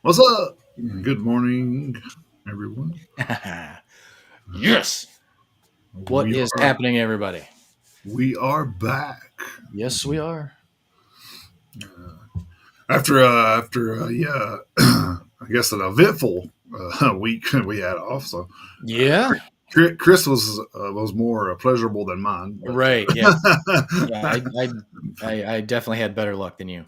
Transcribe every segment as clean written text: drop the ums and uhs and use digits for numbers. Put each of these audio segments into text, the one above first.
What's up? Good morning, everyone. Yes. What We is are happening, everybody? we are back Yes, we are. after I guess an eventful week we had off. So Yeah. Chris was more pleasurable than mine, but Right. Yeah. Yeah. I definitely had better luck than you.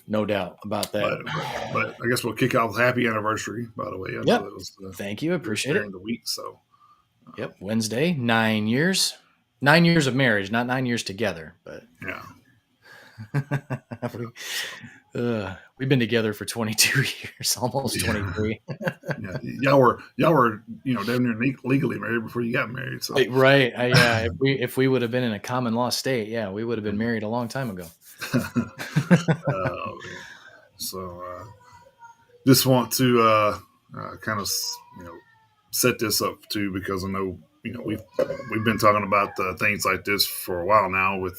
No doubt about that. but I guess we'll kick off happy anniversary. By the way, I know Yep. that was Thank you. I appreciate it. during the week, so Yep. Wednesday, 9 years. 9 years of marriage, not 9 years together, but yeah. we, So we've been together for 22 years, almost yeah. 23. Yeah, y'all were down there legally married before you got married. So Right. If we would have been in a common law state, yeah, we would have been married a long time ago. man. So just want to kind of set this up too because I know we've been talking about things like this for a while now with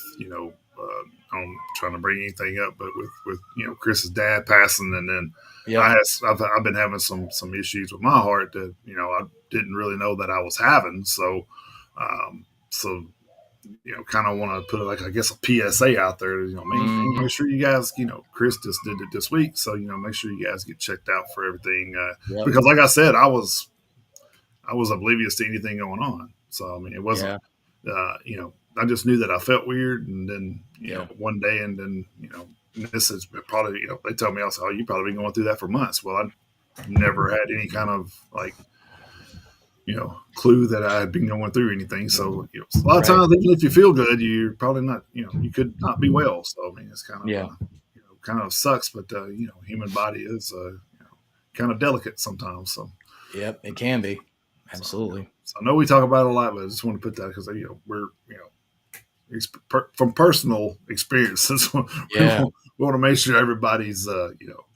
I'm trying to bring anything up, but with Chris's dad passing, and then Yep. I've been having some issues with my heart that I didn't really know that I was having. So kind of want to put like I guess a PSA out there. Mhm. Make sure you guys, Chris just did it this week, so make sure you guys get checked out for everything. Yep. Because like I said, I was oblivious to anything going on. So I mean, it wasn't, Yeah. I just knew that I felt weird, and then Yeah. one day, and then this is probably they tell me also, oh, you probably been going through that for months. Well, I never had any kind of like clue that I had been going through anything. So, a lot of Right. times, even if you feel good, you're probably not, you could not be well. So, I mean, it's kind of, Yeah. kind of sucks, but, human body is, kind of delicate sometimes. So, Yep. It can be. so, Absolutely. so I know we talk about it a lot, but I just want to put that because, we're, from personal experiences, Yeah. we want to make sure everybody's,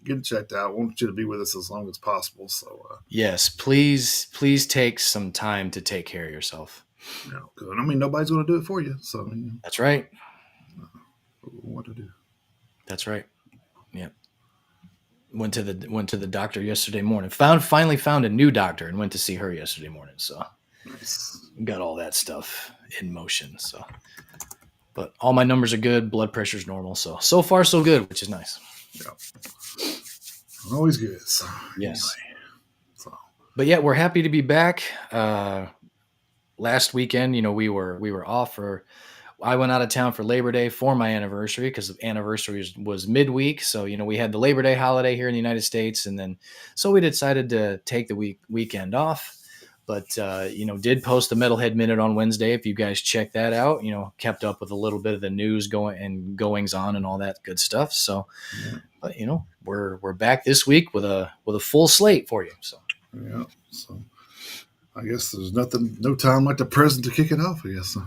getting checked out. We want you to be with us as long as possible. So, Yes. Please take some time to take care of yourself. 'cause, I mean, nobody's going to do it for you. So, I mean, That's right. what to do. That's right. Yep. Went to the doctor yesterday morning. Finally found a new doctor and went to see her yesterday morning. So Nice. got all that stuff in motion. So, but all my numbers are good. Blood pressure's normal. So far so good, which is nice. Yeah. Always good. So Yes. anyway, so But yeah, we're happy to be back. Last weekend, we were off for. I went out of town for Labor Day for my anniversary because the anniversary was midweek. So we had the Labor Day holiday here in the United States, and then so we decided to take the weekend off. But did post the Metalhead Minute on Wednesday. If you guys check that out, kept up with a little bit of the news going and goings on and all that good stuff. So, yeah, but we're back this week with a full slate for you. So yeah. So I guess there's no time like the present to kick it off. I guess.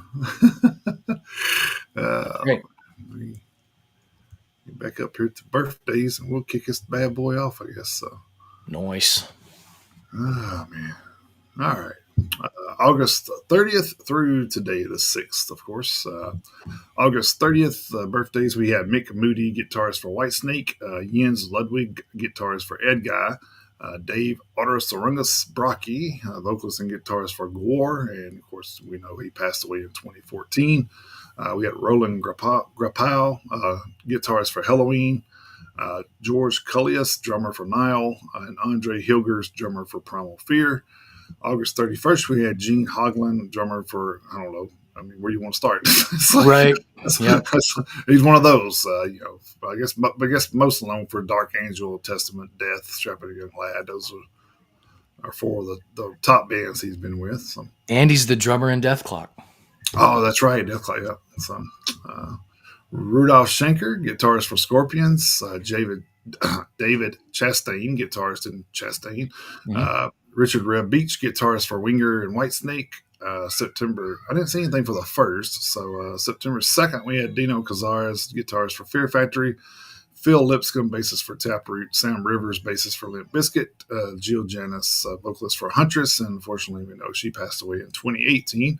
great. We get back up here to birthdays, and we'll kick this bad boy off. I guess so. Noise. Oh man. All right. August 30th through today, the 6th, of course. August 30th, birthdays, we have Mick Moody, guitarist for Whitesnake, Jens Ludwig, guitarist for Edguy, Dave Ottersorungus Brocky, vocalist and guitarist for Gwar, and of course, we know he passed away in 2014. We had Roland Grapau, guitarist for Halloween, George Cullius, drummer for Nile, and Andre Hilgers, drummer for Primal Fear. August 31st, we had Gene Hoglan, drummer for, I don't know, I mean, where do you want to start? Right. Yep. He's one of those, I guess most known for Dark Angel, Testament, Death, Strapping a Young Lad. Those are four of the top bands he's been with. So. And he's the drummer in Death Clock. Oh, that's right. Death Clock, yeah. So, Rudolph Schenker, guitarist for Scorpions. David Chastain, guitarist in Chastain. Mhm. Richard Reb Beach, guitarist for Winger and Whitesnake. September, I didn't see anything for the first. So September 2nd, we had Dino Cazares, guitarist for Fear Factory. Phil Lipscomb, bassist for Taproot. Sam Rivers, bassist for Limp Bizkit. Jill Janis, vocalist for Huntress. And unfortunately, we know she passed away in 2018.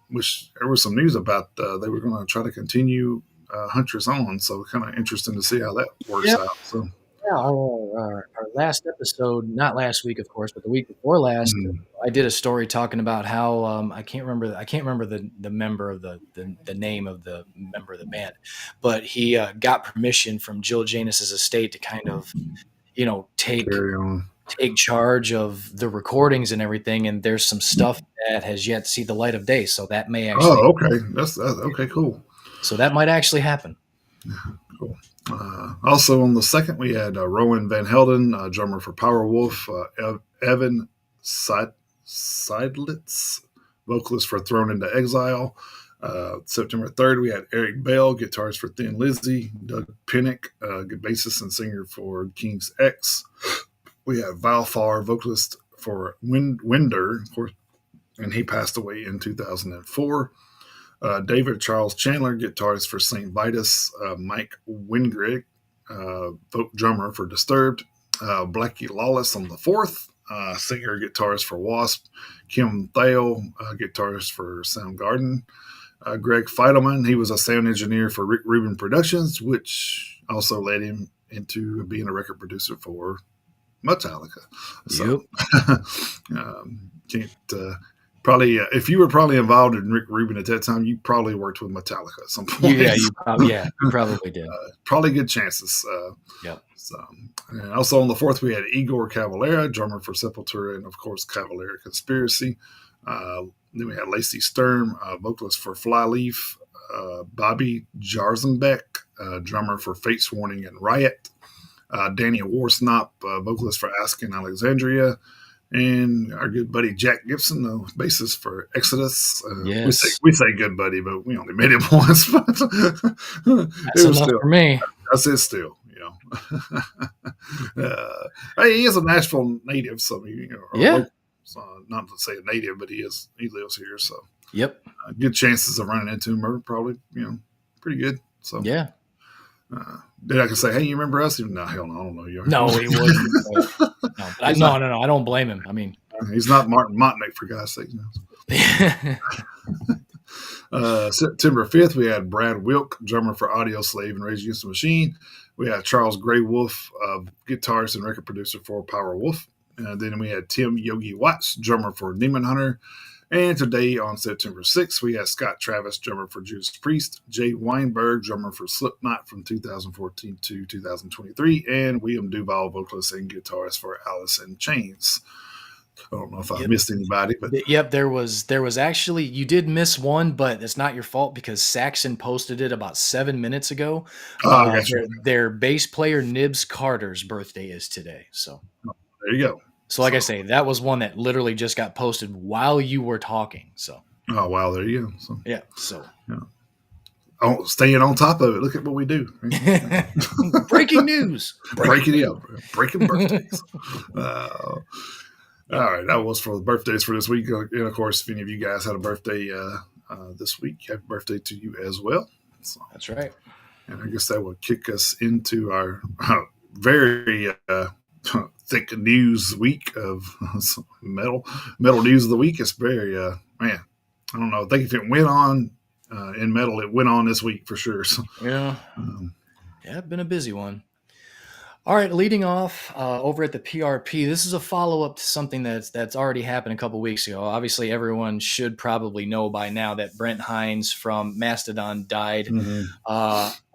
Which there was some news about they were going to try to continue Huntress on. So kind of interesting to see how that works Yep. out. So our last episode, not last week, of course, but the week before last, Mhm. I did a story talking about how I can't remember the member of the name of the member of the band, but he got permission from Jill Janus's estate to kind of Carry on. take charge of the recordings and everything. And there's some stuff that has yet to see the light of day, so that may actually Oh, okay. That's okay. Cool. so that might actually happen. Cool. Also on the second, we had Rowan Van Helden, drummer for Powerwolf, Evan Seidlitz, vocalist for Thrown into Exile. September 3rd, we had Eric Bell, guitarist for Thin Lizzy, Doug Pinnick, good bassist and singer for King's X. We had Val Farr, vocalist for Winder, of course, and he passed away in 2004. David Charles Chandler, guitarist for St. Vitus, Mike Wingrig, drummer for Disturbed, Blackie Lawless on the fourth, singer, guitarist for Wasp, Kim Thale, guitarist for Soundgarden, Greg Feidelman, he was a sound engineer for Rick Rubin Productions, which also led him into being a record producer for Metallica. So, Yep. can't probably if you were probably involved in Rick Rubin at that time, you probably worked with Metallica at some point. You probably did. Probably good chances. Yep. So, and also on the fourth, we had Igor Cavalera, drummer for Sepultura, and of course Cavalera Conspiracy. Then we had Lacey Sturm, vocalist for Flyleaf, Bobby Jarzenbeck, drummer for Fates Warning and Riot, Danny Warsnop, vocalist for Asking Alexandria, and our good buddy Jack Gibson, the bassist for Exodus. Yes. We say good buddy, but we only met him once. But That's enough still, for me. that's it still. Hey, he is a Nashville native, so Yeah. local, so not to say a native, but he lives here, so Yep. good chances of running into him are probably pretty good. So Yeah. then I can say, hey, you remember us? No, hell no, I don't know you. No, he wouldn't. No. I don't blame him. I mean, he's not Martin Montnick, for God's sake. September 5th, we had Brad Wilk, drummer for Audio Slave and Rage Against the Machine. We had Charles Grey Wolf, guitarist and record producer for Powerwolf. Then we had Tim Yogi Watts, drummer for Demon Hunter. And today on September 6th, we had Scott Travis, drummer for Judas Priest, Jay Weinberg, drummer for Slipknot from 2014 to 2023, and William Duvall, vocalist and guitarist for Alice in Chains. I don't know if I missed anybody, but yep, there was actually, you did miss one, but it's not your fault because Saxon posted it about 7 minutes ago. Their bass player Nibs Carter's birthday is today, so there you go. So, like I say, that was one that literally just got posted while you were talking. So, oh wow, there you go. So yeah, so oh, staying on top of it. Look at what we do. Breaking news. Breaking birthdays. All right, that was for the birthdays for this week. And of course, if any of you guys had a birthday this week, happy birthday to you as well. So, that's right. And I guess that will kick us into our very thick news week of metal news of the week. It's very man, I don't know. I think if it went on in metal, it went on this week for sure. So, yeah, it's been a busy one. All right, leading off over at the PRP, this is a follow-up to something that's already happened a couple weeks ago. Obviously, everyone should probably know by now that Brent Hines from Mastodon died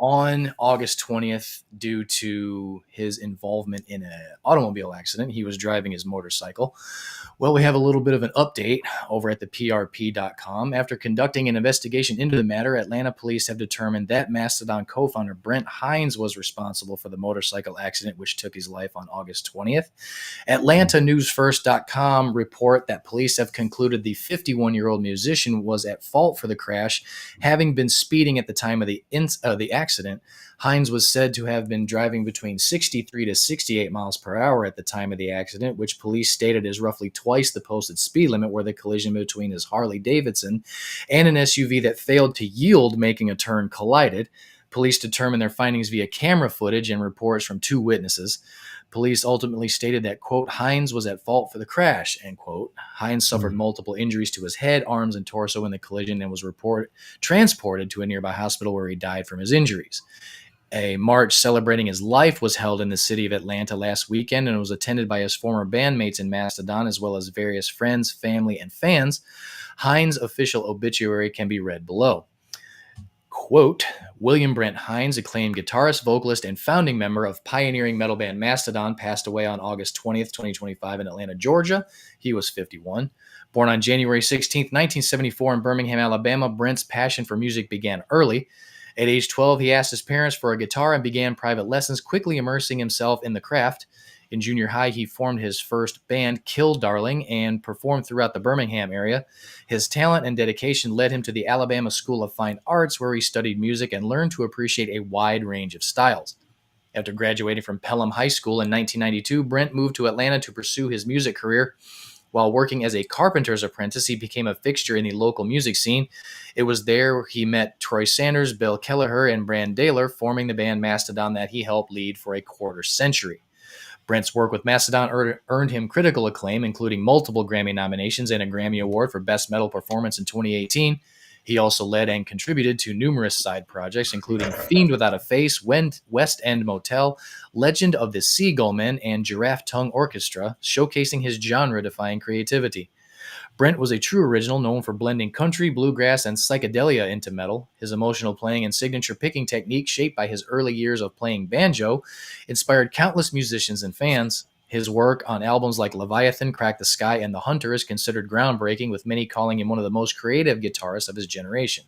on August 20th due to his involvement in an automobile accident. He was driving his motorcycle. Well, we have a little bit of an update over at the PRP.com. After conducting an investigation into the matter, Atlanta police have determined that Mastodon co-founder Brent Hines was responsible for the motorcycle accident, which took his life on August 20th. AtlantaNewsFirst.com report that police have concluded the 51-year-old musician was at fault for the crash, having been speeding at the time of the accident. Hines was said to have been driving between 63 to 68 miles per hour at the time of the accident, which police stated is roughly twice the posted speed limit, where the collision between his Harley Davidson and an SUV that failed to yield making a turn collided. Police determined their findings via camera footage and reports from two witnesses. Police ultimately stated that, quote, Hines was at fault for the crash, end quote. Hines suffered multiple injuries to his head, arms, and torso in the collision and was transported to a nearby hospital where he died from his injuries. A march celebrating his life was held in the city of Atlanta last weekend and was attended by his former bandmates in Mastodon, as well as various friends, family, and fans. Hines' official obituary can be read below. Quote, William Brent Hines, acclaimed guitarist, vocalist, and founding member of pioneering metal band Mastodon, passed away on August 20th, 2025 in Atlanta, Georgia. He was 51. Born on January 16th, 1974 in Birmingham, Alabama, Brent's passion for music began early. At age 12, he asked his parents for a guitar and began private lessons, quickly immersing himself in the craft. In junior high, he formed his first band, Kill Darling, and performed throughout the Birmingham area. His talent and dedication led him to the Alabama School of Fine Arts, where he studied music and learned to appreciate a wide range of styles. After graduating from Pelham High School in 1992, Brent moved to Atlanta to pursue his music career. While working as a carpenter's apprentice, he became a fixture in the local music scene. It was there he met Troy Sanders, Bill Kelleher, and Brand Daler, forming the band Mastodon that he helped lead for a quarter century. Brent's work with Mastodon earned him critical acclaim, including multiple Grammy nominations and a Grammy Award for Best Metal Performance in 2018. He also led and contributed to numerous side projects, including Fiend Without a Face, West End Motel, Legend of the Seagullmen, and Giraffe Tongue Orchestra, showcasing his genre-defying creativity. Brent was a true original, known for blending country, bluegrass, and psychedelia into metal. His emotional playing and signature picking technique, shaped by his early years of playing banjo, inspired countless musicians and fans. His work on albums like Leviathan, Crack the Sky, and The Hunter is considered groundbreaking, with many calling him one of the most creative guitarists of his generation.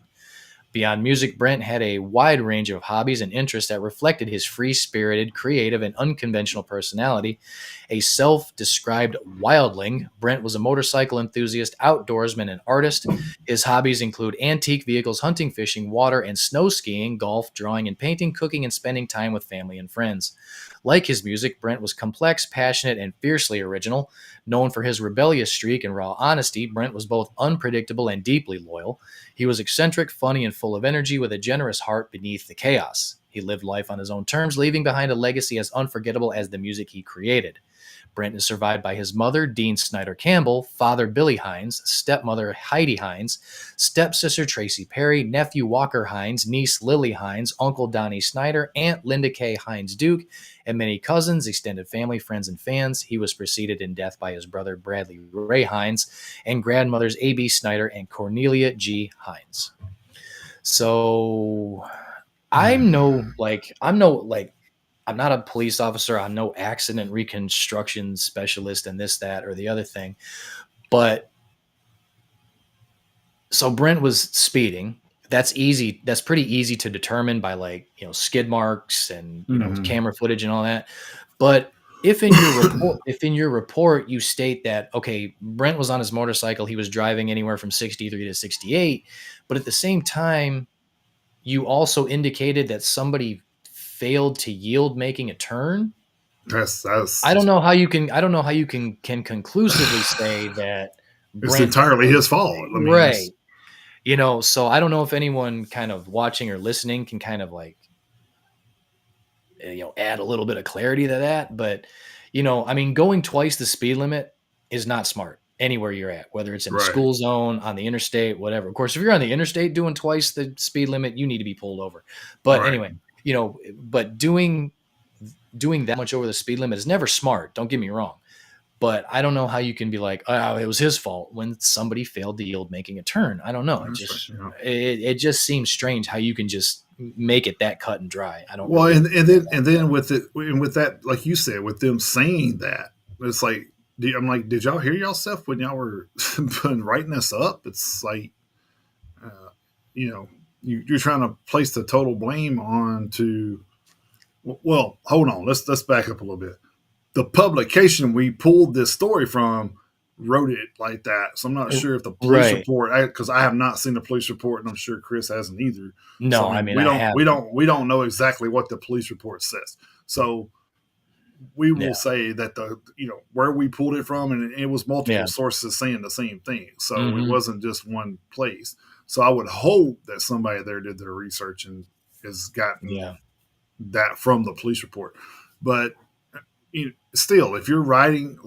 Beyond music, Brent had a wide range of hobbies and interests that reflected his free spirited, creative, and unconventional personality. A self described wildling, Brent was a motorcycle enthusiast, outdoorsman, and artist. His hobbies include antique vehicles, hunting, fishing, water and snow skiing, golf, drawing and painting, cooking, and spending time with family and friends. Like his music, Brent was complex, passionate, and fiercely original. Known for his rebellious streak and raw honesty, Brent was both unpredictable and deeply loyal. He was eccentric, funny, and full of energy, with a generous heart beneath the chaos. He lived life on his own terms, leaving behind a legacy as unforgettable as the music he created. Brent is survived by his mother, Dean Snyder Campbell, father Billy Hines, stepmother Heidi Hines, stepsister Tracy Perry, nephew Walker Hines, niece Lily Hines, uncle Donnie Snyder, aunt Linda K. Hines Duke, and many cousins, extended family, friends, and fans. He was preceded in death by his brother Bradley Ray Hines and grandmothers A.B. Snyder and Cornelia G. Hines. So I'm not a police officer. I'm no accident reconstruction specialist and this, that, or the other thing. But so Brent was speeding. That's easy. That's pretty easy to determine by, skid marks and, Mm-hmm. camera footage and all that. But if in your report you state that, okay, Brent was on his motorcycle, he was driving anywhere from 63 to 68, but at the same time, you also indicated that somebody failed to yield making a turn. I don't That's know how you can I don't know how you can conclusively say that it's Brent entirely failed. his fault. I mean, Right. So I don't know if anyone kind of watching or listening can kind of add a little bit of clarity to that. But, I mean, going twice the speed limit is not smart anywhere you're at, whether it's in a right, school zone, on the interstate, whatever. Of course, if you're on the interstate doing twice the speed limit, you need to be pulled over. But right. anyway, but doing that much over the speed limit is never smart. Don't get me wrong. But I don't know how you can be like, oh, it was his fault when somebody failed to yield making a turn. I don't know. It That's right. just Yeah. it just seems strange how you can just make it that cut and dry. I don't Well, really and then with it and with that, like you said, with them saying that, it's like I'm like, did y'all hear yourself when y'all were writing this up? It's like, uh, you know, you're trying to place the total blame on to. Well, hold on. Let's back up a little bit. The publication we pulled this story from wrote it like that. So I'm not sure if the police right. report, because I have not seen the police report, and I'm sure Chris hasn't either. So No, I I mean, mean we I don't we haven't. don't we don't know exactly what the police report says. So we Yeah. will say that where we pulled it from, and it was multiple Yeah. sources saying the same thing. So it Mhm. wasn't just one place. So I would hope that somebody there did their research and has gotten Yeah. that from the police report. But still, if you're writing,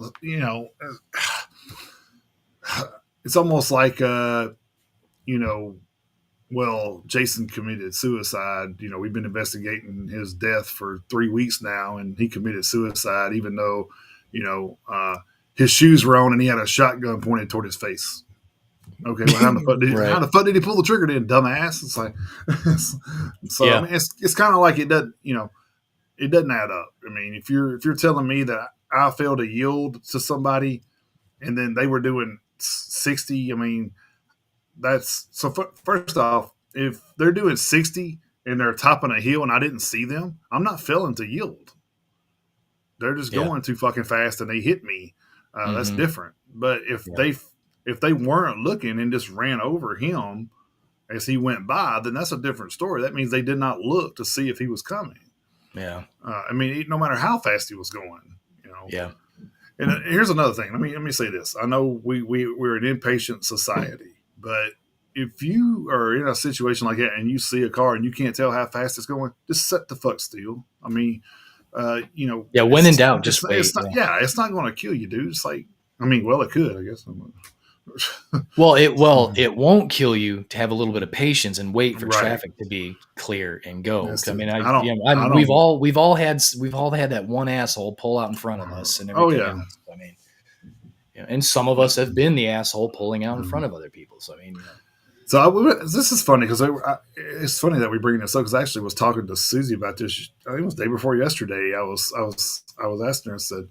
it's almost like you know well, Jason committed suicide. We've been investigating his death for 3 weeks now, and he committed suicide, even though, you know, uh, his shoes were on and he had a shotgun pointed toward his face. Okay, well, how Right. the fuck did he pull the trigger then, dumbass? It's like, so I Yeah. mean, it's kind of like it doesn't, it doesn't add up. I mean, if you're telling me that I failed to yield to somebody and then they were doing 60, I mean, that's so. First off, if they're doing 60 and they're topping a hill and I didn't see them, I'm not failing to yield. They're just Yeah. going too fucking fast and they hit me. That's Hmm. different. But if Yeah. they weren't looking and just ran over him as he went by, then that's a different story. That means they did not look to see if he was coming. Yeah. I mean, no matter how fast he was going, you know. Yeah. And here's another thing. Let me say this. I know we're an impatient society, but if you are in a situation like that and you see a car and you can't tell how fast it's going, just set the fuck still. I mean, Yeah. When in doubt, just it's wait. not Yeah. yeah, it's not going to kill you, dude. It's like I mean, well, it could, I guess. Well, it won't kill you to have a little bit of patience and wait for Right. traffic to be clear and go. That's I it. mean, I we've don't. all had that one asshole pull out in front of us and Oh everything yeah. else. I mean, and some of us have been the asshole pulling out in front of other people. So I mean, So this is funny because it's funny that we bring this up because I actually was talking to Susie about this. I think it was the day before yesterday. I was asking her. I said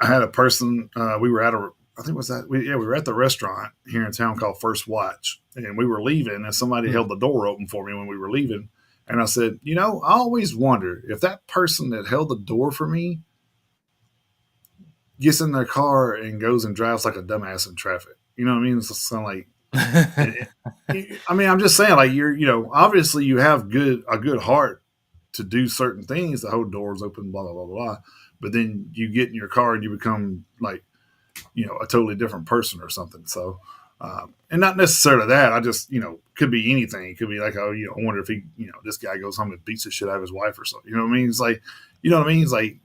I had a person. We were at a. I think it was that. We were at the restaurant here in town called First Watch, and we were leaving, and somebody hmm. held the door open for me when we were leaving. And I said, I always wonder if that person that held the door for me gets in their car and goes and drives like a dumbass in traffic. You know what I mean? It's kind of like I mean, I'm just saying, like obviously you have a good heart to do certain things, to hold doors open, blah blah blah blah. But then you get in your car and you become like a totally different person or something. So, and not necessarily that. I just could be anything. It could be like, oh, I wonder if he, this guy goes home and beats the shit out of his wife or something. You know what I mean? It's like, you know what I mean? It's like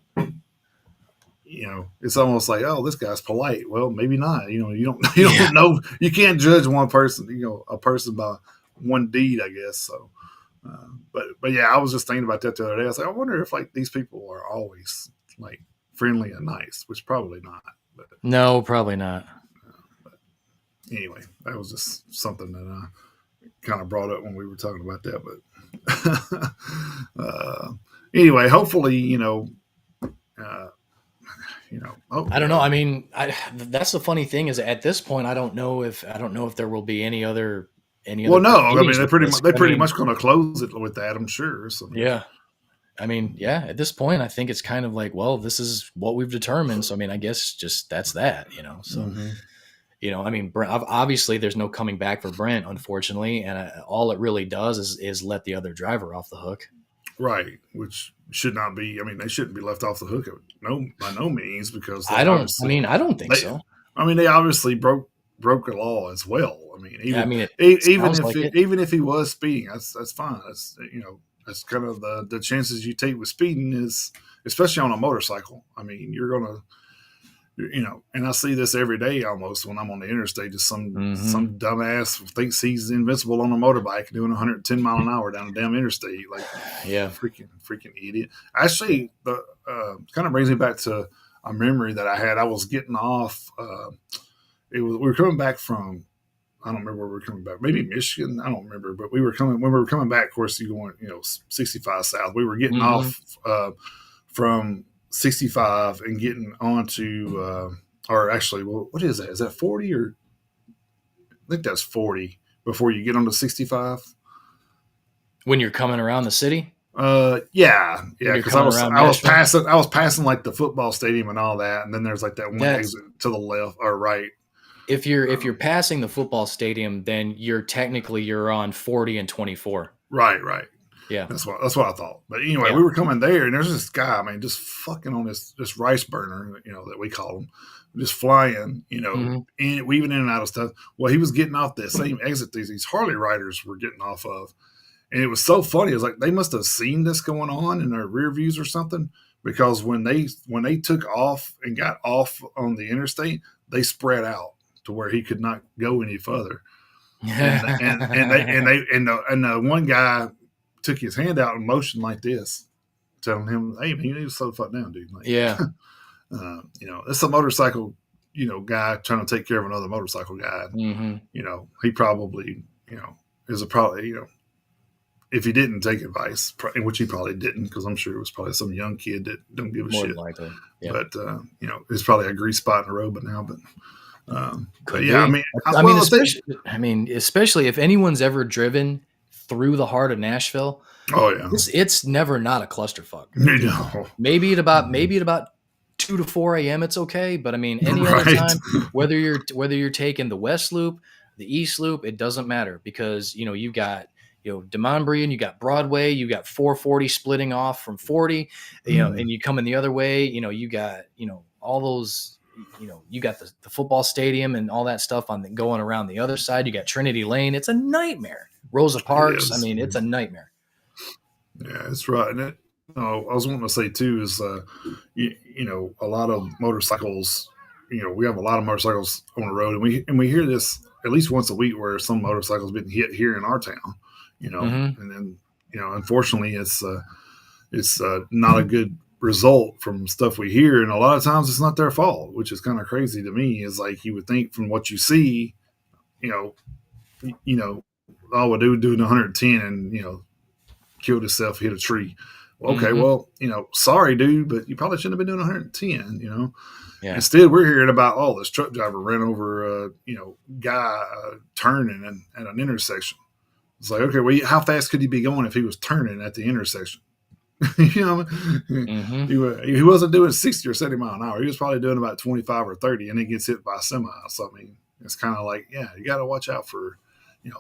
it's almost like, oh, this guy's polite. Well, maybe not. You don't you Yeah. don't know. You can't judge one person, a person by one deed, I guess. So, but yeah, I was just thinking about that the other day. I was like, I wonder if like these people are always like friendly and nice, which probably not. But No, probably not. anyway, that was just something that I kind of brought up when we were talking about that. But anyway, hopefully, uh, oh I don't know. yeah. I mean, that's the funny thing is at this point, I don't know if there will be any other Well, no, I mean proceedings with this. they're I pretty mean, much going to close it with that, I'm sure. So yeah. I mean, yeah, at this point, I think it's kind of like, well, this is what we've determined. So, I mean, I guess just that's that. So, hmm I mean, obviously, there's no coming back for Brent, unfortunately, and all it really does is let the other driver off the hook. right, which should not be. I mean, they shouldn't be left off the hook, no, by no means, because I they don't. I obviously mean, I don't think they, so. I mean, they obviously broke the law as well. I mean, I even mean, it even sounds if like it. even if he was speeding, that's fine. That's kind of the chances you take with speeding is, especially on a motorcycle. I mean, you're gonna and I see this every day almost when I'm on the interstate. Just Hmm. some dumbass thinks he's invincible on a motorbike doing 110 mile an hour down the damn interstate, like Yeah. freaking idiot. Actually, the kind of brings me back to a memory that I had. I was getting off. We were coming back from. I don't remember where we were coming back. Maybe Michigan. I don't remember. But we were coming when we were coming back. Of course, you going 65 south. We were getting Hmm. off from 65 and getting onto, or actually, well, what is that? Is that 40 or I think that's 40 before you get onto 65? When you're coming around the city, Yeah, when yeah, you're because I coming was around I was Nashville, passing I was passing like the football stadium and all that, and then there's like that one that's exit to the left or right. if you're Um, passing the football stadium, then you're on 40 and 24. right. Yeah. That's what I thought. But anyway, Yeah. we were coming there, and there's this guy, I mean, just fucking on this rice burner, that we call him, just flying, Hmm. weaving in and out of stuff. Well, he was getting off the same exit these Harley riders were getting off of, and it was so funny. It was like they must have seen this going on in their rear views or something, because when they took off and got off on the interstate, they spread out to where he could not go any further. And one guy took his hand out and motioned like this, telling him, "Hey, man, you need to slow the fuck down, dude." Like, Yeah. it's a motorcycle, guy trying to take care of another motorcycle guy. And, Hmm. he probably, is a probably, if he didn't take advice, which he probably didn't, because I'm sure it was probably some young kid that don't give a More than shit. likely. Yeah. But it's probably a grease spot in the road. But now, but Could yeah, I be. mean, I mean, well, I think, especially if anyone's ever driven through the heart of Nashville, oh yeah, it's never not a clusterfuck. you know, Maybe at about 2 to 4 a.m. it's okay, but I mean any other right, time, whether you're taking the West Loop, the East Loop, it doesn't matter because you've got Demondbrian, you got Broadway, you got 440 splitting off from 40, and you come in the other way, you got all those. You got the football stadium and all that stuff going around the other side. You got Trinity Lane. It's a nightmare. Rosa it Parks. I is. mean, it's a nightmare. Yeah, it's right. And I was wanting to say too is, a lot of motorcycles. We have a lot of motorcycles on the road, and we hear this at least once a week where some motorcycles been hit here in our town. Hmm. And then unfortunately, it's not a good result from stuff we hear, and a lot of times it's not their fault, which is kind of crazy to me. Is like you would think from what you see, you know, you know, oh, a dude doing 110 and killed himself, hit a tree. Well, okay, Hmm. well, sorry, dude, but you probably shouldn't have been doing 110. Yeah. Instead, we're hearing about, oh, this truck driver ran over a guy turning at an intersection. It's like, okay, well, how fast could he be going if he was turning at the intersection? you know, Hmm. he wasn't doing 60 or 70 mile an hour. He was probably doing about 25 or 30, and he gets hit by a semi. So I mean, it's kind of like, yeah, you got to watch out for.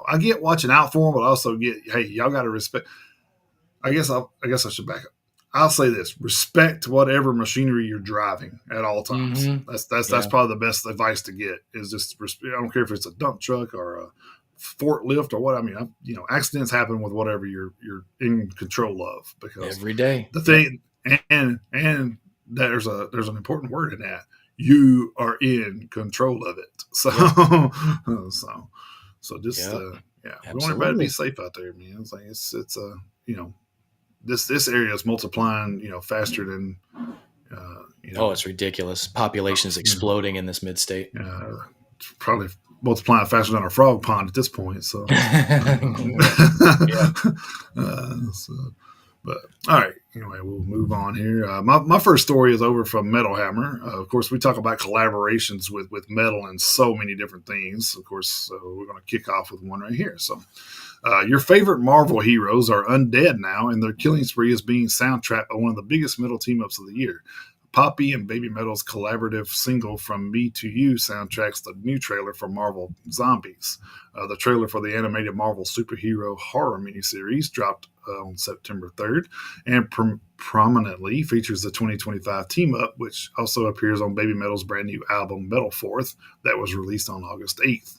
I get watching out for him, but I also get, hey, y'all got to respect. I guess I should back up. I'll say this: respect whatever machinery you're driving at all times. Hmm. That's Yeah. probably the best advice to get. Is just I don't care if it's a dump truck or a forklift or what. I mean, accidents happen with whatever you're in control of, because Every day. the Yep. thing and there's an important word in that: you are in control of it. So Yep. so so just Yep. yeah, we want everybody to be Absolutely. safe out there, man. It's like it's you know this area is multiplying, faster than uh, you Oh, know, it's ridiculous. Population is you know, exploding in this mid state. probably multiplying faster than our frog pond at this point. So, Yeah. Yeah. so but all right, anyway, we'll move on here. My first story is over from Metal Hammer. Of course, we talk about collaborations with metal and so many different things. Of course, so we're going to kick off with one right here. So, your favorite Marvel heroes are undead now, and their killing spree is being soundtracked by one of the biggest metal team ups of the year. Poppy and Baby Metal's collaborative single From Me to You soundtracks the new trailer for Marvel Zombies. The trailer for the animated Marvel superhero horror miniseries dropped on September 3rd and prominently features the 2025 team up, which also appears on Baby Metal's brand new album Metal Forth that was released on August 8th.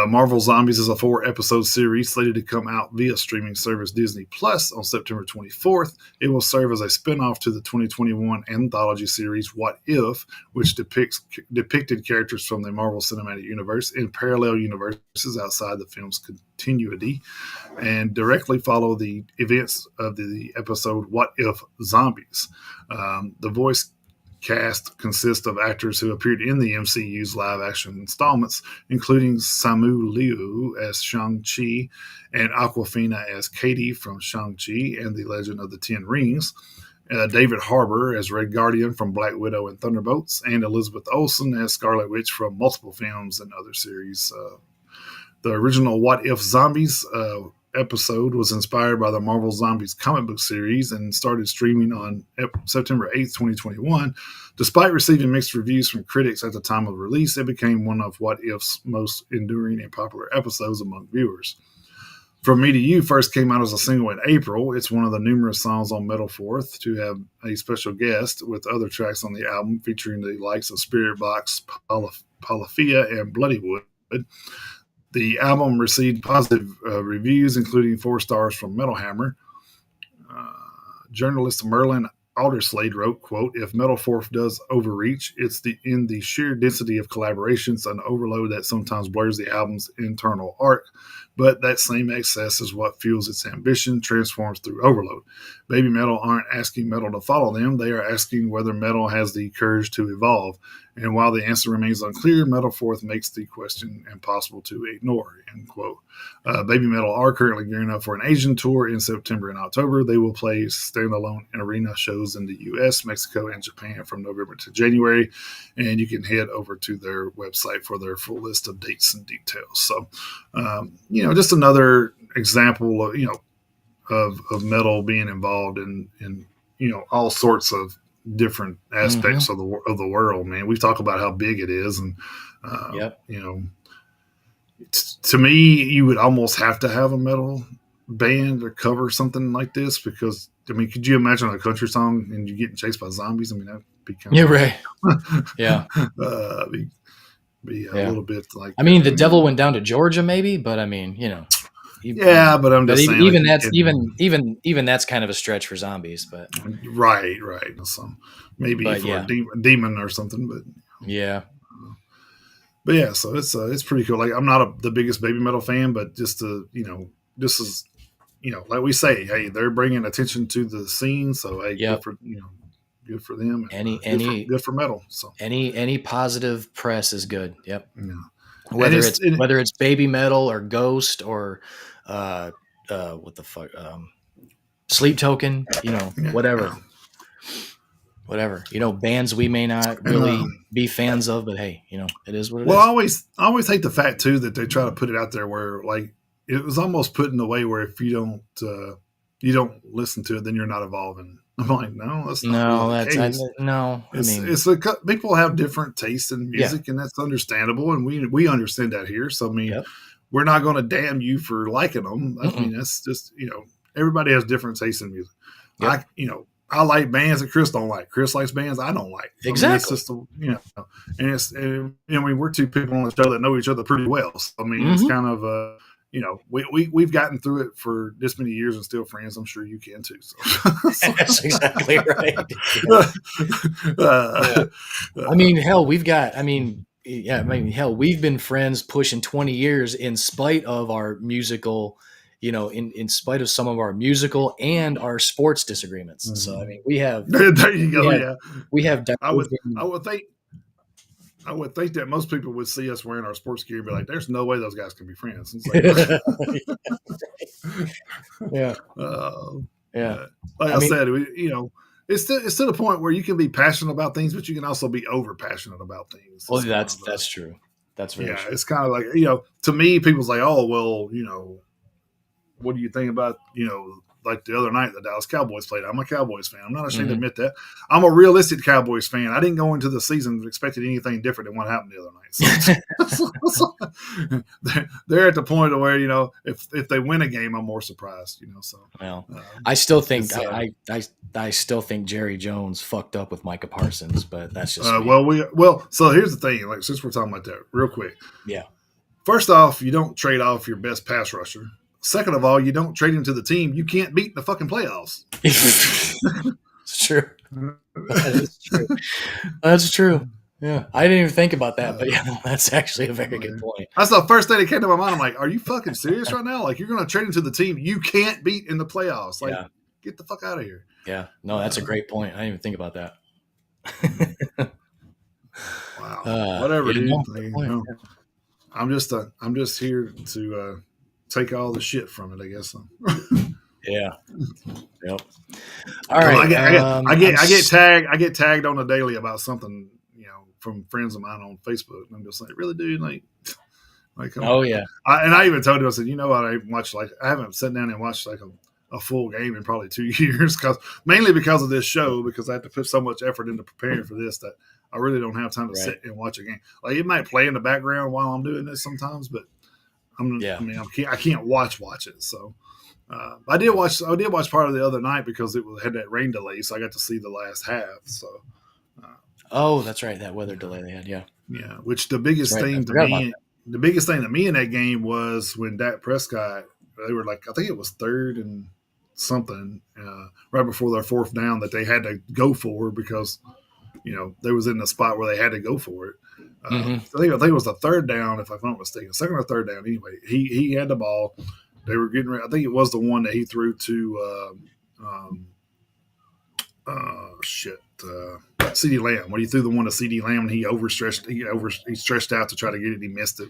Marvel Zombies is a 4-episode series slated to come out via streaming service Disney Plus on September 24th. It will serve as a spinoff to the 2021 anthology series What If, which depicted characters from the Marvel Cinematic Universe in parallel universes outside the film's continuity, and directly follow the events of the episode What If Zombies. The voice cast consists of actors who appeared in the MCU's live action installments, including Samu Liu as Shang-Chi and Aquafina as Katie from Shang-Chi and the Legend of the Ten Rings, David Harbour as Red Guardian from Black Widow and Thunderbolts, and Elizabeth Olsen as Scarlet Witch from multiple films and other series. The original What If Zombies episode was inspired by the Marvel Zombies comic book series and started streaming on September 8th, 2021. Despite receiving mixed reviews from critics at the time of release, it became one of What If's most enduring and popular episodes among viewers. From Me to You first came out as a single in April. It's one of the numerous songs on Metal Forth to have a special guest, with other tracks on the album featuring the likes of Spirit Box, Polyphia, and Bloodywood. The album received positive reviews, including 4 stars from Metal Hammer. Uh, Journalist Merlin Alderslade wrote, quote, if Metalforth does overreach, it's in the sheer density of collaborations and overload that sometimes blurs the album's internal arc. But that same excess is what fuels its ambition, transforms through overload. Baby Metal aren't asking Metal to follow them. They are asking whether Metal has the courage to evolve. And while the answer remains unclear, Metalforth makes the question impossible to ignore, end quote. Baby Metal are currently gearing up for an Asian tour in September and October. They will play standalone and arena shows in the U.S., Mexico, and Japan from November to January. And you can head over to their website for their full list of dates and details. So, just another example of, of metal being involved in all sorts of different Hmm. aspects of the world. Man, we've talked about how big it is, and uh, Yep. you know, to me, you would almost have to have a metal band to cover something like this because I mean, could you imagine a country song and you getting chased by zombies? I mean, that'd be kind Yeah. Right. Yeah. of be a Yeah. little bit like I mean, the devil went down to Georgia, maybe, but I mean, yeah, but I'm but just saying, like even you that's can, even that's kind of a stretch for zombies. right. So maybe But for a yeah, demon or something, yeah, but yeah, so it's pretty cool. Like I'm not the biggest baby metal fan, but just to this is like we say, hey, they're bringing attention to the scene, so hey, yep. good for them, and Any good for metal. So any positive press is good. Yep. yeah, and Whether it's baby metal or ghost or uh what the fuck sleep token, yeah, yeah. whatever. Bands we may not And really be fans of, but hey, it is what it well, is. I always hate the fact too that they try to put it out there where like it was almost put in a way where if you don't listen to it, then you're not evolving. I'm like, no, that's not really No, the that's I case. no, I mean, It's people have different tastes in yeah. music, and that's understandable, and we understand that here. So I mean, Yep. we're not going to damn you for liking them. I Mm-mm. mean, that's just everybody has different tastes in music. Yep. I like bands that Chris don't like. Chris likes bands I don't like. I mean, it's Exactly. just and I mean, we're two people on the show that know each other pretty well. So, I mean, it's Mhm. kind of we've gotten through it for this many years and still friends. I'm sure you can too. So, That's exactly right. Yeah. Yeah. uh, I mean, uh, hell, I mean, hell, we've been friends pushing 20 years in spite of our musical, in spite of some of our musical and our sports disagreements. So, I mhm. mean, we have, There you we go. have, Yeah, we have I would I diverging, would think I would think that most people would see us wearing our sports gear and be like, "There's no way those guys can be friends." It's like, yeah, uh, yeah. but like I I mean, said, it's to the point where you can be passionate about things, but you can also be over passionate about things. well, It's kind of that's true. That's very yeah, true. it's kind of like to me, people's like, "Oh, well, what do you think about like the other night the Dallas Cowboys played? I'm a Cowboys fan. I'm not ashamed to Hmm. admit that. I'm a realistic Cowboys fan. I didn't go into the season expecting anything different than what happened the other night. They're at the point of where if they win a game, I'm more surprised. So Well, um, I still think it's I still think Jerry Jones fucked up with Micah Parsons, but that's just me. so here's the thing. Like since we're talking about that, real quick. Yeah. First off, you don't trade off your best pass rusher. Second of all, you don't trade him to the team you can't beat in the fucking playoffs. It's true. That is true. That's true. Yeah. I didn't even think about that, but Uh, yeah, that's actually a very good point. that's the first thing that came to my mind. I'm like, are you fucking serious right now? Like, you're going to trade him to the team you can't beat in the playoffs? Like, Yeah. get the fuck out of here. Yeah. No, that's a Uh, great point. I didn't even think about that. wow. Whatever, Yeah, no, dude. good Like, point. I'm just here to take all the shit from it. I guess. Yeah. Yep. All Because right. I get tagged on the daily about something from friends of mine on Facebook, and I'm just like, really, dude, like come Oh on. yeah. And I even told him, I said, what, I haven't sat down and watched like a full game in probably 2 years mainly because of this show because I have to put so much effort into preparing for this that I really don't have time to Right. sit and watch a game. Like it might play in the background while I'm doing this sometimes, but Yeah. I can't watch it. So I did watch part of the other night because had that rain delay, so I got to see the last half. So uh, Oh, that's right. That weather delay they had. Yeah. yeah, which That's right. I forgot about the biggest thing to me in that game was when Dak Prescott, they were like, I think it was third and something right before their fourth down that they had to go for because they was in the spot where they had to go for it. Hmm. I think it was the third down, if I'm not mistaken, second or third down. Anyway, he had the ball. They were getting ready. I think it was the one that he threw to shit. CD Lamb. When he threw the one to CD Lamb and he stretched out to try to get it, he missed it.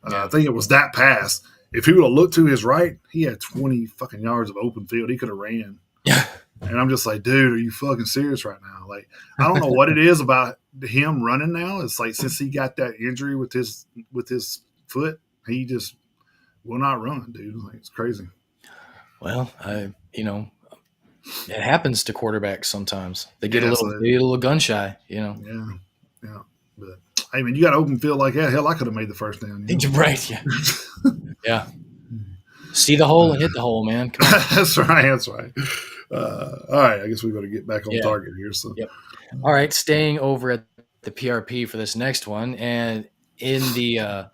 I Yeah. think it was that pass. If he would have looked to his right, he had 20 fucking yards of open field. He could have ran. Yeah. And I'm just like, dude, are you fucking serious right now? Like, I don't know what it is about him running now. It's like since he got that injury with his foot, he just will not run, dude. Like, it's crazy. Well, it happens to quarterbacks sometimes. Yeah, so They get a little gun shy. yeah, yeah. But hey, man, you got open field like that. Hell, I could have made the first down. Right. Yeah. Yeah. See the hole and hit the hole, man. Come on. That's right. That's right. All right, I guess we got to get back on Yeah. target here. So, Yep. All right. Staying over at the PRP for this next one, and in the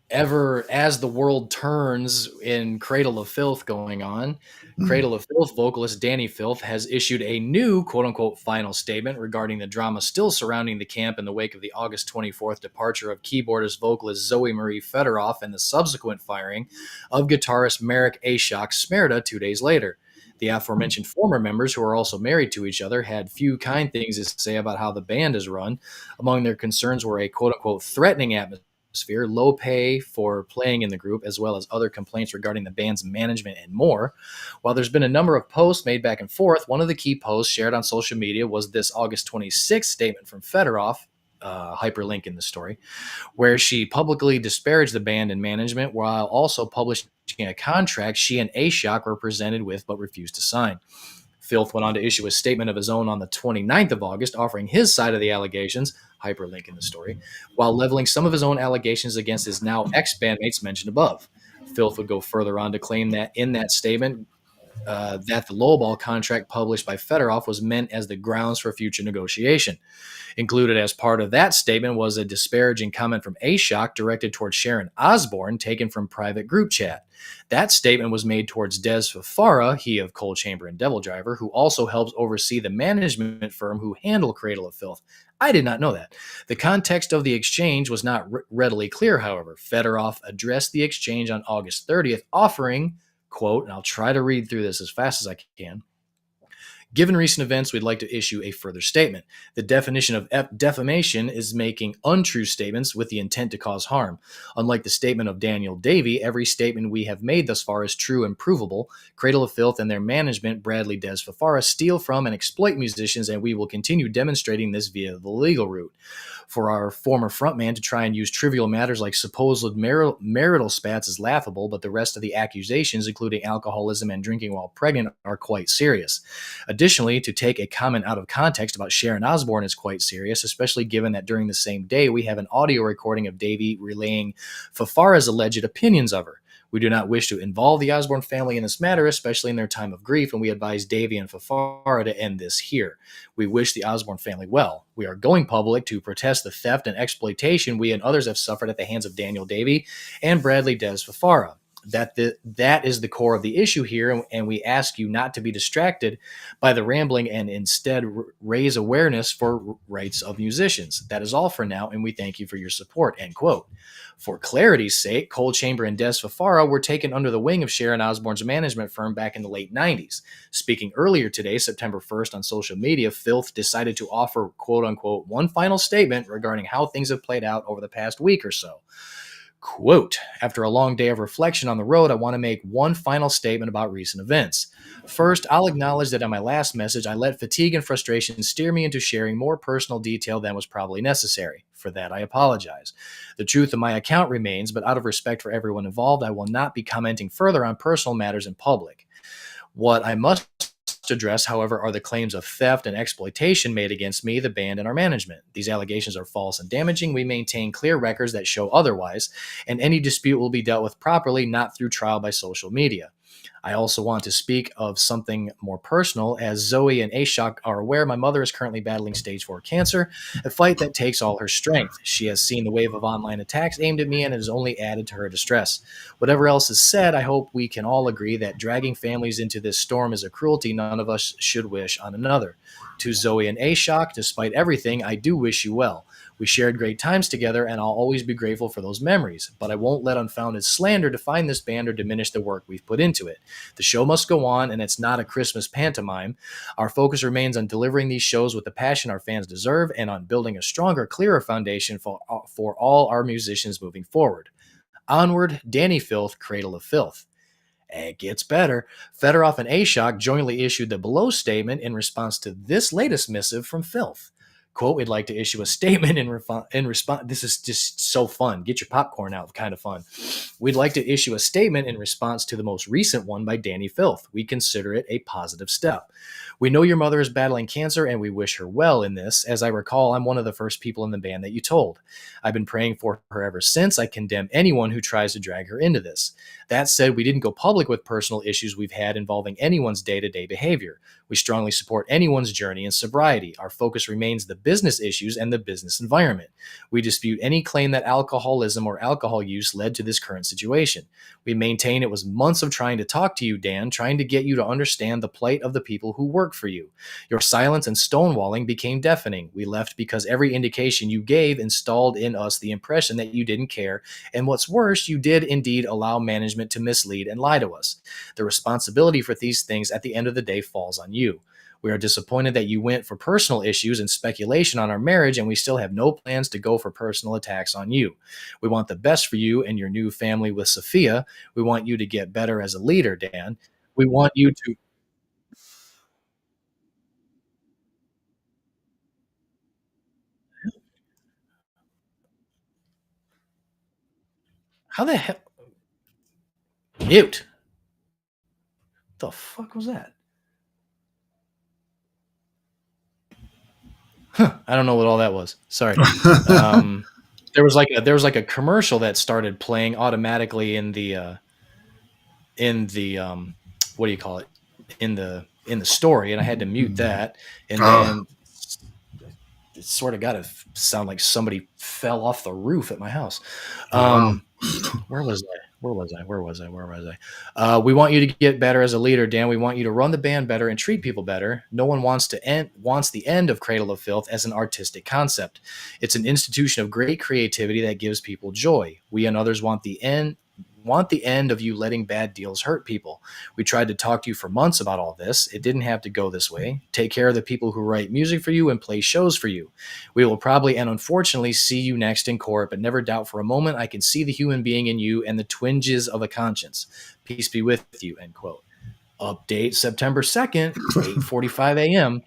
ever as the world turns in Cradle of Filth going on, Cradle of Filth vocalist Danny Filth has issued a new quote unquote final statement regarding the drama still surrounding the camp in the wake of the August 24th departure of keyboardist vocalist Zoe Marie Fedoroff and the subsequent firing of guitarist Marek Ashok Smerda 2 days later. The aforementioned former members, who are also married to each other, had few kind things to say about how the band is run. Among their concerns were a quote unquote threatening atmosphere, low pay for playing in the group, as well as other complaints regarding the band's management and more. While there's been a number of posts made back and forth, one of the key posts shared on social media was this August 26th statement from Fedoroff, hyperlink in the story, where she publicly disparaged the band and management while also publishing a contract she and Ashok were presented with but refused to sign. Filth went on to issue a statement of his own on the 29th of August, offering his side of the allegations, hyperlink in the story, while leveling some of his own allegations against his now ex-bandmates mentioned above. Filth would go further on to claim that in that statement, that the lowball contract published by Fedorov was meant as the grounds for future negotiation. Included as part of that statement was a disparaging comment from Ashok directed towards Sharon Osbourne, taken from private group chat. That statement was made towards Des Fafara, he of Coal Chamber and Devil Driver, who also helps oversee the management firm who handle Cradle of Filth. I did not know that. The context of the exchange was not readily clear, however. Fedorov addressed the exchange on August 30th, offering, quote, and I'll try to read through this as fast as I can. Given recent events, we'd like to issue a further statement. The definition of defamation is making untrue statements with the intent to cause harm. Unlike the statement of Daniel Davey, every statement we have made thus far is true and provable. Cradle of Filth and their management, Bradley Des Fafara, steal from and exploit musicians, and we will continue demonstrating this via the legal route. For our former frontman to try and use trivial matters like supposed marital spats is laughable, but the rest of the accusations, including alcoholism and drinking while pregnant, are quite serious. Additionally, to take a comment out of context about Sharon Osbourne is quite serious, especially given that during the same day we have an audio recording of Davey relaying Fafara's alleged opinions of her. We do not wish to involve the Osbourne family in this matter, especially in their time of grief, and we advise Davey and Fafara to end this here. We wish the Osbourne family well. We are going public to protest the theft and exploitation we and others have suffered at the hands of Daniel Davey and Bradley Des Fafara. That is the core of the issue here, and we ask you not to be distracted by the rambling and instead raise awareness for rights of musicians. That is all for now, and we thank you for your support, end quote. For clarity's sake, Coal Chamber and Des Fafara were taken under the wing of Sharon Osbourne's management firm back in the late 90s. Speaking earlier today, September 1st, on social media, Filth decided to offer, quote-unquote, one final statement regarding how things have played out over the past week or so. Quote, after a long day of reflection on the road, I want to make one final statement about recent events. First, I'll acknowledge that on my last message, I let fatigue and frustration steer me into sharing more personal detail than was probably necessary. For that, I apologize. The truth of my account remains, but out of respect for everyone involved, I will not be commenting further on personal matters in public. What I must address, however, are the claims of theft and exploitation made against me, the band, and our management. These allegations are false and damaging. We maintain clear records that show otherwise, and any dispute will be dealt with properly, not through trial by social media. I also want to speak of something more personal. As Zoe and Ashok are aware, my mother is currently battling stage 4 cancer, a fight that takes all her strength. She has seen the wave of online attacks aimed at me, and it has only added to her distress. Whatever else is said, I hope we can all agree that dragging families into this storm is a cruelty none of us should wish on another. To Zoe and Ashok, despite everything, I do wish you well. We shared great times together, and I'll always be grateful for those memories. But I won't let unfounded slander define this band or diminish the work we've put into it. The show must go on, and it's not a Christmas pantomime. Our focus remains on delivering these shows with the passion our fans deserve and on building a stronger, clearer foundation for all our musicians moving forward. Onward, Danny Filth, Cradle of Filth. It gets better. Fedorov and Ashok jointly issued the below statement in response to this latest missive from Filth. Quote, we'd like to issue a statement in response. This is just so fun. Get your popcorn out. Kind of fun. We'd like to issue a statement in response to the most recent one by Danny Filth. We consider it a positive step. We know your mother is battling cancer and we wish her well in this. As I recall, I'm one of the first people in the band that you told. I've been praying for her ever since. I condemn anyone who tries to drag her into this. That said, we didn't go public with personal issues we've had involving anyone's day-to-day behavior. We strongly support anyone's journey in sobriety. Our focus remains the business issues and the business environment. We dispute any claim that alcoholism or alcohol use led to this current situation. We maintain it was months of trying to talk to you, Dan, trying to get you to understand the plight of the people who work for you. Your silence and stonewalling became deafening. We left because every indication you gave installed in us the impression that you didn't care, and what's worse, you did indeed allow management to mislead and lie to us. The responsibility for these things at the end of the day falls on you. We are disappointed that you went for personal issues and speculation on our marriage, and we still have no plans to go for personal attacks on you. We want the best for you and your new family with Sophia. We want you to get better as a leader, Dan. We want you to. How the hell? Mute. The fuck was that? Huh, I don't know what all that was. Sorry. Um, there was like a commercial that started playing automatically in the what do you call it, in the story, and I had to mute that, and Ah, then it sort of got to sound like somebody fell off the roof at my house. wow. Um, where was I? We want you to get better as a leader, Dan. We want you to run the band better and treat people better. No one wants the end of Cradle of Filth as an artistic concept. It's an institution of great creativity that gives people joy. We and others want the end of you letting bad deals hurt people. We tried to talk to you for months about all this. It didn't have to go this way. Take care of the people who write music for you and play shows for you. We will probably and unfortunately see you next in court, but never doubt for a moment I can see the human being in you and the twinges of a conscience. Peace be with you, end quote. Update September 2nd, 8:45 a.m.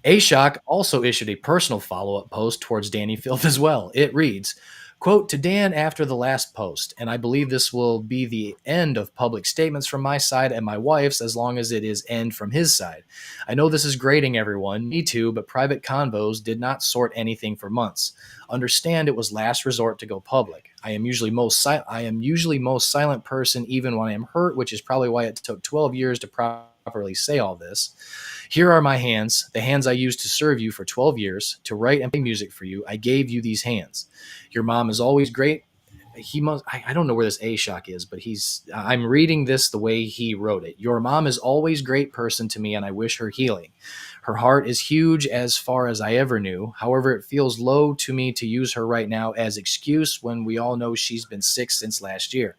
Ashok also issued a personal follow-up post towards Danny Filth as well. It reads, quote, to Dan after the last post, and I believe this will be the end of public statements from my side and my wife's as long as it is end from his side. I know this is grating everyone, me too, but private convos did not sort anything for months. Understand it was last resort to go public. I am usually most silent person even when I am hurt, which is probably why it took 12 years to properly say all this. Here are my hands, the hands I used to serve you for 12 years, to write and play music for you. I gave you these hands. Your mom is always great. I don't know where this A shock is, but I'm reading this the way he wrote it. Your mom is always great person to me and I wish her healing. Her heart is huge as far as I ever knew. However, it feels low to me to use her right now as excuse when we all know she's been sick since last year.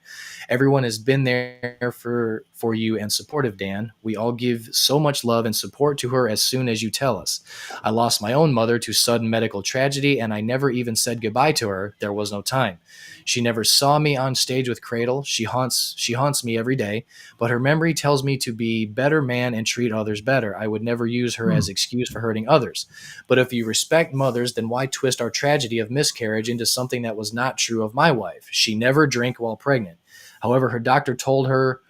Everyone has been there for you and supportive, Dan. We all give so much love and support to her as soon as you tell us. I lost my own mother to sudden medical tragedy and I never even said goodbye to her. There was no time. She never saw me on stage with Cradle. She haunts me every day, but her memory tells me to be better man and treat others better. I would never use her as excuse for hurting others. But if you respect mothers, then why twist our tragedy of miscarriage into something that was not true of my wife? She never drank while pregnant. However, her doctor told her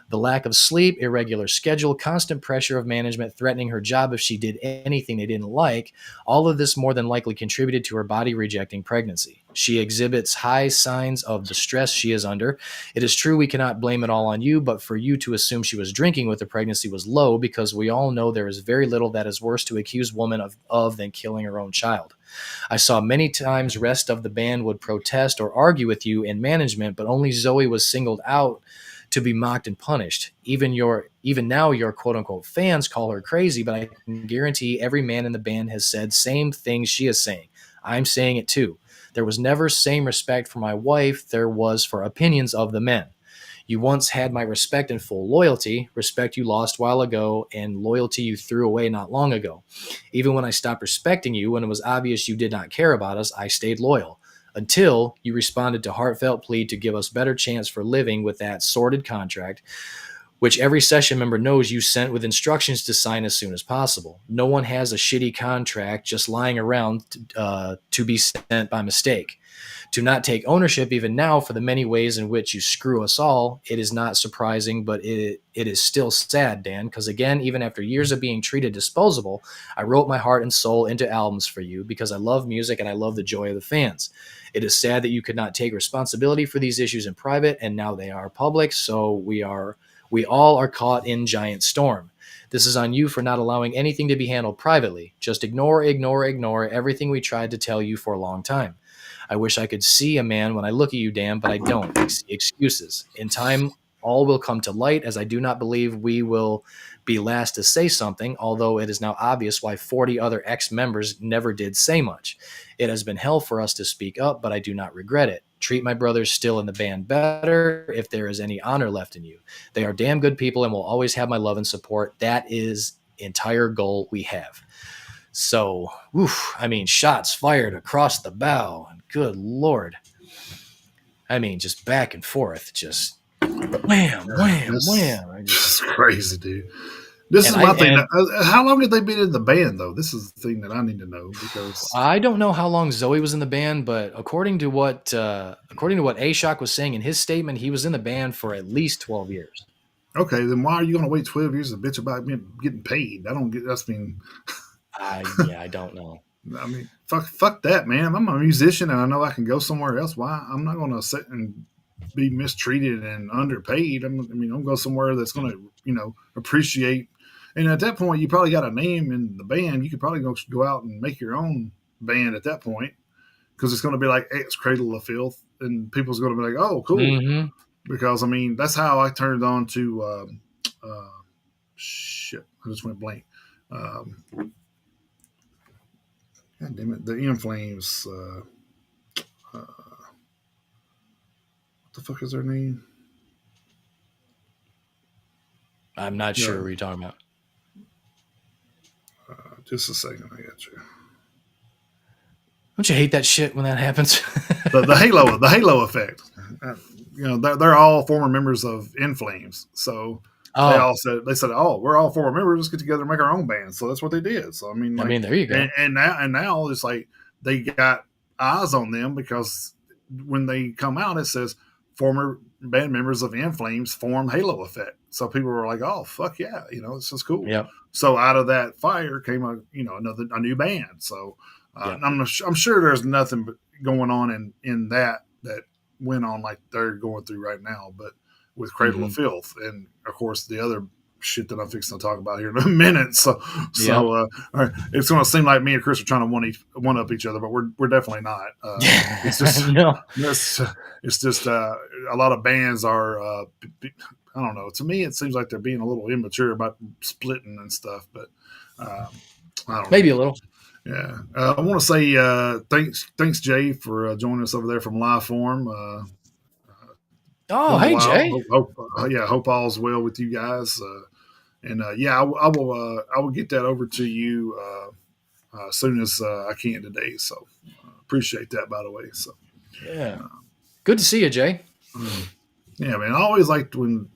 The lack of sleep, irregular schedule, constant pressure of management threatening her job if she did anything they didn't like, all of this more than likely contributed to her body rejecting pregnancy. She exhibits high signs of the stress she is under. It is true we cannot blame it all on you, but for you to assume she was drinking with the pregnancy was low because we all know there is very little that is worse to accuse woman of than killing her own child. I saw many times rest of the band would protest or argue with you in management, but only Zoe was singled out to be mocked and punished. Even now your quote unquote fans call her crazy, but I can guarantee every man in the band has said same things she is saying. I'm saying it too. There was never same respect for my wife there was for opinions of the men. You once had my respect and full loyalty, respect you lost a while ago, and loyalty you threw away not long ago. Even when I stopped respecting you, when it was obvious you did not care about us, I stayed loyal. Until you responded to heartfelt plea to give us better chance for living with that sordid contract, which every session member knows you sent with instructions to sign as soon as possible. No one has a shitty contract just lying around to be sent by mistake. To not take ownership even now for the many ways in which you screw us all, it is not surprising, but it is still sad, Dan, because again, even after years of being treated disposable, I wrote my heart and soul into albums for you because I love music and I love the joy of the fans. It is sad that you could not take responsibility for these issues in private, and now they are public, so we all are caught in giant storm. This is on you for not allowing anything to be handled privately. Just ignore everything we tried to tell you for a long time. I wish I could see a man when I look at you, Dan, but I don't. I see excuses. In time, all will come to light, as I do not believe we will be last to say something, although it is now obvious why 40 other ex-members never did say much. It has been hell for us to speak up, but I do not regret it. Treat my brothers still in the band better if there is any honor left in you. They are damn good people and will always have my love and support. That is entire goal we have. So, oof, I mean, shots fired across the bow. Good Lord. I mean, just back and forth, just wham, wham, That's, wham. that's crazy, dude. This And is I my thing. and How long have they been in the band, though? This is the thing that I need to know because I don't know how long Zoe was in the band, but according to what Ashok was saying in his statement, he was in the band for at least 12 years. okay, then why are you going to wait 12 years to bitch about me getting paid? I don't get. That's mean. Yeah, I don't know. I mean, fuck that, man. I'm a musician and I know I can go somewhere else. Why? I'm not going to sit and be mistreated and underpaid. I'm going to go somewhere that's going to, appreciate. And at that point, you probably got a name in the band. You could probably go out and make your own band at that point because it's going to be like, hey, it's Cradle of Filth. And people's going to be like, oh, cool. Mm-hmm. Because, I mean, that's how I turned on to, shit, I just went blank. God damn it, the In Flames. What the fuck is their name? I'm not Yeah, sure what you're talking about. just a second, I got you. Don't you hate that shit when that happens? The Halo effect. Uh, they're all former members of In Flames, so Oh, they said, oh, we're all former members. Let's get together and make our own band. So that's what they did. So I mean, I like, mean, there you go. and now it's like they got eyes on them because when they come out, it says former band members of In Flames form Halo effect. So people were like, oh fuck yeah, this is cool. Yep. So out of that fire came a new band. So Yep. I'm sure there's nothing going on in that went on like they're going through right now, but with Cradle Mm-hmm. of Filth, and of course the other shit that I'm fixing to talk about here in a minute. So Yep. all right, it's going to seem like me and Chris are trying to one up each other, but we're definitely not. It's just No. it's just a lot of bands are. I don't know. To me, it seems like they're being a little immature about splitting and stuff, but um, I don't know. Maybe a little. Yeah, I want to say thanks Jay for joining us over there from Live Form. Oh, Been a hey while. Jay. Hope all's well with you guys. And yeah, I will get that over to you as soon as I can today. So appreciate that, by the way. So Yeah. Good to see you, Jay. yeah, man, I always liked when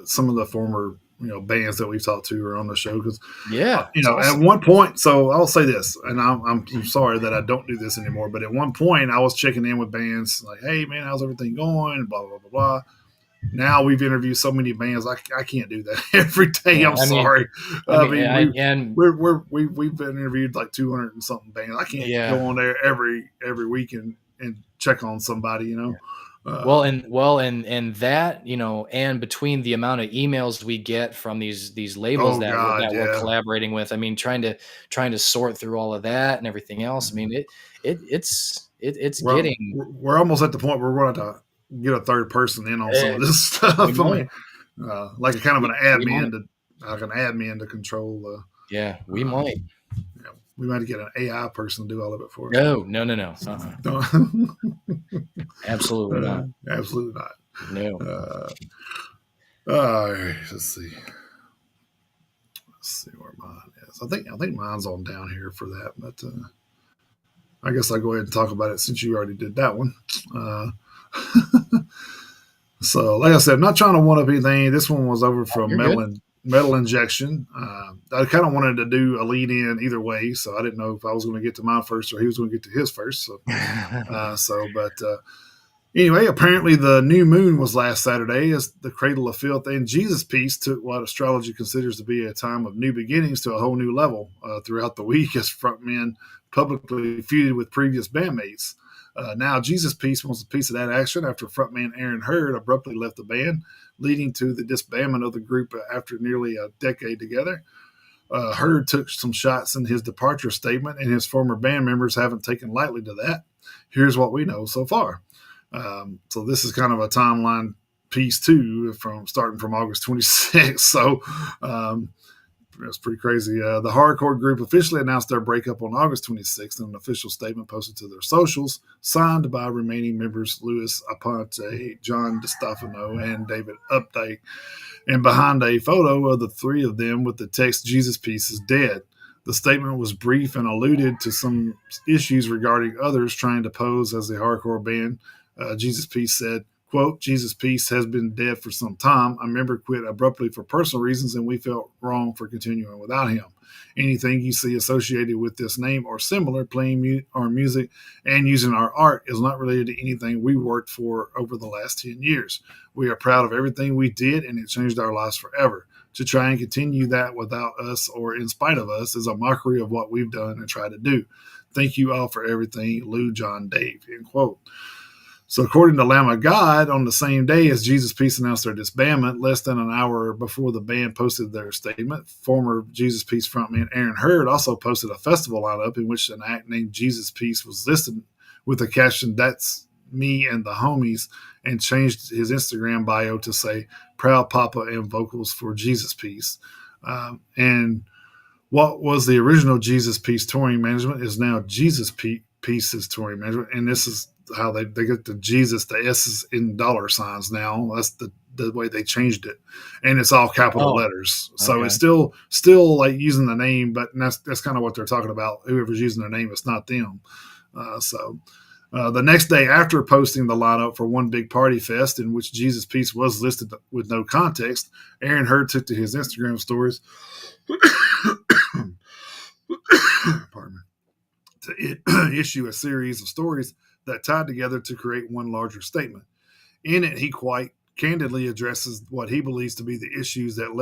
some of the former bands that we've talked to are on the show because Yeah, it's at awesome. one point, so I'll say this, and I'm sorry that I don't do this anymore, but at one point I was checking in with bands like, hey man, how's everything going? Blah blah blah blah. Now we've interviewed so many bands. I can't do that every day. Yeah, I'm sorry. I I mean, mean, I and we've been interviewed like 200 and something bands. I can't yeah, go on there every week and check on somebody. You yeah. know. Um, And that, and between the amount of emails we get from these labels oh God, that we're yeah. collaborating with, I mean, trying to sort through all of that and everything else. I mean, it's getting We're almost at the point where we're going to get a third person in on some eh, of this we stuff. I might mean, like a kind of an we might. admin to like an admin to control. Yeah, we Uh, might. we might get an AI person to do all of it for us, but No, no, no, no. Absolutely not. absolutely not. No. Uh, all right, let's see. Let's see where mine is. I think mine's on down here for that, but I guess I'll go ahead and talk about it since you already did that one. Uh, so, like I said, I'm not trying to one up anything. This one was over from You're good. Metal Injection. I kind of wanted to do a lead in either way, so I didn't know if I was going to get to mine first or he was going to get to his first. But anyway, apparently the new moon was last Saturday as the Cradle of Filth and Jesus Piece took what astrology considers to be a time of new beginnings to a whole new level throughout the week as frontmen publicly feuded with previous bandmates. Now, Jesus Piece wants a piece of that action after frontman Aaron Hurd abruptly left the band, leading to the disbandment of the group after nearly a decade together. Hurd took some shots in his departure statement, and his former band members haven't taken lightly to that. Here's what we know so far. So this is kind of a timeline piece too, from starting from August 26th. So um, that's pretty crazy. The hardcore group officially announced their breakup on August 26th in an official statement posted to their socials, signed by remaining members Louis Aponte, John DeStefano, and David Updike, and behind a photo of the three of them with the text "Jesus Piece is dead." The statement was brief and alluded to some issues regarding others trying to pose as a hardcore band. Jesus Piece said, quote, Jesus Piece has been dead for some time. A member quit abruptly for personal reasons, and we felt wrong for continuing without him. Anything you see associated with this name or similar, playing our music and using our art, is not related to anything we worked for over the last 10 years. We are proud of everything we did, and it changed our lives forever. To try and continue that without us or in spite of us is a mockery of what we've done and tried to do. Thank you all for everything, Lou, John, Dave, end quote. So, according to Lamb of God, on the same day as Jesus Piece announced their disbandment, less than an hour before the band posted their statement, former Jesus Piece frontman Aaron Hurd also posted a festival lineup in which an act named Jesus Piece was listed with the caption, "That's me and the homies," and changed his Instagram bio to say, "Proud Papa and vocals for Jesus Piece." And what was the original Jesus Piece touring management is now Jesus Pieces touring management, and this is how they get the Jesus, the S's in dollar signs now. That's the way they changed it, and it's all capital Oh, letters. So it's okay. still like using the name, but that's kind of what they're talking about. Whoever's using their name, it's not them. The next day after posting the lineup for One Big Party Fest, in which Jesus Piece was listed with no context, Aaron Hurd took to his Instagram stories pardon me, to issue a series of stories that tied together to create one larger statement. In it, he quite candidly addresses what he believes to be the issues that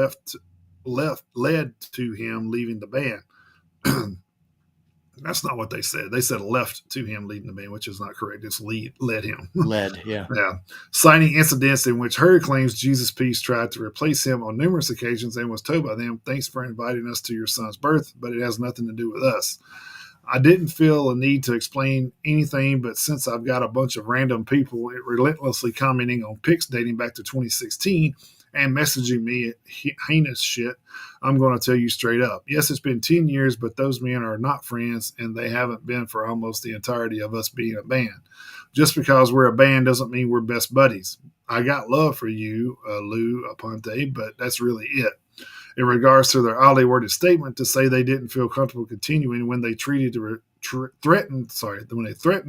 led to him leaving the band. That's not what they said. They said left to him leading the band, which is not correct. It's led him. Lead, yeah. Yeah. Citing incidents in which Hurd claims Jesus Piece tried to replace him on numerous occasions and was told by them, "Thanks for inviting us to your son's birth, but it has nothing to do with us." I didn't feel a need to explain anything, but since I've got a bunch of random people relentlessly commenting on pics dating back to 2016 and messaging me heinous shit, I'm going to tell you straight up. Yes, it's been 10 years, but those men are not friends, and they haven't been for almost the entirety of us being a band. Just because we're a band doesn't mean we're best buddies. I got love for you, Lou Aponte, but that's really it. In regards to their oddly worded statement to say they didn't feel comfortable continuing when they threatened to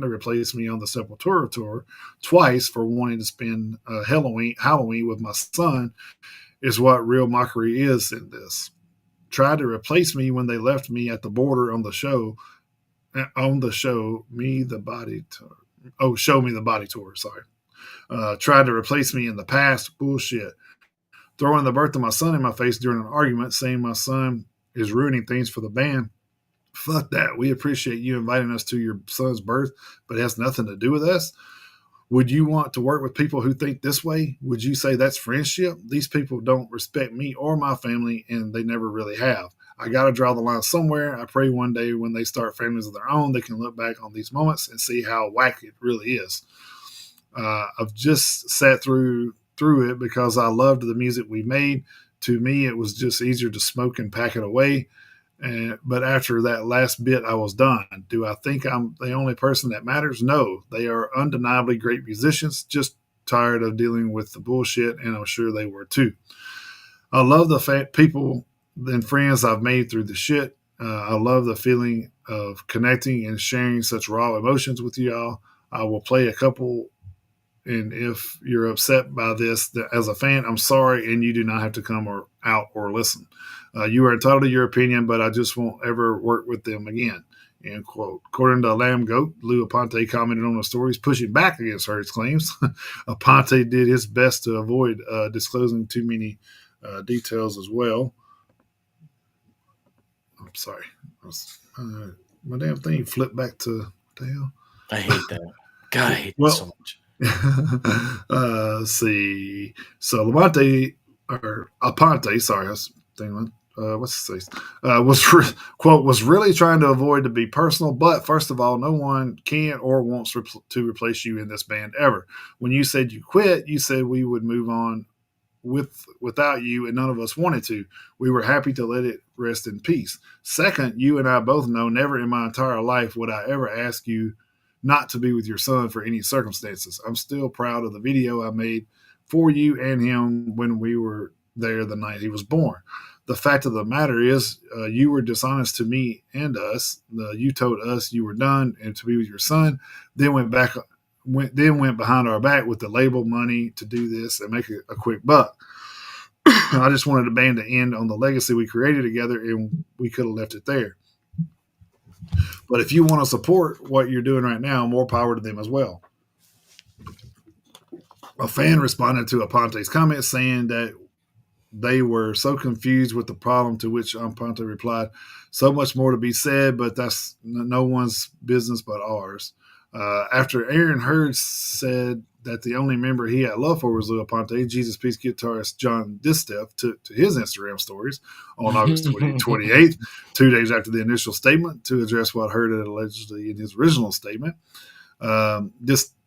replace me on the Sepultura tour twice for wanting to spend Halloween with my son, is what real mockery is in this. Tried to replace me when they left me at the border on the show. Me the body tour. Oh, show me the body tour. Sorry. Tried to replace me in the past. Bullshit. Throwing the birth of my son in my face during an argument, saying my son is ruining things for the band. Fuck that. We appreciate you inviting us to your son's birth, but it has nothing to do with us. Would you want to work with people who think this way? Would you say that's friendship? These people don't respect me or my family, and they never really have. I got to draw the line somewhere. I pray one day when they start families of their own, they can look back on these moments and see how wacky it really is. I've just sat through it because I loved the music we made. To me, it was just easier to smoke and pack it away. But after that last bit, I was done. Do I think I'm the only person that matters? No. They are undeniably great musicians, just tired of dealing with the bullshit, and I'm sure they were too. I love the people and friends I've made through the shit. I love the feeling of connecting and sharing such raw emotions with y'all. I will play a couple, and if you're upset by this as a fan, I'm sorry, and you do not have to come out or listen. You are entitled to your opinion, but I just won't ever work with them again. End quote. According to Lamb Goat, Lou Aponte commented on the stories, pushing back against Heard's claims. Aponte did his best to avoid disclosing too many details as well. I'm sorry. My damn thing flipped back to what the hell? I hate that. God, I hate that so Well, much. let's see. So Levante or Aponte, sorry, I was thinking, what's the say? Quote was really trying to avoid to be personal, but first of all, no one can or wants to replace you in this band ever. When you said you quit, you said we would move on without you, and none of us wanted to. We were happy to let it rest in peace. Second, you and I both know never in my entire life would I ever ask you not to be with your son for any circumstances. I'm still proud of the video I made for you and him when we were there the night he was born. The fact of the matter is, you were dishonest to me and us. You told us you were done and to be with your son, then went behind our back with the label money to do this and make a quick buck. I just wanted the band to end on the legacy we created together, and we could have left it there. But if you want to support what you're doing right now, more power to them as well. A fan responded to Aponte's comment saying that they were so confused with the problem, to which Aponte replied, so much more to be said, but that's no one's business but ours. After Aaron Hurd said that the only member he had love for was Lou Aponte, Jesus Peace guitarist John Distaff took to his Instagram stories on August 28th, 2 days after the initial statement, to address what Hurd had allegedly in his original statement.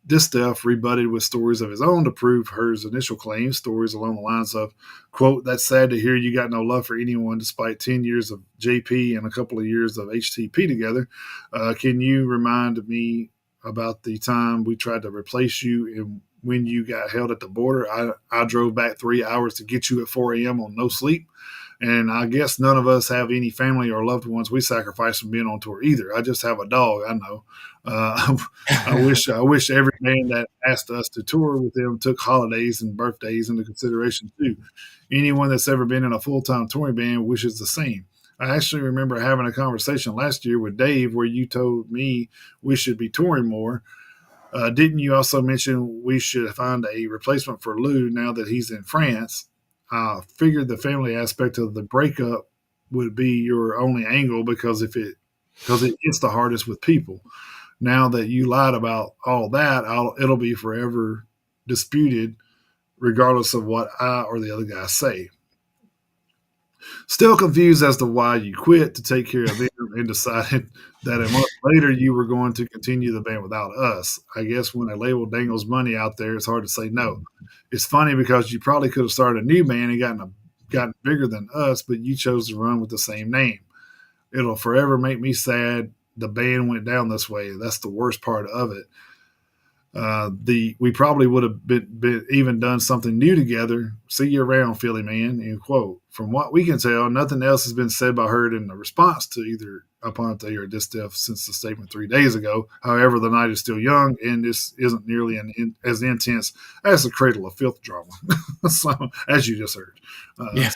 Distaff rebutted with stories of his own to prove Hurd's initial claims, stories along the lines of, quote, that's sad to hear you got no love for anyone despite 10 years of JP and a couple of years of HTP together. Can you remind me about the time we tried to replace you and when you got held at the border? I drove back 3 hours to get you at 4 a.m. on no sleep. And I guess none of us have any family or loved ones we sacrificed from being on tour either. I just have a dog. I know. I wish every band that asked us to tour with them took holidays and birthdays into consideration too. Anyone that's ever been in a full-time touring band wishes the same. I actually remember having a conversation last year with Dave where you told me we should be touring more. Didn't you also mention we should find a replacement for Lou now that he's in France? I figured the family aspect of the breakup would be your only angle because it hits the hardest with people. Now that you lied about all that, it'll be forever disputed, regardless of what I or the other guy say. Still confused as to why you quit to take care of them and decided that a month later you were going to continue the band without us. I guess when a label dangles money out there, it's hard to say no. It's funny because you probably could have started a new band and gotten bigger than us, but you chose to run with the same name. It'll forever make me sad the band went down this way. That's the worst part of it. We probably would have been even done something new together. See you around, Philly man. End quote. From what we can tell, nothing else has been said by Hurd in the response to either Aponte or Distaff since the statement 3 days ago. However, the night is still young, and this isn't nearly as intense as the Cradle of Filth drama. So, as you just heard. Yeah.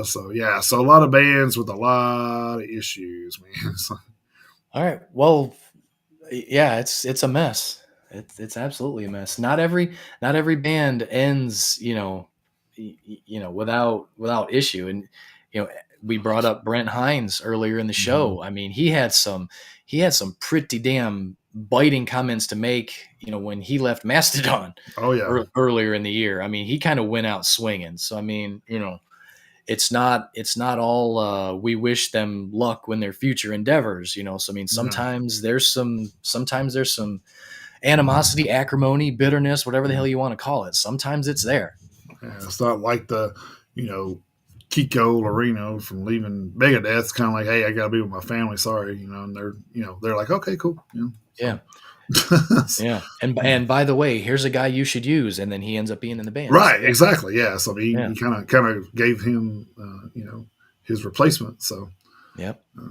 So a lot of bands with a lot of issues, man. So, All right. Well, yeah, it's a mess. It's absolutely a mess. Not every band ends, without issue. And you know, we brought up Brent Hines earlier in the Mhm. show. I mean, he had some pretty damn biting comments to make, when he left Mastodon Oh yeah, earlier in the year. I mean, he kind of went out swinging. So I mean, it's not all we wish them luck when their future endeavors. So I mean, yeah, sometimes there's some animosity, acrimony, bitterness, whatever the yeah. hell you want to call it. Sometimes it's there. Yeah, it's not like the, you know, Kiko Loreno from leaving Megadeth. It's kind of like, hey, I got to be with my family. Sorry, and they're like, okay, cool, Yeah, so. yeah. And by the way, here's a guy you should use, and then he ends up being in the band. So Right, yeah, exactly, yeah. So yeah, he kind of gave him, his replacement. So, yep, uh,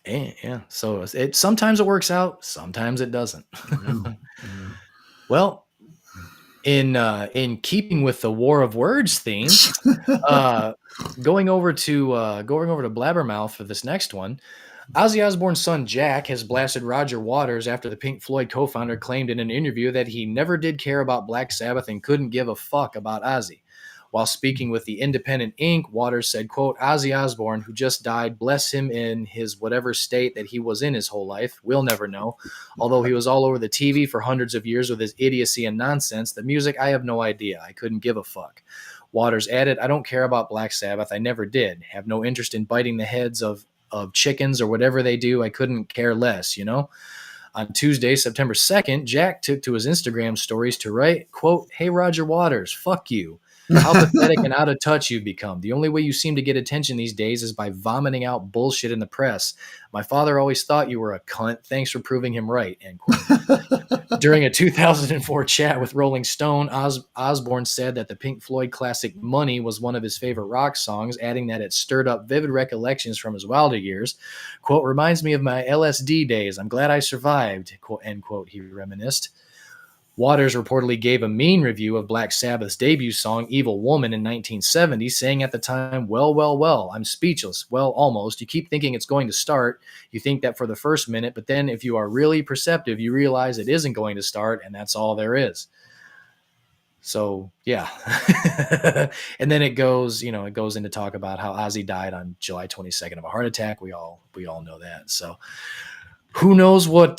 yeah. So it sometimes it works out, sometimes it doesn't. yeah, yeah. Well, in keeping with the War of Words theme, uh, going over to Blabbermouth for this next one. Ozzy Osbourne's son Jack has blasted Roger Waters after the Pink Floyd co-founder claimed in an interview that he never did care about Black Sabbath and couldn't give a fuck about Ozzy. While speaking with the Independent Inc., Waters said, quote, Ozzy Osbourne, who just died, bless him in his whatever state that he was in his whole life. We'll never know. Although he was all over the TV for hundreds of years with his idiocy and nonsense, the music, I have no idea. I couldn't give a fuck. Waters added, I don't care about Black Sabbath. I never did. Have no interest in biting the heads of chickens or whatever they do. I couldn't care less. On Tuesday, September 2nd, Jack took to his Instagram stories to write, quote, Hey, Roger Waters, fuck you. How pathetic and out of touch you've become. The only way you seem to get attention these days is by vomiting out bullshit in the press. My father always thought you were a cunt. Thanks for proving him right, end quote. During a 2004 chat with Rolling Stone, Osborne said that the Pink Floyd classic Money was one of his favorite rock songs, adding that it stirred up vivid recollections from his wilder years. Quote, reminds me of my LSD days. I'm glad I survived, quote, end quote, he reminisced. Waters reportedly gave a mean review of Black Sabbath's debut song, Evil Woman, in 1970, saying at the time, well, well, well, I'm speechless. Well, almost. You keep thinking it's going to start. You think that for the first minute, but then if you are really perceptive, you realize it isn't going to start, and that's all there is. So, yeah. And then it goes into talk about how Ozzy died on July 22nd of a heart attack. We all know that. So, who knows what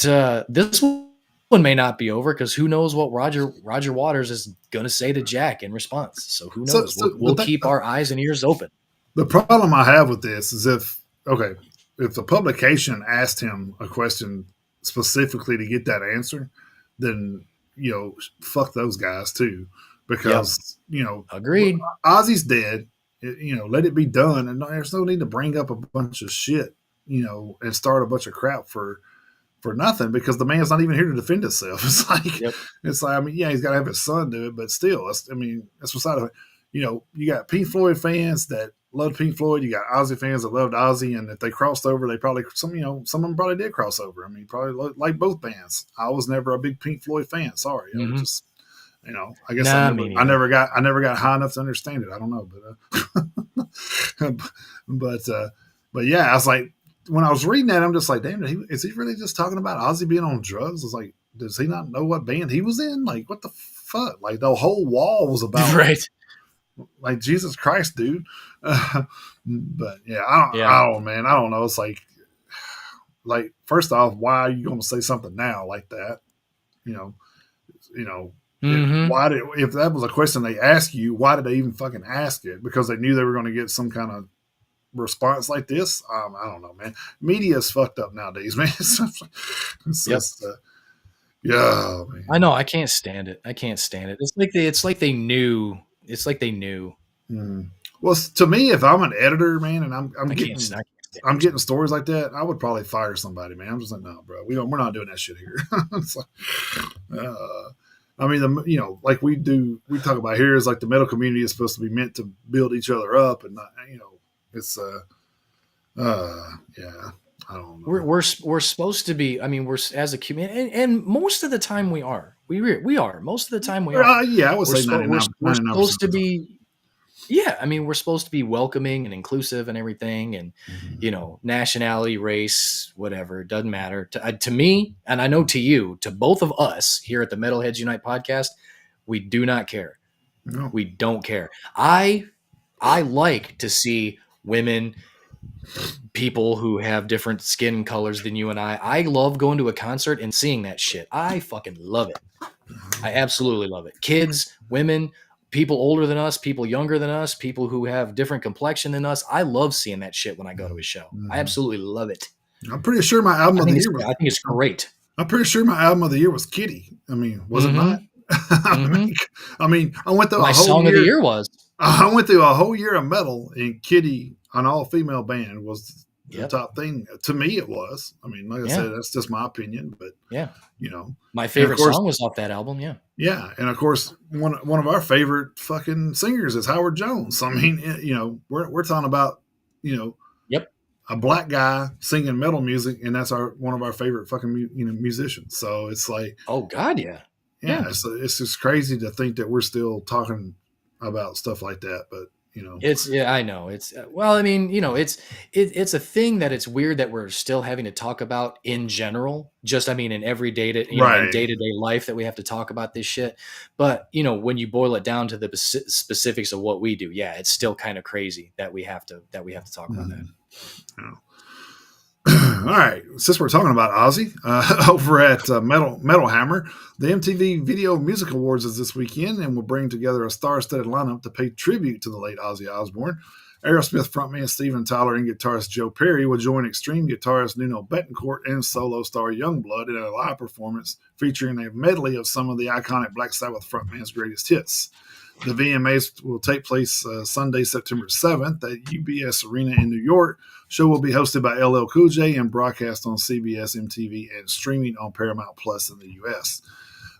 this one may not be over because who knows what Roger Waters is going to say to Jack in response. So who so, knows? so We'll keep our eyes and ears open. the problem I have with this is if the publication asked him a question specifically to get that answer, then fuck those guys too, Yep. because Agreed. Ozzy's dead. Let it be done, and there's no need to bring up a bunch of shit, and start a bunch of crap for nothing because the man's not even here to defend himself. Yep. It's like I mean, yeah, he's got to have his son do it, but still, I mean, that's beside of it. You got Pink Floyd fans that loved Pink Floyd. You got Ozzy fans that loved Ozzy, and if they crossed over, they probably some of them probably did cross over. I mean, probably like both bands. I was never a big Pink Floyd fan. Sorry, I was Mm-hmm. just I guess Nah, me neither. I never got high enough to understand it. I don't know, but yeah, I was like, when I was reading that, I'm just like, damn, is he really just talking about Ozzy being on drugs? It's like, does he not know what band he was in? Like, what the fuck? Like, the whole wall was about Right. like Jesus Christ, dude. But yeah, Yeah. I don't, man, I don't know. It's like first off, why are you going to say something now like that? You know, you know, Mm-hmm. if that was a question they asked you, why did they even fucking ask it? Because they knew they were going to get some kind of response like this. I don't know, man. Media is fucked up nowadays, man. It's Yep. just, yeah, I man. know. I can't stand it. I can't stand it. It's like they knew. It's like they knew. Mm. Well, to me, if I'm an editor, man, and I can't. I can't stand I'm it. getting stories like that, I would probably fire somebody, man. I'm just like, no, bro, we're not doing that shit here. It's like, I mean, like we talk about here is like the medical community is supposed to be meant to build each other up, and not, it's yeah, I don't We're know. we're we're supposed to be. I mean, we're as a community, and most of the time we are. We are. Most of the time we are. Yeah, I would We're say we're 99 we're 99% supposed to of the time. be. Yeah, I mean, we're supposed to be welcoming and inclusive and everything, and Mhm. nationality, race, whatever, it doesn't matter to me, and I know to you, to both of us here at the Metalheads Unite podcast. We do not care. No. We don't care. I like to see women, people who have different skin colors than you and I. I love going to a concert and seeing that shit. I fucking love it. I absolutely love it. Kids, women, people older than us, people younger than us, people who have different complexion than us. I love seeing that shit when I go to a show. I Mhm. absolutely love it. I'm pretty sure my album of the year was. I think it's great. I'm pretty sure my album of the year was Kitty. I mean, was it not? Mm-hmm. Mm-hmm. I mean, I went through a My whole song of the year. year was. I went through a whole year of metal, and Kitty, an all-female band, was the Yep. top thing. To me, it was. I mean, like I Yeah. said, that's just my opinion, but Yeah. you know, My and of favorite course, song was off that album. Yeah. yeah, and of course, one of our favorite fucking singers is Howard Jones. I mean, we're talking about you know Yep. a black guy singing metal music, and that's our one of our favorite fucking musicians. So it's like, Oh God, yeah. yeah, Yeah. it's just crazy to think that we're still talking about stuff like that. But It's yeah, I know. It's well, I mean, it's a thing that it's weird that we're still having to talk about in general. Just I mean, in every day to in right. day to day life that we have to talk about this shit. But when you boil it down to the specifics of what we do, yeah, it's still kind of crazy that we have to talk about that. Mhm. Yeah. All right, since we're talking about Ozzy, over at Metal Hammer, the MTV Video Music Awards is this weekend, and will bring together a star-studded lineup to pay tribute to the late Ozzy Osbourne. Aerosmith frontman Steven Tyler and guitarist Joe Perry will join Extreme guitarist Nuno Betancourt and solo star Youngblood in a live performance featuring a medley of some of the iconic Black Sabbath frontman's greatest hits. The VMAs will take place Sunday, September 7th at UBS Arena in New York. Show will be hosted by LL Cool J and broadcast on CBS, MTV, and streaming on Paramount Plus in the U.S.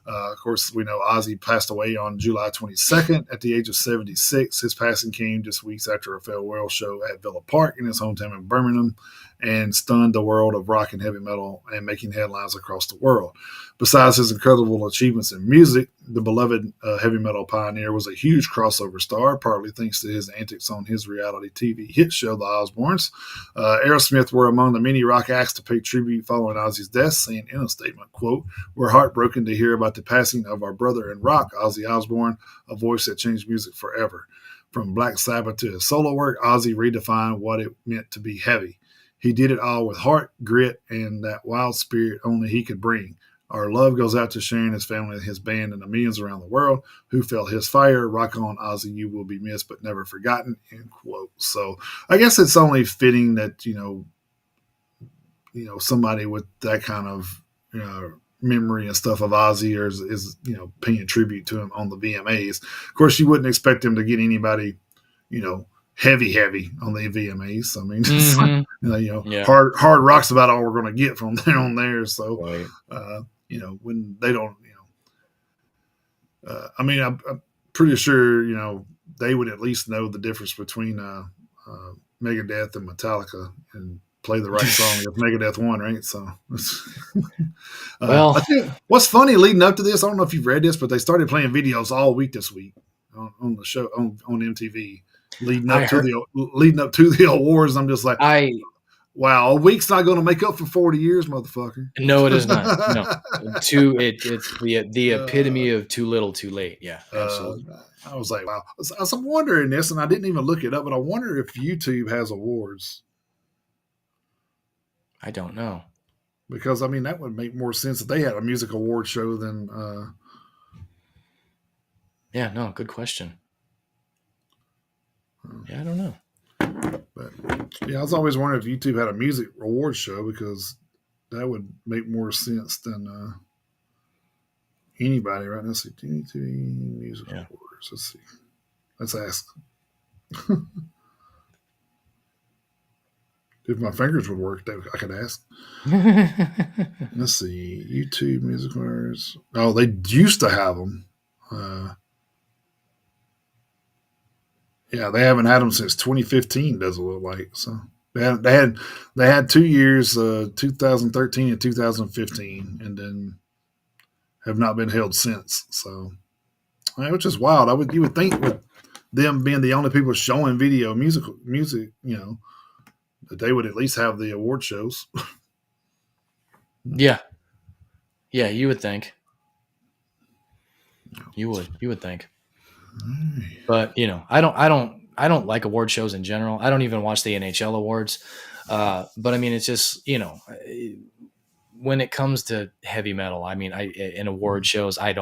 Of course, we know Ozzy passed away on July 22nd at the age of 76. His passing came just weeks after a farewell show at Villa Park in his hometown in Birmingham and stunned the world of rock and heavy metal and making headlines across the world. Besides his incredible achievements in music, the beloved heavy metal pioneer was a huge crossover star, partly thanks to his antics on his reality TV hit show, The Osbournes. Aerosmith were among the many rock acts to pay tribute following Ozzy's death, saying in a statement, quote, "We're heartbroken to hear about the passing of our brother in rock, Ozzy Osbourne, a voice that changed music forever. From Black Sabbath to his solo work, Ozzy redefined what it meant to be heavy. He did it all with heart, grit, and that wild spirit only he could bring. Our love goes out to Sharon, his family, his band, and the millions around the world who felt his fire. Rock on, Ozzy, you will be missed but never forgotten," end quote. So I guess it's only fitting that, somebody with that kind of, memory and stuff of Ozzy is paying tribute to him on the VMAs. Of course, you wouldn't expect him to get anybody, you know, heavy on the VMAs. I mean, it's like, Mm-hmm. Yeah. hard rock's about all we're going to get from there on there. So, Right. when they don't, I mean, I'm pretty sure, they would at least know the difference between Megadeth and Metallica and play the right song if Megadeth won, right? So, I Well, think what's funny leading up to this, I don't know if you've read this, but they started playing videos all week this week on the show on MTV leading I up to heard. the awards. I'm just like, I wow, a week's not going to make up for 40 years, motherfucker. No, it is not. No, it's the uh, epitome of too little, too late. Yeah, uh, absolutely. I was like, wow. I'm wondering this, and I didn't even look it up, but I wonder if YouTube has awards I don't know. because I mean that would make more sense if they had a music award show than. Yeah, no, good question. Yeah, I don't know. But yeah, I was always wondering if YouTube had a music awards show because that would make more sense than anybody right now. Let's see, TV music Yeah. awards. Let's see. Let's ask. If my fingers would work, I could ask. Let's see, YouTube music awards. Oh, they used to have them. Yeah, they haven't had them since 2015. Does it look like so? They had 2 years, 2013 and 2015, and then have not been held since. So, which is wild. You would think with them being the only people showing video music, that they would at least have the award shows. Yeah, yeah, you would think. You would think. But I don't like award shows in general. I don't even watch the NHL awards. But I mean, it's just when it comes to heavy metal, I mean, in award shows, I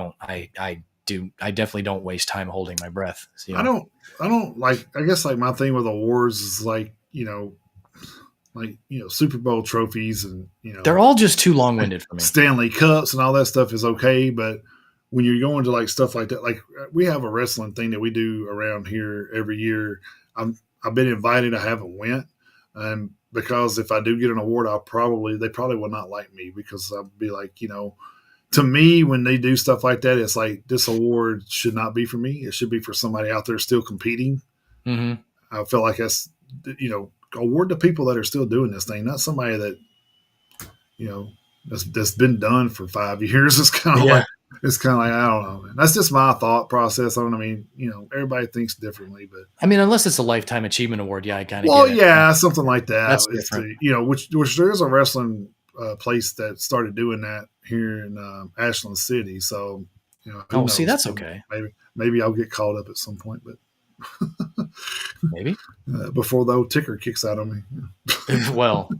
definitely don't waste time holding my breath. I don't I don't like I guess like my thing with awards is like, Super Bowl trophies and They're all just too long winded for me. Stanley Cups and all that stuff is okay, but when you're going to like stuff like that, like we have a wrestling thing that we do around here every year. I've been invited, I haven't went, because if I do get an award, they probably will not like me because I'll be like, to me when they do stuff like that, it's like this award should not be for me. It should be for somebody out there still competing. Mm-hmm. I feel like award the people that are still doing this thing, not somebody that that's been done for 5 years. Yeah. It's kind of like I don't know. Man. That's just my thought process. I don't. I mean, everybody thinks differently, but I mean, unless it's a lifetime achievement award, yeah, I kind of well, get it. yeah, something like that. That's It's different. which there is a wrestling place that started doing that here in Ashland City. So who Oh, see, knows? that's okay. Maybe I'll get called up at some point, but Maybe. before the old ticker kicks out of me. Well,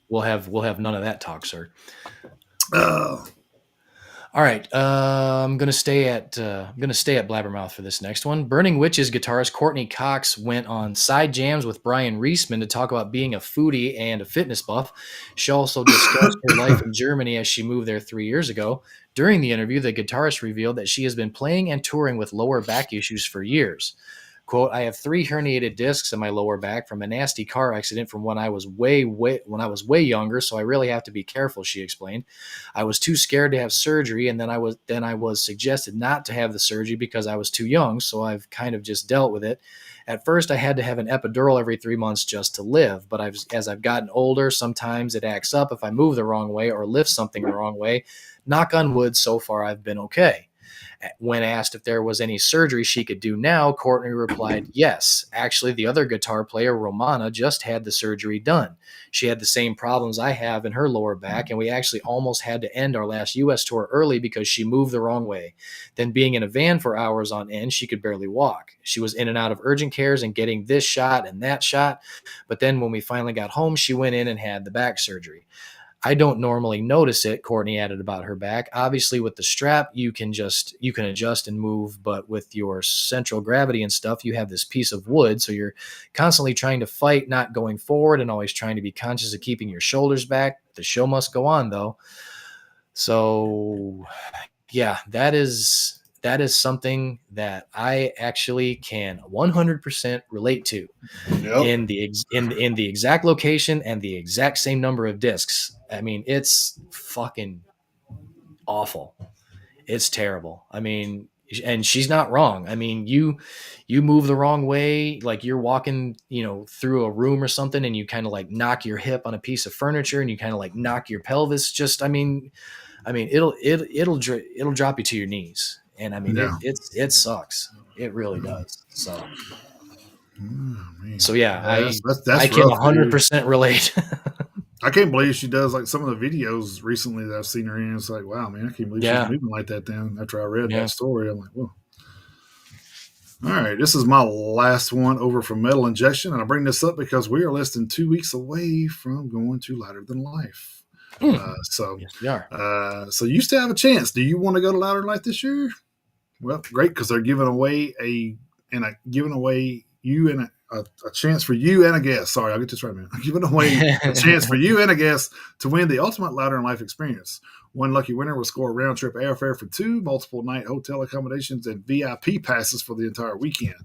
we'll have none of that talk, sir. uh, All right, I'm gonna stay at Blabbermouth for this next one. Burning Witches guitarist Courtney Cox went on side jams with Brian Reisman to talk about being a foodie and a fitness buff. She also discussed her life in Germany as she moved there 3 years ago. During the interview, the guitarist revealed that she has been playing and touring with lower back issues for years. Quote, I have 3 herniated discs in my lower back from a nasty car accident from when I was way younger, so I really have to be careful, she explained. I was too scared to have surgery, and then I was suggested not to have the surgery because I was too young, so I've kind of just dealt with it. At first, I had to have an epidural every 3 months just to live, but as I've gotten older, sometimes it acts up if I move the wrong way or lift something the wrong way. Knock on wood, so far I've been okay. When asked if there was any surgery she could do now, Courtney replied, yes. Actually, the other guitar player, Romana, just had the surgery done. She had the same problems I have in her lower back, and we actually almost had to end our last U.S. tour early because she moved the wrong way. Then being in a van for hours on end, she could barely walk. She was in and out of urgent cares and getting this shot and that shot. But then when we finally got home, she went in and had the back surgery. I don't normally notice it, Courtney added about her back. Obviously, with the strap, you can adjust and move, but with your central gravity and stuff, you have this piece of wood, so you're constantly trying to fight not going forward and always trying to be conscious of keeping your shoulders back. The show must go on, though. So, yeah, that is something that I actually can 100% relate to yep. in the exact location and the exact same number of discs. I mean, it's fucking awful. It's terrible. I mean, and she's not wrong. I mean, you move the wrong way, like you're walking, through a room or something, and you kind of like knock your hip on a piece of furniture, and you kind of like knock your pelvis. Just, I mean, it'll drop you to your knees, and I mean, Yeah. it sucks. It really does. So. Oh, man. So yeah, Yeah, I that's I can rough, dude. 100% relate. I can't believe she does like some of the videos recently that I've seen her in. It's like, wow, man, I can't believe she's Yeah, moving like that. Then after I read that yeah. story, I'm like, well, all right, this is my last one over from Metal Injection, and I bring this up because we are less than 2 weeks away from going to Lighter Than Life. Mm. So, Yes, we are. so you still have a chance. Do you want to go to Lighter Than Life this year? Well, great, because they're giving away giving away you and a chance for you and a guest. Sorry, I'll get this right, man. I'm giving away a chance for you and a guest to win the ultimate Louder in Life experience. One lucky winner will score round trip airfare for 2, multiple night hotel accommodations, and VIP passes for the entire weekend.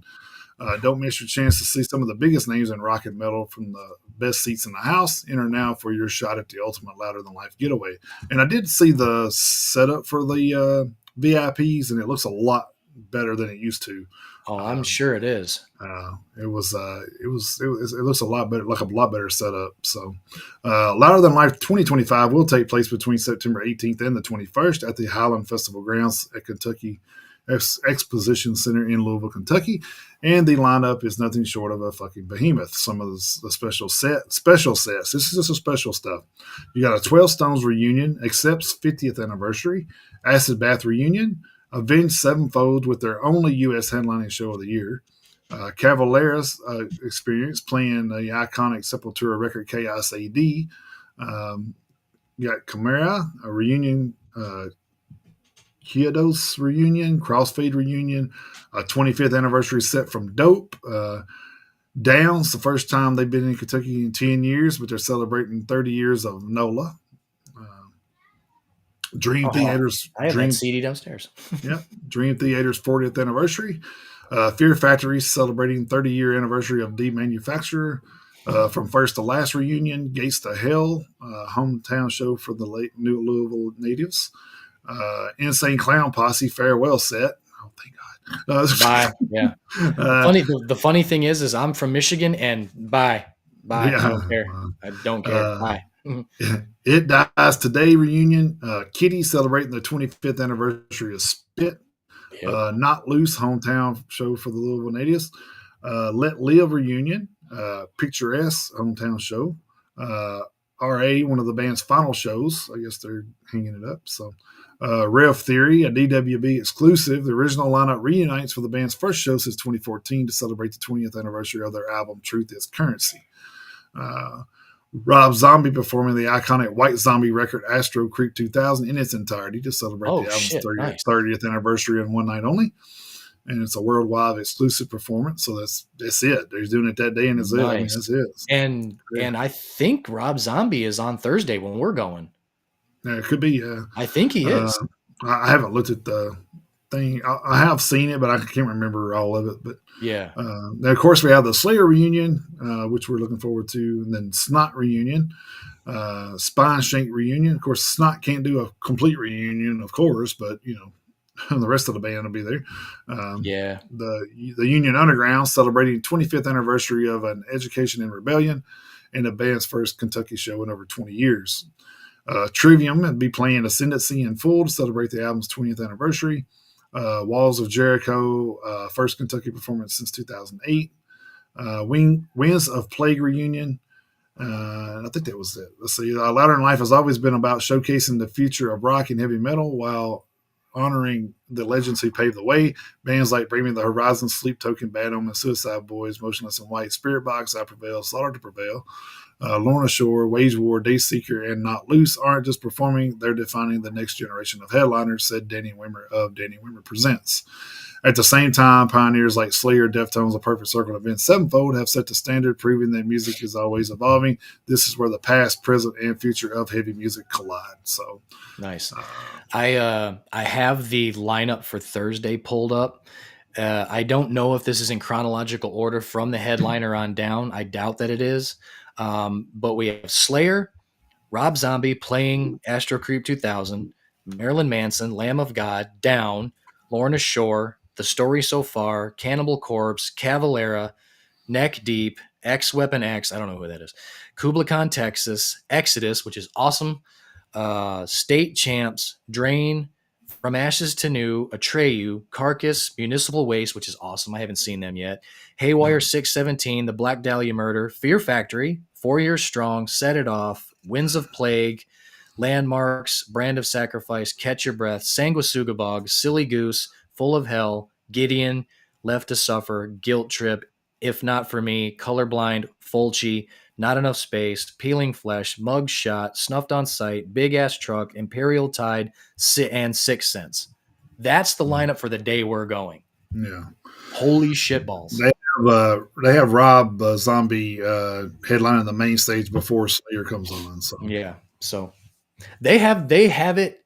Don't miss your chance to see some of the biggest names in rock and metal from the best seats in the house. Enter now for your shot at the ultimate Louder Than Life getaway. And I did see the setup for the VIPs, and it looks a lot better than it used to. Oh, I'm Um, sure it is. it looks a lot better, like a lot better setup. So, Louder Than Life 2025 will take place between September 18th and the 21st at the Highland Festival grounds at Kentucky Exposition Center in Louisville, Kentucky, and the lineup is nothing short of a fucking behemoth. Some of the special sets. This is just a special stuff. You got a 12 Stones reunion, accepts 50th anniversary, Acid Bath reunion, Avenged Sevenfold with their only U.S. headlining show of the year. Cavalera's experience playing the iconic Sepultura record Chaos AD. Um, you got Chimera, a reunion, Kiodos reunion, Crossfade reunion, a 25th anniversary set from Dope. Downs, the first time they've been in Kentucky in 10 years, but they're celebrating 30 years of NOLA. Uh, Dream Oh, Theater's I have that CD downstairs. Yeah, Dream Theater's 40th anniversary. Fear Factory celebrating 30-year anniversary of Demanufacturer. From First to Last reunion, Gates to Hell, hometown show for the late New Louisville natives. Insane Clown Posse farewell set. Oh, thank God. Bye. Yeah. Uh, The funny thing is I'm from Michigan and bye. Bye. I yeah, don't care. I don't care. uh, Bye. Mhm. It Dies Today reunion. Kitty celebrating the 25th anniversary of Spit. Yep. Not Loose, hometown show for the Louisville natives. Let Live reunion. Picturesque, hometown show. RA, one of the band's final shows. I guess they're hanging it up. So, Rev Theory, a DWB exclusive. The original lineup reunites for the band's first show since 2014 to celebrate the 20th anniversary of their album Truth is Currency. Uh, Rob Zombie performing the iconic White Zombie record Astro Creep 2000 in its entirety to celebrate Oh the album's shit. Nice. 30th anniversary on one night only. And it's a worldwide exclusive performance. So that's it. They're doing it that day and it's it. I mean, Nice. that's it. And I think Rob Zombie is on Thursday when we're going. Yeah, it could be. I think he Uh, is. I haven't looked at the thing. I have seen it, but I can't remember all of it. But Yeah. then, of course, we have the Slayer reunion, which we're looking forward to, and then Snot reunion, Spine Shank reunion. Of course, Snot can't do a complete reunion, of course, but the rest of the band will be there. Yeah. The Union Underground celebrating 25th anniversary of an Education in Rebellion, and the band's first Kentucky show in over 20 years. Trivium will be playing Ascendancy in full to celebrate the album's 20th anniversary. Walls of Jericho, first Kentucky performance since 2008. Winds of Plague reunion. I think that was it. Let's see. Louder in Life has always been about showcasing the future of rock and heavy metal while honoring the legends who paved the way. Bands like Bring Me the Horizon, Sleep Token, Bad Omen, Suicide Boys, Motionless in White, Spirit Box, I Prevail, Slaughter to Prevail, Lorna Shore, Wage War, Dayseeker, and Not Loose aren't just performing, they're defining the next generation of headliners, said Danny Wimmer of Danny Wimmer Presents. At the same time, pioneers like Slayer, Deftones, A Perfect Circle, and Avenged Sevenfold have set the standard, proving that music is always evolving. This is where the past, present, and future of heavy music collide. So nice. I have the lineup for Thursday pulled up. I don't know if this is in chronological order from the headliner on down. I doubt that it is. But we have Slayer, Rob Zombie playing Astro Creep 2000, Marilyn Manson, Lamb of God, Down, Lorna Shore, The Story So Far, Cannibal Corpse, Cavalera, Neck Deep, X Weapon X, I don't know who that is, Kubla Khan, Texas, Exodus, which is awesome, State Champs, Drain, From Ashes to New, Atreyu, Carcass, Municipal Waste, which is awesome. I haven't seen them yet. Haywire 617, The Black Dahlia Murder, Fear Factory, 4 Years Strong, Set It Off, Winds of Plague, Landmarks, Brand of Sacrifice, Catch Your Breath, Sanguisugabog, Silly Goose, Full of Hell, Gideon, Left to Suffer, Guilt Trip, If Not For Me, Colorblind, Fulci, Not Enough Space, Peeling Flesh, Mug Shot, Snuffed on Sight, Big Ass Truck, Imperial Tide, and Sixth Sense. That's the lineup for the day we're going. yeah, Holy shitballs. they have Rob Zombie headlining the main stage before Slayer comes on. So Yeah. So they have it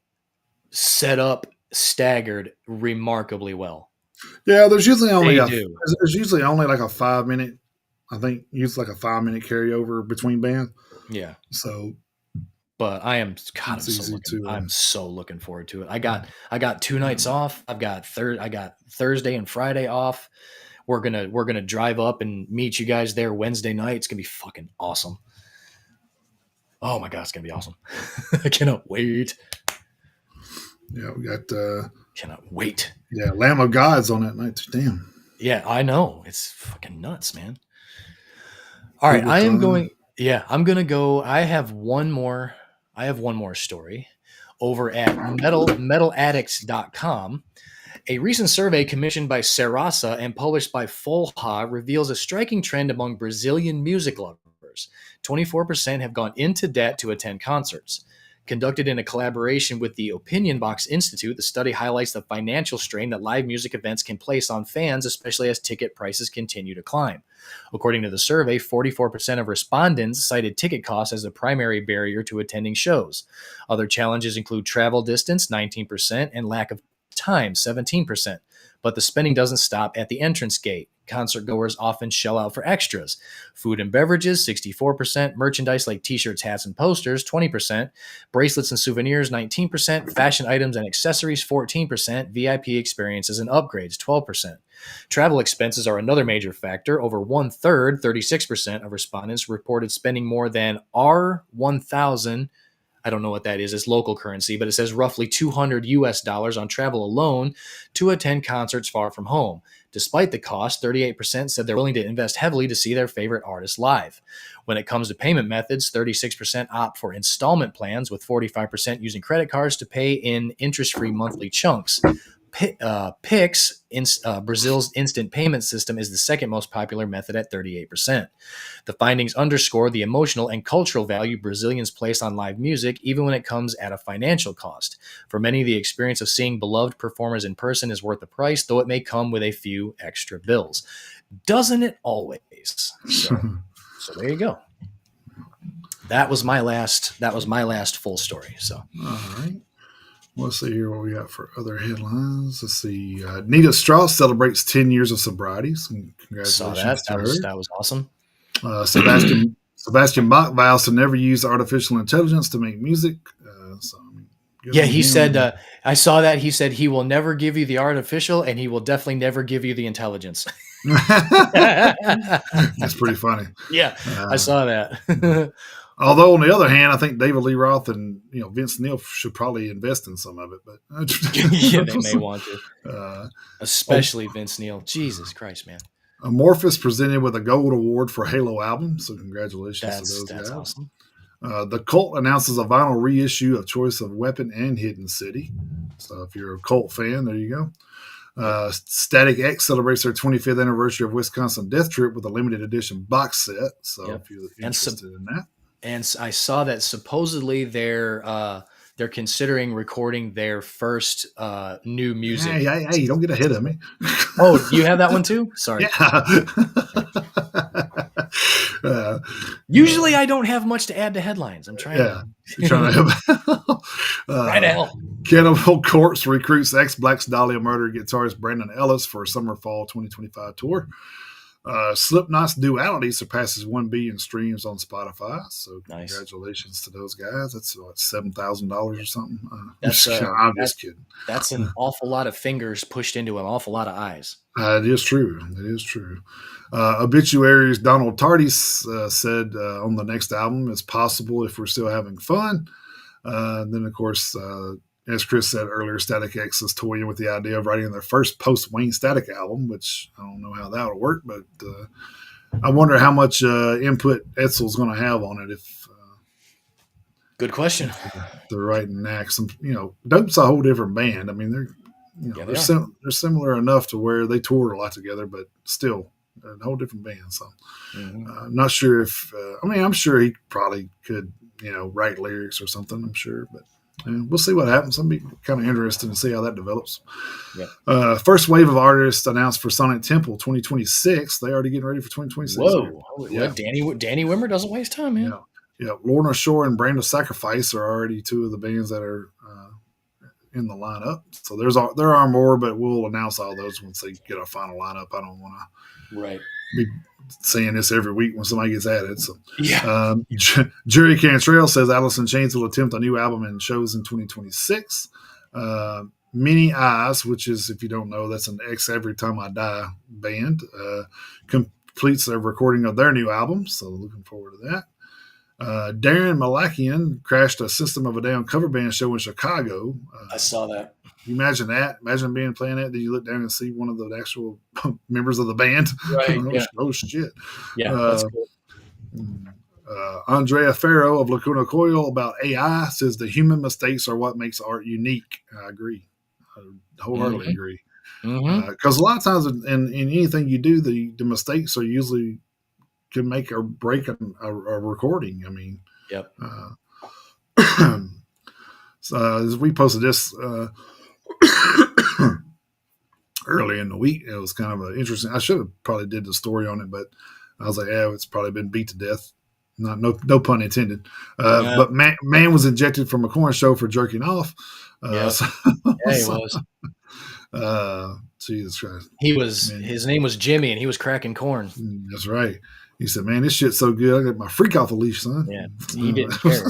set up staggered remarkably well. yeah, there's usually only They do. like a 5 minute. I think usually like a 5 minute carryover between bands. Yeah. So But I'm it's easy to. I'm so looking forward to it. I got 2 nights off. I got Thursday and Friday off. We're gonna drive up and meet you guys there Wednesday night. It's gonna be fucking awesome. Oh my god, it's gonna be awesome. I cannot wait. Yeah, we got Cannot wait. Yeah, Lamb of God's on that night too. Damn. Yeah, I know. It's fucking nuts, man. All right, I am Cobra-Con. going. Yeah, I'm gonna go. I have one more. I have one more story over at metaladdicts.com. A recent survey commissioned by Serasa and published by Folha reveals a striking trend among Brazilian music lovers. 24% have gone into debt to attend concerts. Conducted in a collaboration with the Opinion Box Institute, the study highlights the financial strain that live music events can place on fans, especially as ticket prices continue to climb. According to the survey, 44% of respondents cited ticket costs as the primary barrier to attending shows. Other challenges include travel distance, 19%, and lack of time, 17%. But the spending doesn't stop at the entrance gate. Concert goers often shell out for extras. Food and beverages, 64%. Merchandise like t shirts, hats, and posters, 20%. Bracelets and souvenirs, 19%. Fashion items and accessories, 14%. VIP experiences and upgrades, 12%. Travel expenses are another major factor. Over one third, 36% of respondents reported spending more than R1,000. I don't know what that is. It's local currency, but it says roughly 200 US dollars on travel alone to attend concerts far from home. Despite the cost, 38% said they're willing to invest heavily to see their favorite artist live. When it comes to payment methods, 36% opt for installment plans, with 45% using credit cards to pay in interest-free monthly chunks. Pix, Brazil's instant payment system, is the second most popular method at 38%. The findings underscore the emotional and cultural value Brazilians place on live music, even when it comes at a financial cost. For many, the experience of seeing beloved performers in person is worth the price, though it may come with a few extra bills. Doesn't it always? So there you go. That was my last. That was my last full story. So All right. Let's see here what we got for other headlines. Let's see. Nita Strauss celebrates 10 years of sobriety. So saw congratulations that. to That her. was that was awesome. Sebastian Bach vows to never use artificial intelligence to make music. Good Yeah, on he said. him. I saw that. He said he will never give you the artificial, and he will definitely never give you the intelligence. That's pretty funny. Yeah, I Uh, saw that. Although on the other hand, I think David Lee Roth and Vince Neil should probably invest in some of it, but Yeah, they may want to, uh, especially Vince Neil. Jesus Christ, man, Amorphous presented with a gold award for Halo album, so congratulations to those that's guys. awesome. The Cult announces a vinyl reissue of Choice of Weapon and Hidden City. So if you're a Cult fan, there you go. Static X celebrates their 25th anniversary of Wisconsin Death Trip with a limited edition box set. So Yep, if you're and interested in that, I saw that supposedly they're considering recording their first new music. hey, you don't get ahead of me. Oh, you have that one too? Sorry. Yeah. uh, Usually, I don't have much to add to headlines. I'm trying yeah, to you're trying to. trying to help. Cannibal Corpse recruits ex-Black Dahlia Murder guitarist Brandon Ellis for a summer-fall 2025 tour. Slipknot's Duality surpasses 1 billion streams on Spotify. So Nice. congratulations to those guys. That's what, $7,000 or something. I'm just kidding. That's an awful lot of fingers pushed into an awful lot of eyes. It is true. It is true. Obituaries Donald Tardy said on the next album, it's possible if we're still having fun. Then, of course, as Chris said earlier, Static X is toying with the idea of writing their first post-Wayne Static album, which I don't know how that would work, but I wonder how much input Etzel's going to have on it if Good question. they're writing Nax. Dope's a whole different band. I mean, they're similar enough to where they toured a lot together, but still a whole different band. So I'm not sure if I'm sure he probably could write lyrics or something. I'm sure, but we'll see what happens. I'll be kind of interested to see how that develops. Yeah. First wave of artists announced for Sonic Temple 2026. They already getting ready for 2026. Whoa! Yeah. Danny Wimmer doesn't waste time, man. Yeah. Lorna Shore and Brand of Sacrifice are already two of the bands that are in the lineup. So there are more, but we'll announce all those once they get our final lineup. I don't want to be saying this every week when somebody gets added. So yeah. Jerry Cantrell says Alice in Chains will attempt a new album and shows in 2026. Many Eyes, which is, if you don't know, that's an ex Every Time I Die band, completes their recording of their new album. So looking forward to that. Darren Malakian crashed a System of a Down cover band show in Chicago. I saw that. You imagine that? Imagine being playing that. Then you look down and see one of the actual members of the band. Right. Yeah. Oh shit. Yeah. That's Uh, cool. Andrea Farrow of Lacuna Coil about AI says the human mistakes are what makes art unique. I agree. I wholeheartedly Hmm. agree. Hmm. Because a lot of times in anything you do, the mistakes are usually can make or break a recording. I mean, Yep. so, as we posted this early in the week, it was kind of an interesting. I should have probably did the story on it, but I was like, yeah, it's probably been beat to death. Not no pun intended. Yeah. But man was ejected from a corn show for jerking off. Yep. So, Yeah. He so was. Jesus Christ, He was. man, His name was Jimmy, and he was cracking corn. that's right. He said, "Man, this shit's so good. I got my freak off a leash, son." Yeah. He didn't care.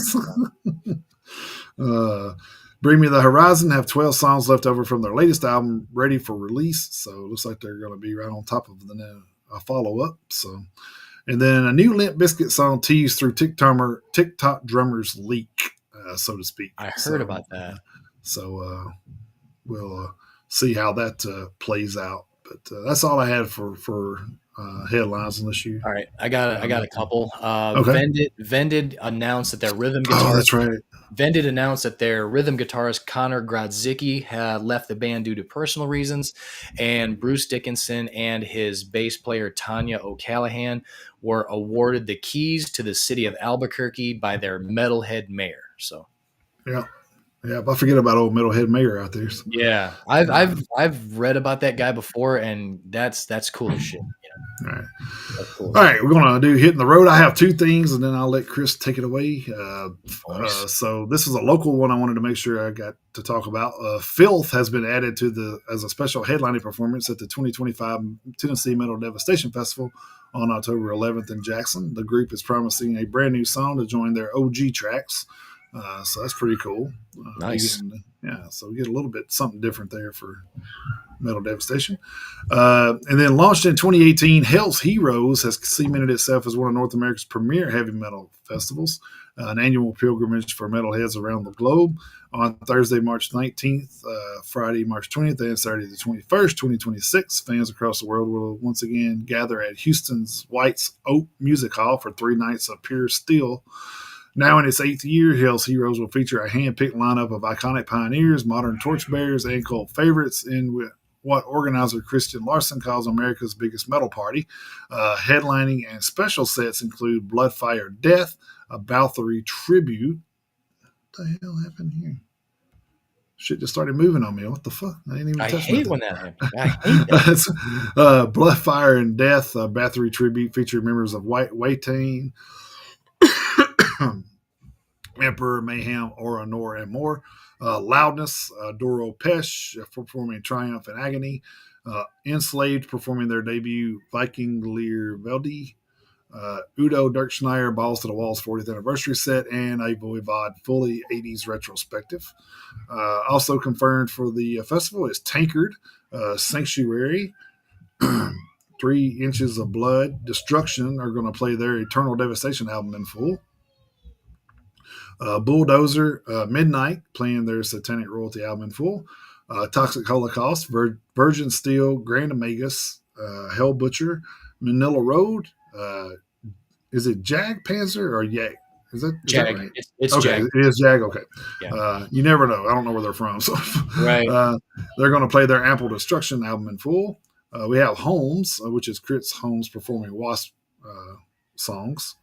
uh, Bring Me the Horizon have 12 songs left over from their latest album ready for release. So it looks like they're going to be right on top of the follow up. So, and then a new Limp Bizkit song teased through TikTok drummers leak, so to speak. I heard about that. So we'll see how that plays out. But that's all I had for headlines. Unless you, All right, I got a couple. okay. Vended announced that their rhythm Oh, guitarist that's right. Vended announced that their rhythm guitarist Connor Grodzicki had left the band due to personal reasons, and Bruce Dickinson and his bass player Tanya O'Callahan were awarded the keys to the city of Albuquerque by their Metalhead mayor. So Yeah, yeah. I forget about old Metalhead Mayor out there. So, yeah, I've read about that guy before, and that's cool as shit. all right. That's cool All as shit. right, we're gonna do hitting the road. I have two things, and then I'll let Chris take it away. Of course. So this is a local one. I wanted to make sure I got to talk about. Filth has been added to the as a special headlining performance at the 2025 Tennessee Metal Devastation Festival on October 11th in Jackson. The group is promising a brand new song to join their OG tracks. So that's pretty cool. Nice. So we get a little bit something different there for Metal Devastation. And then launched in 2018, Hell's Heroes has cemented itself as one of North America's premier heavy metal festivals, an annual pilgrimage for metalheads around the globe. On Thursday, March 19th, Friday, March 20th, and Saturday, the 21st, 2026, fans across the world will once again gather at Houston's White's Oak Music Hall for 3 nights of pure steel. Now in its 8th year, Hell's Heroes will feature a hand-picked lineup of iconic pioneers, modern torchbearers, and cult favorites in what organizer Christian Larson calls America's biggest metal party. Headlining and special sets include Bloodfire Death, a Bathory tribute. What the hell happened here? Shit just started moving on me. What the fuck? I didn't even I touch hate nothing. when that happens. I hate that. That's Bloodfire and Death, a Bathory tribute featuring members of White Waytain, Emperor, Mayhem, Aura, Nor, and more. Loudness, Doro Pesh performing Triumph and Agony. Enslaved performing their debut Viking Lear Veldi. Udo Dirk Schneier Balls to the Walls 40th anniversary set, and a Voivod fully 80s retrospective. Also confirmed for the festival is Tankard, Sanctuary, 3 Inches of Blood, Destruction are going to play their Eternal Devastation album in full. Bulldozer, Midnight playing their Satanic Royalty album in full. Toxic Holocaust, Virgin Steel, Grand Omegas, Hell Butcher, Manila Road. Is it Jag Panzer or Jag? Is that Jag. right? It's Okay, Jag. it is Jag. Okay. Yeah. You never know. I don't know where they're from. So Right. they're going to play their Ample Destruction album in full. We have Holmes, which is Chris Holmes performing Wasp songs.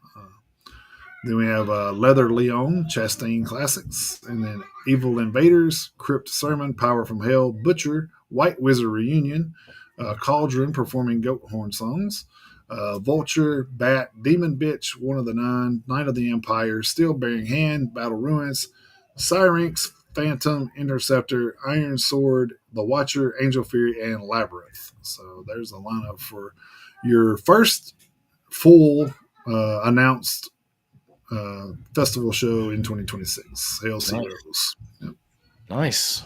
Then we have Leather Leon, Chastain Classics, and then Evil Invaders, Crypt Sermon, Power from Hell, Butcher, White Wizard Reunion, Cauldron performing Goat Horn songs, Vulture, Bat, Demon Bitch, One of the Nine, Knight of the Empire, Steel Bearing Hand, Battle Ruins, Syrinx, Phantom, Interceptor, Iron Sword, The Watcher, Angel Fury, and Labyrinth. So there's a lineup for your first full announced festival show in 2026. Hell's Heroes. Yep. Nice.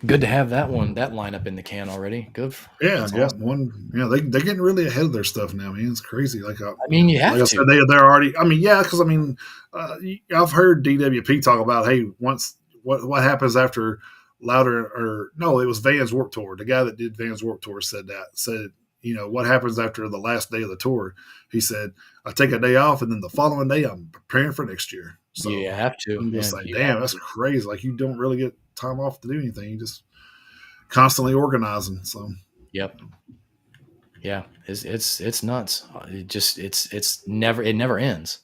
Good to have that lineup in the can already. Good. Yeah, yeah. Awesome. They're getting really ahead of their stuff now, man. It's crazy. Like, I mean, you have like I to. said, they're already. I mean, yeah, because I mean, I've heard DWP talk about, hey, once what happens after Louder, or no, it was Van's Warped Tour. The guy that did Van's Warped Tour said, what happens after the last day of the tour? He said, I take a day off, and then the following day I'm preparing for next year. You So have to, I'm just man. like, You have damn, that's to. crazy. Like you don't really get time off to do anything. You just constantly organizing. So Yep. Yeah. It's nuts. It never ends.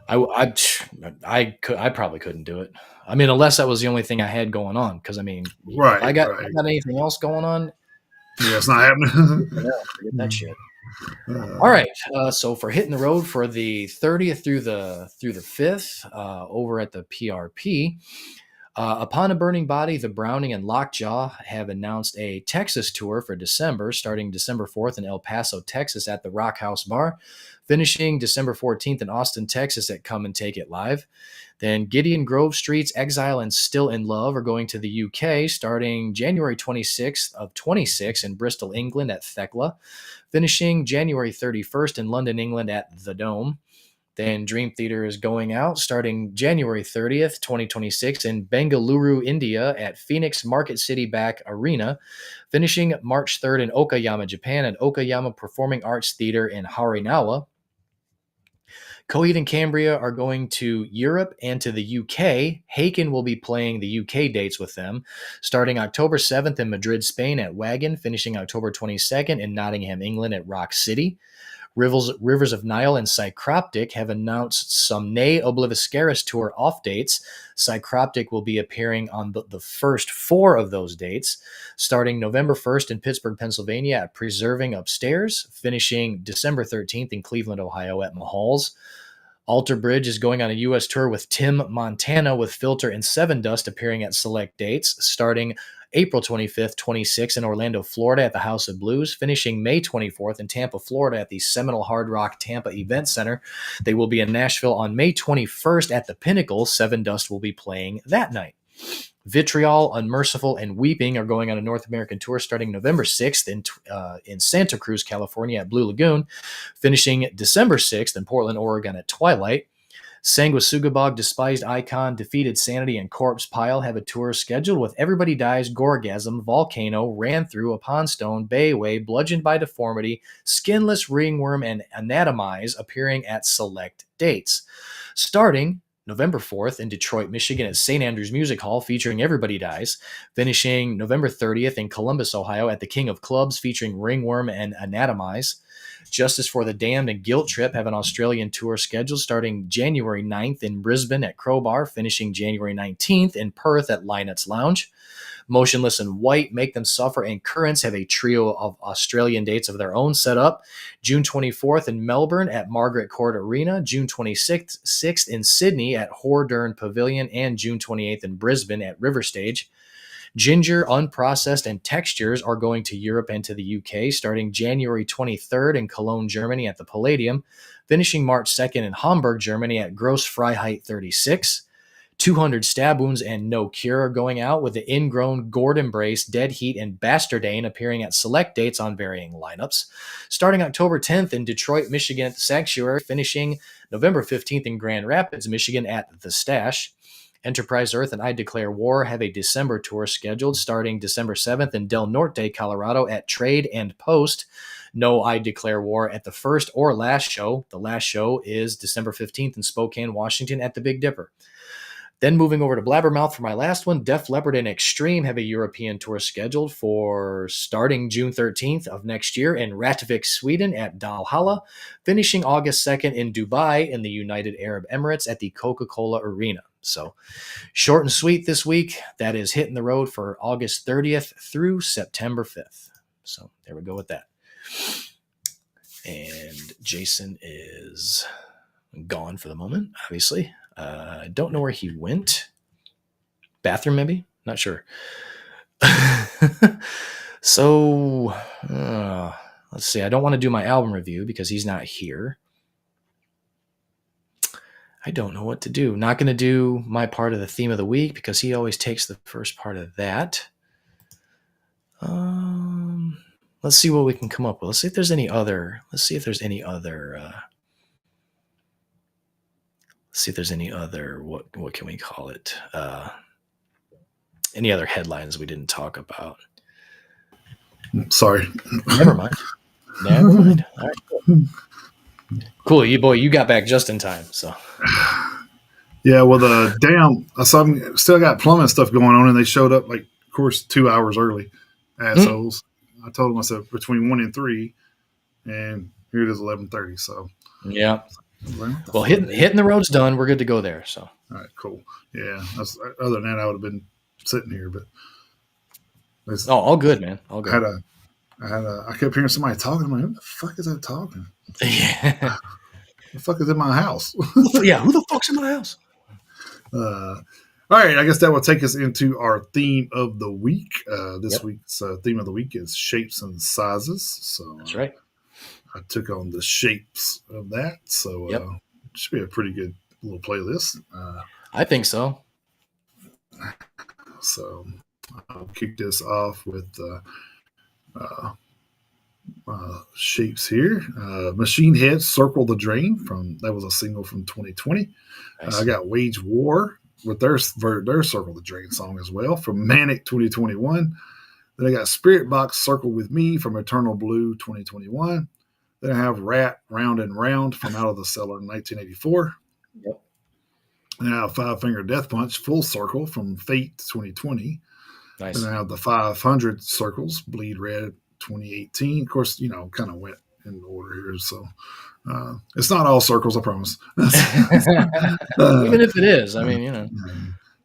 I probably couldn't do it. I mean, unless that was the only thing I had going on. Because I mean, if right, I right. got anything else going on, Yeah, it's not happening. forget that shit. All right. So for hitting the road for the 30th through the 5th, over at the PRP, upon a burning body, the Browning and Lockjaw have announced a Texas tour for December, starting December 4th in El Paso, Texas, at the Rock House Bar, finishing December 14th in Austin, Texas, at Come and Take It Live. Then Gideon Grove Streets, Exile, and Still in Love are going to the UK, starting January 26th of 26 in Bristol, England, at Thekla, finishing January 31st in London, England, at The Dome. Then Dream Theater is going out starting January 30th, 2026 in Bengaluru, India at Phoenix Market City Back Arena, finishing March 3rd in Okayama, Japan at Okayama Performing Arts Theater in Harinawa. Coheed and Cambria are going to Europe and to the UK. Haken will be playing the UK dates with them, starting October 7th in Madrid, Spain at Wagon, finishing October 22nd in Nottingham, England at Rock City. Rivers of Nile and Psychroptic have announced some Ne Obliviscaris tour off dates. Psychroptic will be appearing on the first four of those dates, starting November 1st in Pittsburgh, Pennsylvania at Preserving Upstairs, finishing December 13th in Cleveland, Ohio at Mahal's. Alter Bridge is going on a U.S. tour with Tim Montana, with Filter and Seven Dust appearing at select dates, starting April 25th, 26th in Orlando, Florida at the House of Blues, finishing May 24th in Tampa, Florida at the Seminole Hard Rock Tampa Event Center. They will be in Nashville on May 21st at the Pinnacle. Seven Dust will be playing that night. Vitriol, Unmerciful, and Weeping are going on a North American tour starting November 6th in Santa Cruz, California at Blue Lagoon, finishing December 6th in Portland, Oregon at Twilight. Sanguisugabog, Despised Icon, Defeated Sanity, and Corpse Pile have a tour scheduled with Everybody Dies, Gorgasm, Volcano, Ran Through, Upon Stone, Bayway, Bludgeoned by Deformity, Skinless, Ringworm, and Anatomize appearing at select dates. Starting November 4th in Detroit, Michigan at St. Andrews Music Hall featuring Everybody Dies, finishing November 30th in Columbus, Ohio at the King of Clubs featuring Ringworm and Anatomize. Justice for the Damned and Guilt Trip have an Australian tour scheduled starting January 9th in Brisbane at Crowbar, finishing January 19th in Perth at Linett's Lounge. Motionless in White, Make Them Suffer, and Currents have a trio of Australian dates of their own set up. June 24th in Melbourne at Margaret Court Arena, June 26th in Sydney at Hordern Pavilion, and June 28th in Brisbane at River Stage. Ginger, Unprocessed, and Textures are going to Europe and to the UK, starting January 23rd in Cologne, Germany at the Palladium, finishing March 2nd in Hamburg, Germany at Gross Freiheit 36. 200 Stab Wounds and No Cure are going out, with the Ingrown, Gourd Embrace, Dead Heat, and Bastardane appearing at select dates on varying lineups. Starting October 10th in Detroit, Michigan at the Sanctuary, finishing November 15th in Grand Rapids, Michigan at the Stash. Enterprise Earth and I Declare War have a December tour scheduled starting December 7th in Del Norte, Colorado at Trade and Post. No I Declare War at the first or last show. The last show is December 15th in Spokane, Washington at the Big Dipper. Then moving over to Blabbermouth for my last one, Def Leppard and Extreme have a European tour scheduled for starting June 13th of next year in Rättvik, Sweden at Dalhalla, finishing August 2nd in Dubai in the United Arab Emirates at the Coca-Cola Arena. So short and sweet this week. That is hitting the road for August 30th through September 5th. So there we go with that. And Jason is gone for the moment, obviously. I don't know where he went. Bathroom, maybe? Not sure. So, let's see. I don't want to do my album review because he's not here. I don't know what to do. Not going to do my part of the theme of the week because he always takes the first part of that. Let's see what we can come up with. Let's see if there's any other. Let's see if there's any other. What can we call it? Any other headlines we didn't talk about? Sorry. Never mind. Never mind. All right, cool. Cool, you boy, you got back just in time. So Yeah, well, the damn, I saw them still got plumbing stuff going on, and they showed up like, of course, 2 hours early, Mm, assholes. I told them I said between 1 and 3, and here it is 11:30. So yeah. I was like, what the Well, fuck, dude? hitting the road's done. We're good to go there. So All right, cool. Yeah, other than that, I would have been sitting here, but oh, all good, man. All I good. had a, I kept hearing somebody talking. I'm like, who the fuck is that talking? Yeah. The fuck is in my house? Yeah. Who the fuck's in my house? All right, I guess that will take us into our theme of the week. This Yep. week's theme of the week is shapes and sizes. That's So right. I took on the shapes of that. So Yep. it should be a pretty good little playlist. I think so. So I'll kick this off with uh, shapes here. Machine Head Circle the Drain from that was a single from 2020. I Nice. got Wage War with their Circle the Drain song as well from Manic 2021. Then I got Spirit Box Circle with Me from Eternal Blue 2021. Then I have Rat Round and Round from Out of the Cellar in 1984. Yep. Then I have Five Finger Death Punch Full Circle from Fate 2020. Then Nice. I have the 500 Circles Bleed Red 2018. Of course, kind of went in order here. So it's not all circles, I promise. uh, Even if it is, I mean,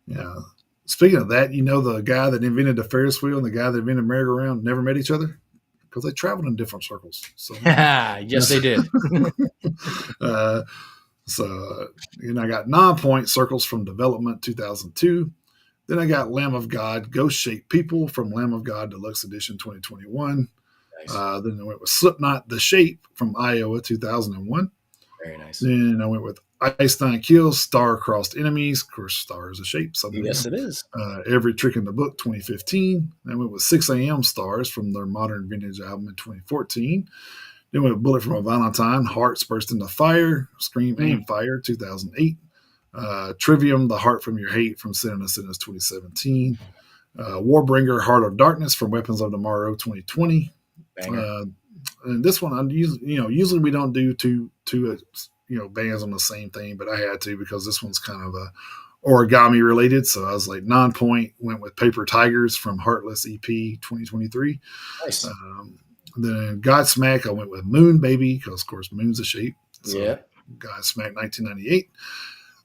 yeah. Speaking of that, the guy that invented the Ferris wheel and the guy that invented merry-go-round never met each other because they traveled in different circles. So, yes, they did. uh, I got 9-point circles from Development 2002. Then I got Lamb of God Ghost Shaped People from Lamb of God Deluxe Edition 2021. Nice. Then I went with Slipknot The Shape from Iowa 2001. Very nice. Then I went with Einstein Kills Star Crossed Enemies. Of course, star is a shape Yes, somehow. it is. Every Trick in the Book 2015. Then I went with 6 a.m. Stars from their Modern Vintage album in 2014. Then went with Bullet from a Valentine, Hearts Burst into Fire, Scream Aim Mm, Fire 2008. Trivium, The Heart from Your Hate from Sin and Sinners 2017. Warbringer, Heart of Darkness from Weapons of Tomorrow 2020. banger. Uh, and this one, usually we don't do two bands on the same thing, but I had to because this one's kind of a origami related. So I was like 9-point went with Paper Tigers from Heartless EP 2023. Nice. Then Godsmack, I went with Moon Baby because of course Moon's a shape. So Yeah. Godsmack 1998.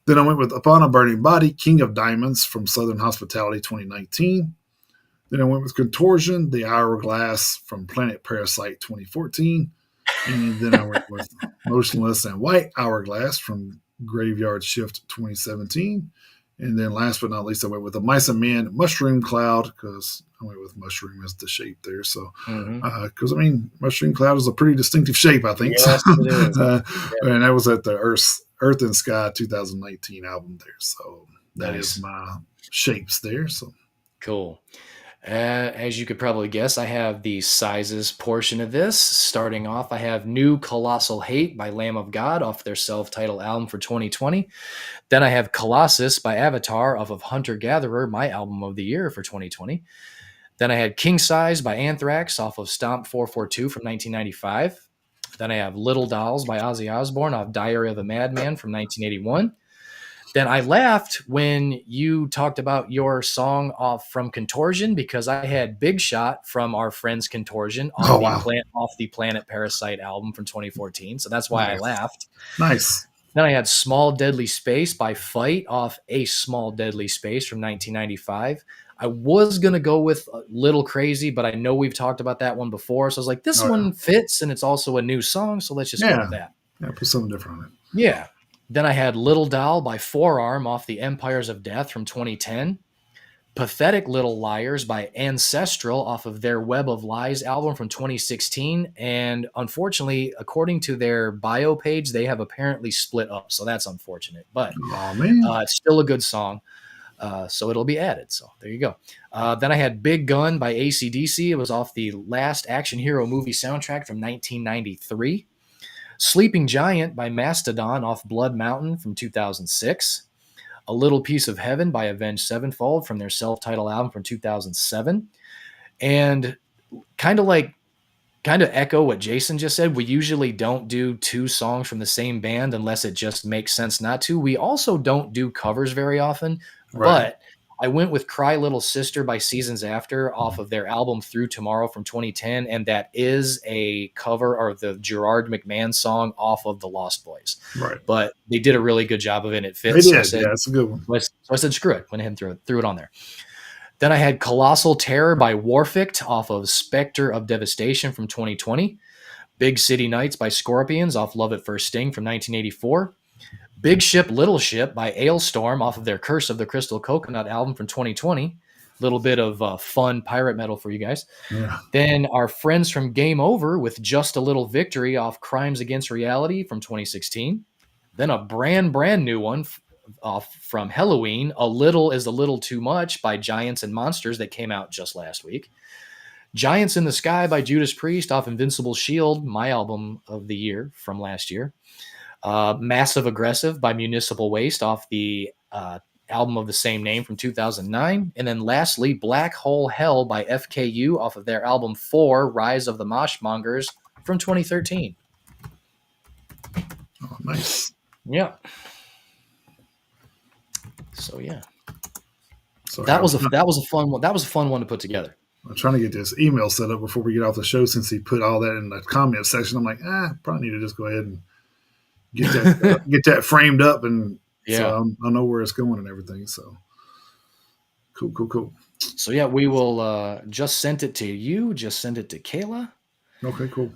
Then I went with Upon a Burning Body, King of Diamonds from Southern Hospitality 2019. Then I went with Contortion, The Hourglass from Planet Parasite 2014. And then I went with Motionless and White Hourglass from Graveyard Shift 2017. And then last but not least, I went with the Mice and Men Mushroom Cloud because I went with mushroom as the shape there. So, Mm-hmm. because Mushroom Cloud is a pretty distinctive shape, I think. So, Yes, it is. Yeah. and that was at the Earth and Sky 2019 album there. So that is Nice. my shapes there. So Cool. As you could probably guess, I have the sizes portion of this. Starting off, I have New Colossal Hate by Lamb of God off their self-titled album for 2020. Then I have Colossus by Avatar off of Hunter Gatherer, my album of the year for 2020. Then I had King Size by Anthrax off of Stomp 442 from 1995. Then I have Little Dolls by Ozzy Osbourne off Diary of a Madman from 1981. Then I laughed when you talked about your song off from Contortion because I had Big Shot from our friends Contortion oh wow, off the Planet Parasite album from 2014. So that's why I nice, laughed. nice. Then I had Small Deadly Space by Fight off A Small Deadly Space from 1995. I was going to go with Little Crazy, but I know we've talked about that one before. So I was like, this Oh one fits and it's also a new song. So let's just go yeah, with that. yeah. Put something different on it. Yeah. Then I had Little Doll by Forearm off the Empires of Death from 2010. Pathetic Little Liars by Ancestral off of their Web of Lies album from 2016. And unfortunately, according to their bio page, they have apparently split up. So that's unfortunate. But Oh man, it's still a good song. So it'll be added. So there you go. Then I had Big Gun by AC/DC. It was off the last action hero movie soundtrack from 1993. Sleeping Giant by Mastodon off Blood Mountain from 2006. A Little Piece of Heaven by Avenged Sevenfold from their self-titled album from 2007. And kind of like kind of echo what Jason just said. We usually don't do two songs from the same band unless it just makes sense not to. We also don't do covers very often, Right. but I went with Cry Little Sister by Seasons After off of their album Through Tomorrow from 2010, and that is a cover of the Gerard McMahon song off of The Lost Boys. Right. But they did a really good job of it, and it They fits. So I did. said, Yeah, it's a good one. screw it. Went ahead and threw it on there. Then I had Colossal Terror by Warfict off of Spectre of Devastation from 2020. Big City Nights by Scorpions off Love at First Sting from 1984. Big Ship, Little Ship by Ailstorm off of their Curse of the Crystal Coconut album from 2020. Little bit of fun pirate metal for you guys. Yeah. Then our friends from Game Over with Just a Little Victory off Crimes Against Reality from 2016. Then a brand new one off from Halloween, A Little is a Little Too Much by Giants and Monsters that came out just last week. Giants in the Sky by Judas Priest off Invincible Shield, my album of the year from last year. Massive Aggressive by Municipal Waste off the album of the same name from 2009. And then lastly, Black Hole Hell by FKU off of their album 4, Rise of the Moshmongers from 2013. Oh, nice. Yeah. So yeah. Sorry, That was a fun one. That was a fun one to put together. I'm trying to get this email set up before we get off the show since he put all that in the comment section. I'm like, probably need to just go ahead and get that framed up, and Yeah. so I know where it's going and everything. So cool. So yeah, we will just send it to you. Just send it to Kayla. Okay, cool.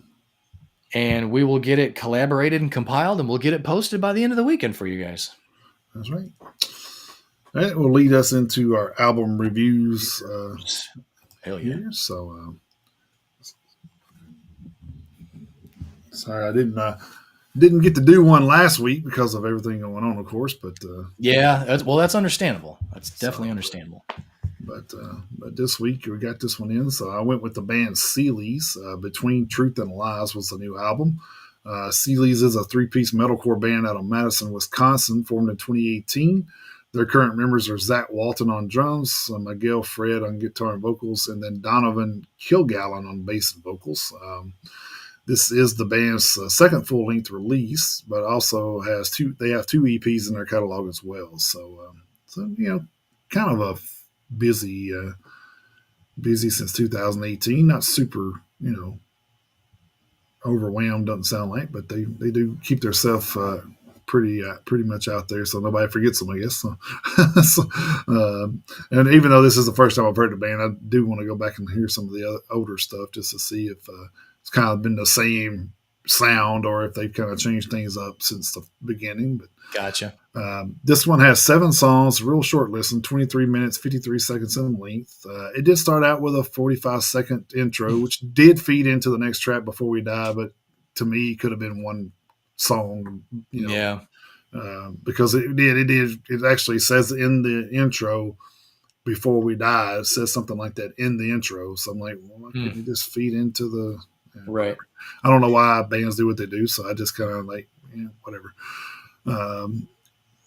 And we will get it collaborated and compiled, and we'll get it posted by the end of the weekend for you guys. That's right. That will lead us into our album reviews. Hell yeah! Here. So, sorry, I didn't get to do one last week because of everything going on, of course. But yeah, that's understandable. That's definitely understandable. But this week we got this one in, so I went with the band Sealy's. Between Truth and Lies was the new album. Sealy's is a three-piece metalcore band out of Madison, Wisconsin, formed in 2018. Their current members are Zach Walton on drums, Miguel Fred on guitar and vocals, and then Donovan Kilgallen on bass and vocals. This is the band's second full-length release, but also they have two EPs in their catalog as well. So kind of a busy since 2018. Not super, overwhelmed, doesn't sound like, but they do keep their stuff pretty much out there, so nobody forgets them, I guess. So, and even though this is the first time I've heard the band, I do want to go back and hear some of the other older stuff just to see if it's kind of been the same sound or if they've kind of changed things up since the beginning. But Gotcha. This one has 7 songs, real short listen, 23 minutes, 53 seconds in length. It did start out with a 45-second intro, which did feed into the next track, Before We Die, but to me, it could have been one song, Yeah. because it actually says in the intro, Before We Die. It says something like that in the intro. So I'm like, well, why couldn't you just feed into the Right. I don't know why bands do what they do, so I just kind of like, whatever.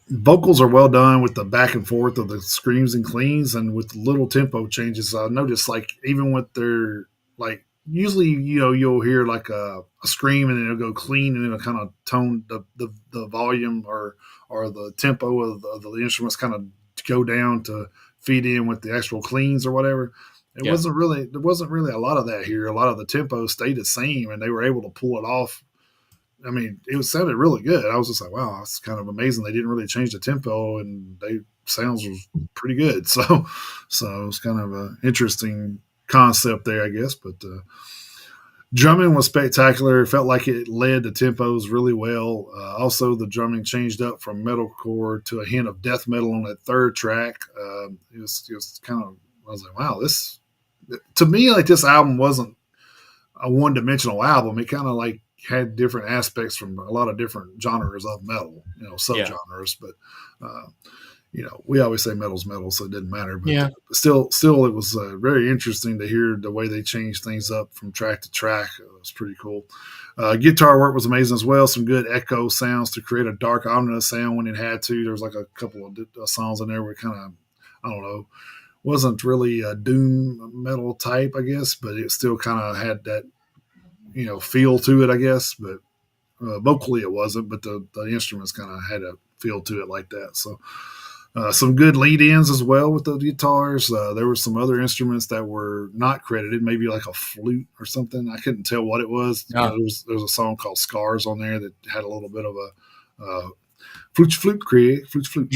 Vocals are well done with the back and forth of the screams and cleans, and with little tempo changes. I noticed, like, even with their, like, usually you'll hear like a scream and then it'll go clean and it'll kind of tone the volume or the tempo of the instruments kind of go down to feed in with the actual cleans or whatever. There wasn't really a lot of that here. A lot of the tempo stayed the same, and they were able to pull it off. I mean, it sounded really good. I was just like, wow, that's kind of amazing. They didn't really change the tempo, and sounds was pretty good. So it's kind of an interesting concept there, I guess. But drumming was spectacular. It felt like it led the tempos really well. Also, the drumming changed up from metalcore to a hint of death metal on that third track. It was kind of, I was like, wow, this, to me, like, this album wasn't a one-dimensional album. It kind of like had different aspects from a lot of different genres of metal, subgenres. But we always say metal's metal, so it didn't matter. But Yeah. still, it was very interesting to hear the way they changed things up from track to track. It was pretty cool. Guitar work was amazing as well. Some good echo sounds to create a dark, ominous sound when it had to. There was like a couple of songs in there where kind of, I don't know, wasn't really a doom metal type, I guess, but it still kind of had that feel to it, I guess. But vocally it wasn't, but the instruments kind of had a feel to it like that. So some good lead ins as well with the guitars. There were some other instruments that were not credited, maybe like a flute or something. I couldn't tell what it was. Oh, There was a song called "Scars" on there that had a little bit of a flute.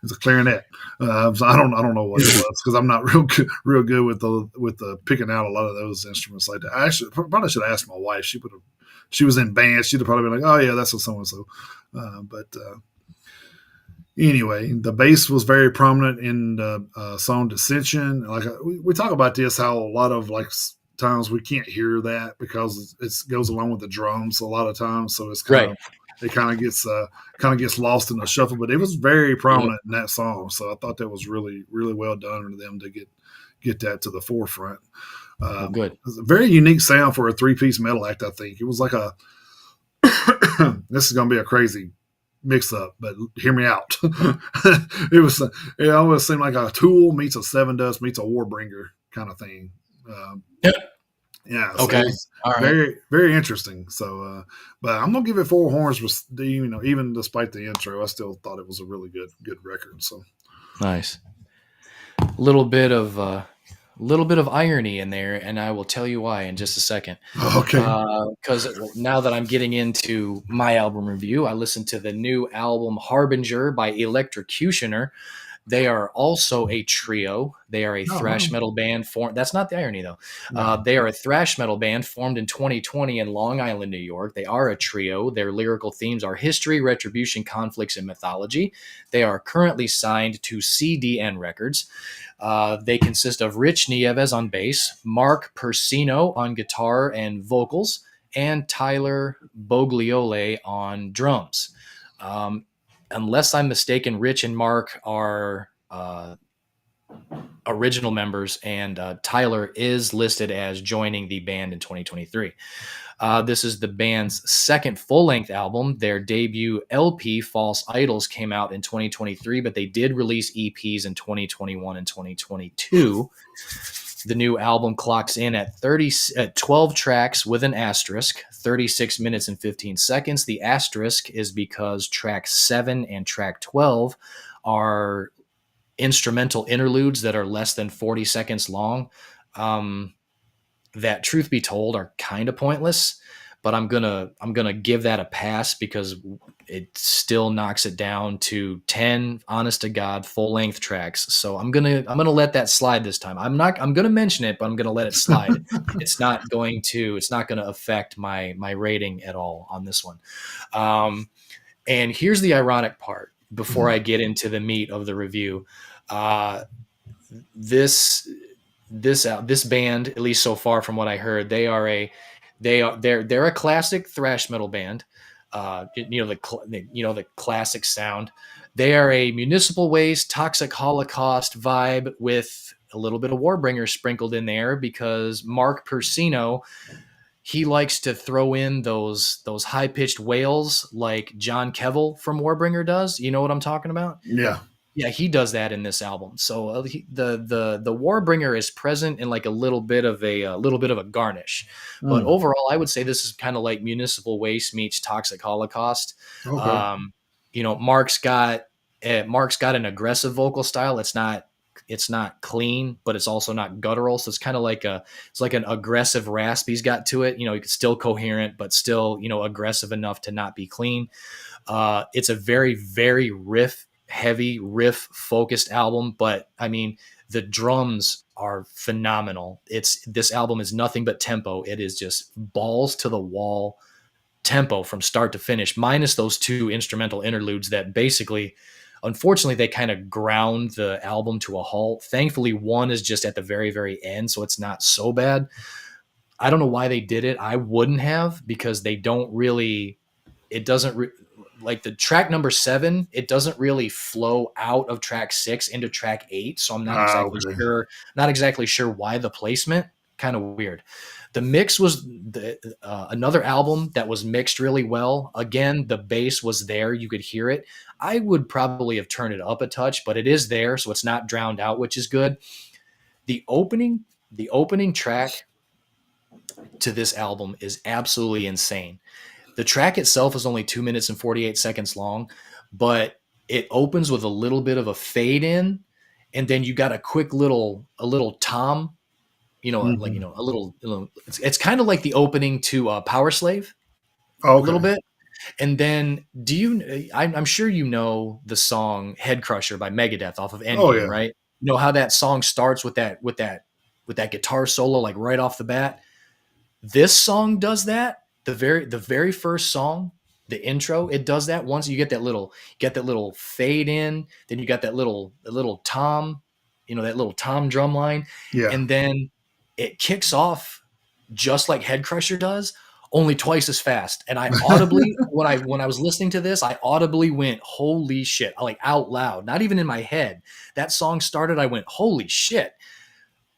It's a clarinet. So I don't know what it was because I'm not real good with the picking out a lot of those instruments like that. I actually probably should have asked my wife. She was in band. She'd have probably been like, oh yeah, that's a so and so. But anyway, the bass was very prominent in the song "Dissension." Like we talk about this, how a lot of like times we can't hear that because it goes along with the drums a lot of times, so it's kind right. of it kind of gets lost in the shuffle. But it was very Yep. prominent in that song, so I thought that was really really well done for them to get that to the forefront. Well, good. It was a very unique sound for a three-piece metal act. I think it was like a this is going to be a crazy mix up, but hear me out. It almost seemed like a Tool meets a Seven Dust meets a Warbringer kind of thing. Um, Yep. yeah, so it Okay. was All right. very very interesting. So, but I'm gonna give it four horns. With even despite the intro, I still thought it was a really good record. So, Nice. Little bit of little bit of irony in there, and I will tell you why in just a second. okay, Because now that I'm getting into my album review, I listened to the new album Harbinger by Electrocutioner. They are also a trio. They are a no, thrash no, metal band formed. That's not the irony, though. no, They are a thrash metal band formed in 2020 in Long Island, New York. They are a trio. Their lyrical themes are history, retribution, conflicts, and mythology. They are currently signed to CDN Records. They consist of Rich Nieves on bass, Mark Persino on guitar and vocals, and Tyler Bogliole on drums. Um, unless I'm mistaken, Rich and Mark are original members, and Tyler is listed as joining the band in 2023. This is the band's second full length album. Their debut LP, False Idols, came out in 2023, but they did release EPs in 2021 and 2022. The new album clocks in at 12 tracks with an asterisk, 36 minutes and 15 seconds. The asterisk is because track 7 and track 12 are instrumental interludes that are less than 40 seconds long. That, truth be told, are kind of pointless, but I'm gonna give that a pass because it still knocks it down to 10 honest to god full length tracks. So I'm gonna let that slide this time. I'm gonna mention it, but I'm gonna let it slide. It's not gonna affect my rating at all on this one. And here's the ironic part before I get into the meat of the review. Uh, this band, at least so far from what I heard, they're a classic thrash metal band. The classic sound. They are a municipal waste, toxic holocaust vibe with a little bit of Warbringer sprinkled in there because Mark Persino, he likes to throw in those high pitched wails like John Kevill from Warbringer does. You know what I'm talking about? yeah, Yeah, he does that in this album. So the Warbringer is present in like a little bit of a garnish, but mm, overall, I would say this is kind of like Municipal Waste meets Toxic Holocaust. okay, Um, Mark's got an aggressive vocal style. It's not clean, but it's also not guttural. So it's like an aggressive rasp he's got to it. It's still coherent, but still aggressive enough to not be clean. It's a very, very riff focused album, but I mean, the drums are phenomenal. This album is nothing but tempo. It is just balls to the wall tempo from start to finish, minus those two instrumental interludes that basically, unfortunately, they kind of ground the album to a halt. Thankfully, one is just at the very, very end, so it's not so bad. I don't know why they did it. I wouldn't have, because they don't really, it doesn't like the track number 7, it doesn't really flow out of track 6 into track 8, so I'm Okay. not exactly sure why the placement. Kind of weird. The mix was another album that was mixed really well. Again, the bass was there, you could hear it. I would probably have turned it up a touch, but it is there, so it's not drowned out, which is good. The opening track to this album is absolutely insane. The track itself is only 2 minutes and 48 seconds long, but it opens with a little bit of a fade in, and then you got a little tom, Hmm. it's kind of like the opening to Power Slave a little Okay. bit. And then I'm sure you know the song Head Crusher by Megadeth off of Oh Endgame, yeah. right? You know how that song starts with that guitar solo like right off the bat. This song does that. The very first song, the intro, it does that. Once you get that little fade in, then you got that little tom, that little tom drum line, Yeah. and then it kicks off just like Head Crusher does, only twice as fast. And I audibly, when I was listening to this, I audibly went, "Holy shit!" Like out loud, not even in my head. That song started, I went, "Holy shit!"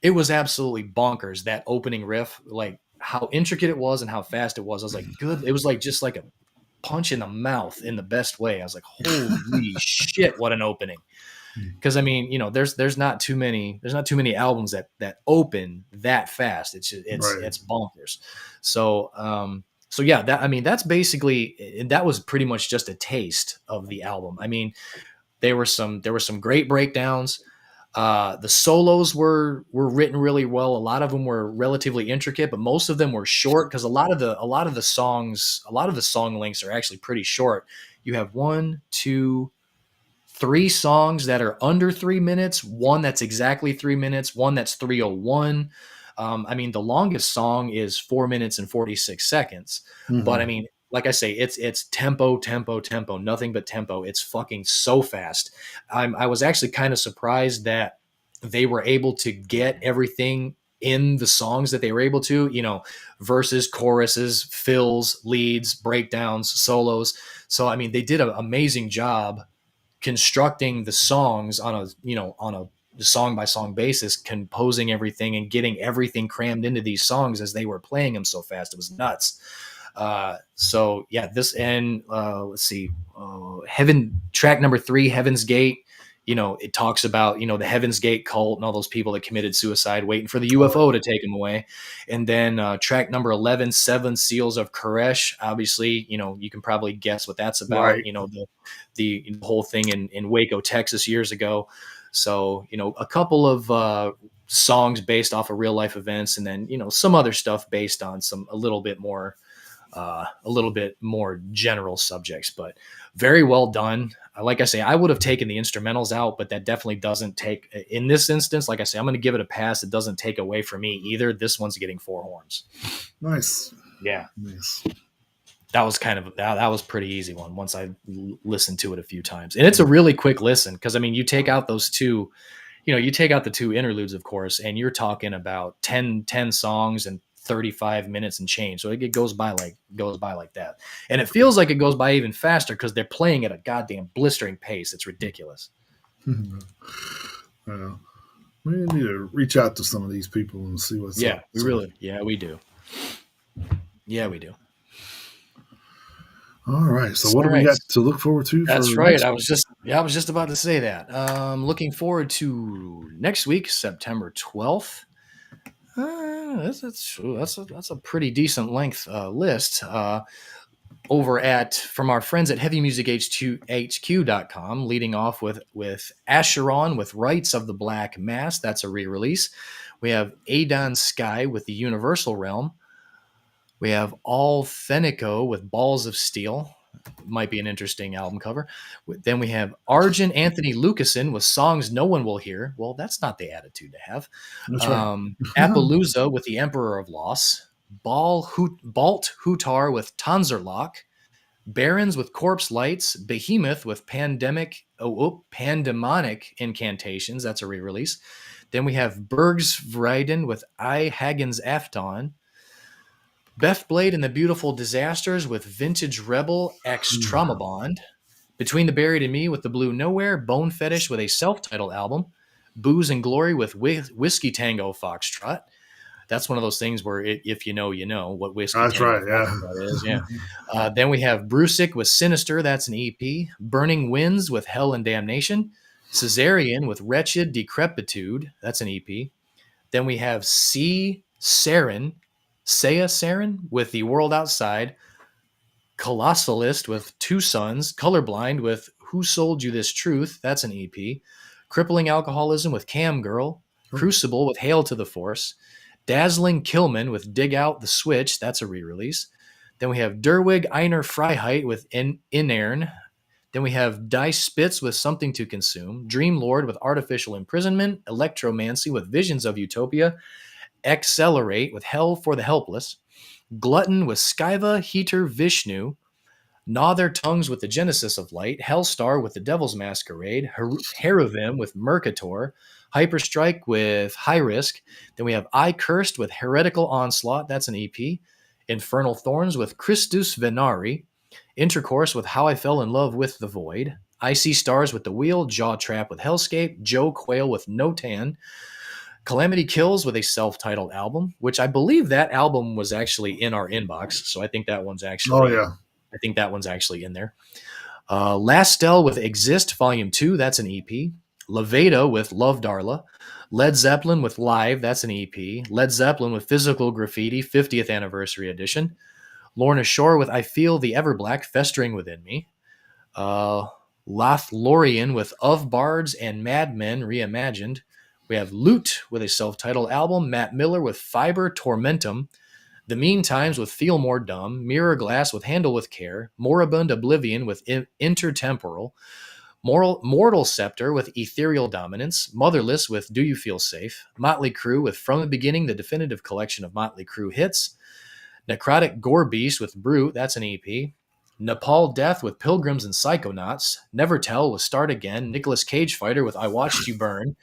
It was absolutely bonkers, that opening riff, like how intricate it was and how fast it was. I was like, good. It was like just like a punch in the mouth in the best way. I was like, holy shit, what an opening. Because I mean, there's not too many albums that open that fast. Right. It's bonkers. So yeah, that's basically, that was pretty much just a taste of the album. I mean, there were some great breakdowns. The solos were written really well. A lot of them were relatively intricate, but most of them were short because a lot of the song lengths are actually pretty short. You have one, two, three songs that are under 3 minutes, one that's exactly 3 minutes, one that's 301. I mean, the longest song is 4 minutes and 46 seconds. But I Hmm. mean, like I say, it's tempo, tempo, tempo, nothing but tempo. It's fucking so fast. I was actually kind of surprised that they were able to get everything in the songs that they were able to, verses, choruses, fills, leads, breakdowns, solos. So, I mean, they did an amazing job constructing the songs on a song by song basis, composing everything and getting everything crammed into these songs as they were playing them so fast. It was nuts. So yeah, this and let's see, Heaven track number 3, Heaven's Gate. It talks about the Heaven's Gate cult and all those people that committed suicide, waiting for the Oh UFO to take them away. And then track number 11, Seven Seals of Koresh. Obviously, you can probably guess what that's about. right. The whole thing in Waco, Texas, years ago. So a couple of songs based off of real life events, and then some other stuff based on some a little bit more general subjects, but very well done. Like I say, I would have taken the instrumentals out, but that definitely doesn't take, in this instance, like I say, I'm going to give it a pass. It doesn't take away from me either. This one's getting 4 horns. Nice. Yeah. Nice. That was pretty easy one once I listened to it a few times. And it's a really quick listen because I mean, you take out those two, you take out the two interludes, of course, and you're talking about 10 songs and 35 minutes and change. So it goes by like that. And it feels like it goes by even faster because they're playing at a goddamn blistering pace. It's ridiculous. uh, we need to reach out to some of these people and see what's up. So, Yeah, we do. Yeah, we do. all right. So, what All do we right. got to look forward to That's for right. next I week? was just about to say that. Looking forward to next week, September 12th. That's a pretty decent length list. Over at from our friends at heavymusichq.com, leading off with Asheron with Rights of the Black Mass. That's a re-release. We have Adon Sky with the Universal Realm. We have All Thenico with Balls of Steel. Might be an interesting album cover. Then we have Arjun Anthony Lucasen with Songs No One Will Hear. Well, that's not the attitude to have. That's right. Appaloosa with The Emperor of Loss. Balt Hutar with Tanzerlock. Barons with Corpse Lights. Behemoth with Pandemonic Incantations. That's a re-release. Then we have Bergsvriden with I Hagens Afton. Beth Blade and the Beautiful Disasters with Vintage Rebel X Traumabond. Between the Buried and Me with the Blue Nowhere. Bone Fetish with a self-titled album. Booze and Glory with Whiskey Tango Foxtrot. That's one of those things where if you know, you know what Whiskey That's Tango right. Foxtrot is. Yeah. Yeah. Then we have Brusick with Sinister. That's an EP. Burning Winds with Hell and Damnation. Caesarean with Wretched Decrepitude. That's an EP. Then we have Saya Saren with The World Outside. Colossalist with Two Sons. Colorblind with Who Sold You This Truth. That's an EP. Crippling Alcoholism with Cam Girl. Oh, Crucible with Hail to the Force. Dazzling Killman with Dig Out the Switch. That's a re-release. Then we have Derwig Einer Freiheit with Inern. Then we have Dice Spitz with Something to Consume. Dream Lord with Artificial Imprisonment. Electromancy with Visions of Utopia. Accelerate with Hell for the Helpless. Glutton with Skiva Heater Vishnu. Gnaw Their Tongues with the Genesis of Light, Hellstar with the Devil's Masquerade, Heravim with Mercator, Hyperstrike with High Risk. Then we have I Cursed with Heretical Onslaught, that's an EP. Infernal Thorns with Christus Venari, Intercourse with How I Fell in Love with the Void, Icy Stars with The Wheel, Jaw Trap with Hellscape, Joe Quail with No Tan, Calamity Kills with a self-titled album, which I believe that album was actually in our inbox, so oh yeah. I think that one's actually in there. Lastel with Exist Volume 2, that's an EP. Levada with Love Darla. Led Zeppelin with Live, that's an EP. Led Zeppelin with Physical Graffiti, 50th Anniversary Edition. Lorna Shore with I Feel the Everblack Festering Within Me. Lothlorien with Of Bards and Madmen Reimagined. We have Loot with a self-titled album. Matt Miller with Fiber Tormentum. The Mean Times with Feel More Dumb, Mirror Glass with Handle with Care, Moribund Oblivion with Intertemporal, Mortal Scepter with Ethereal Dominance, Motherless with Do You Feel Safe, Motley Crue with From the Beginning, the definitive collection of Motley Crue hits, Necrotic Gore Beast with Brute, that's an EP, Nepal Death with Pilgrims and Psychonauts, Never Tell with Start Again, Nicolas Cage Fighter with I Watched You Burn,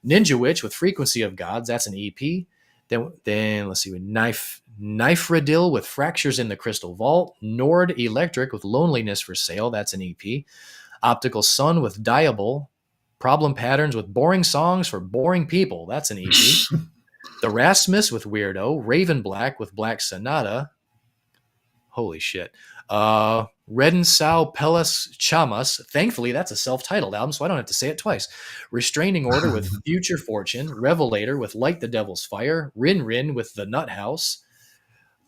Ninja Witch with Frequency of Gods, that's an EP. Then let's see, Knife Radil with Fractures in the Crystal Vault, Nord Electric with Loneliness for Sale, that's an EP. Optical Sun with Diable, Problem Patterns with Boring Songs for Boring People, that's an EP. The Rasmus with Weirdo, Raven Black with Black Sonata. Holy shit. Reden Sao Pelas Chamas. Thankfully, that's a self-titled album, so I don't have to say it twice. Restraining Order with Future Fortune. Revelator with Light the Devil's Fire. Rin Rin with The Nut House.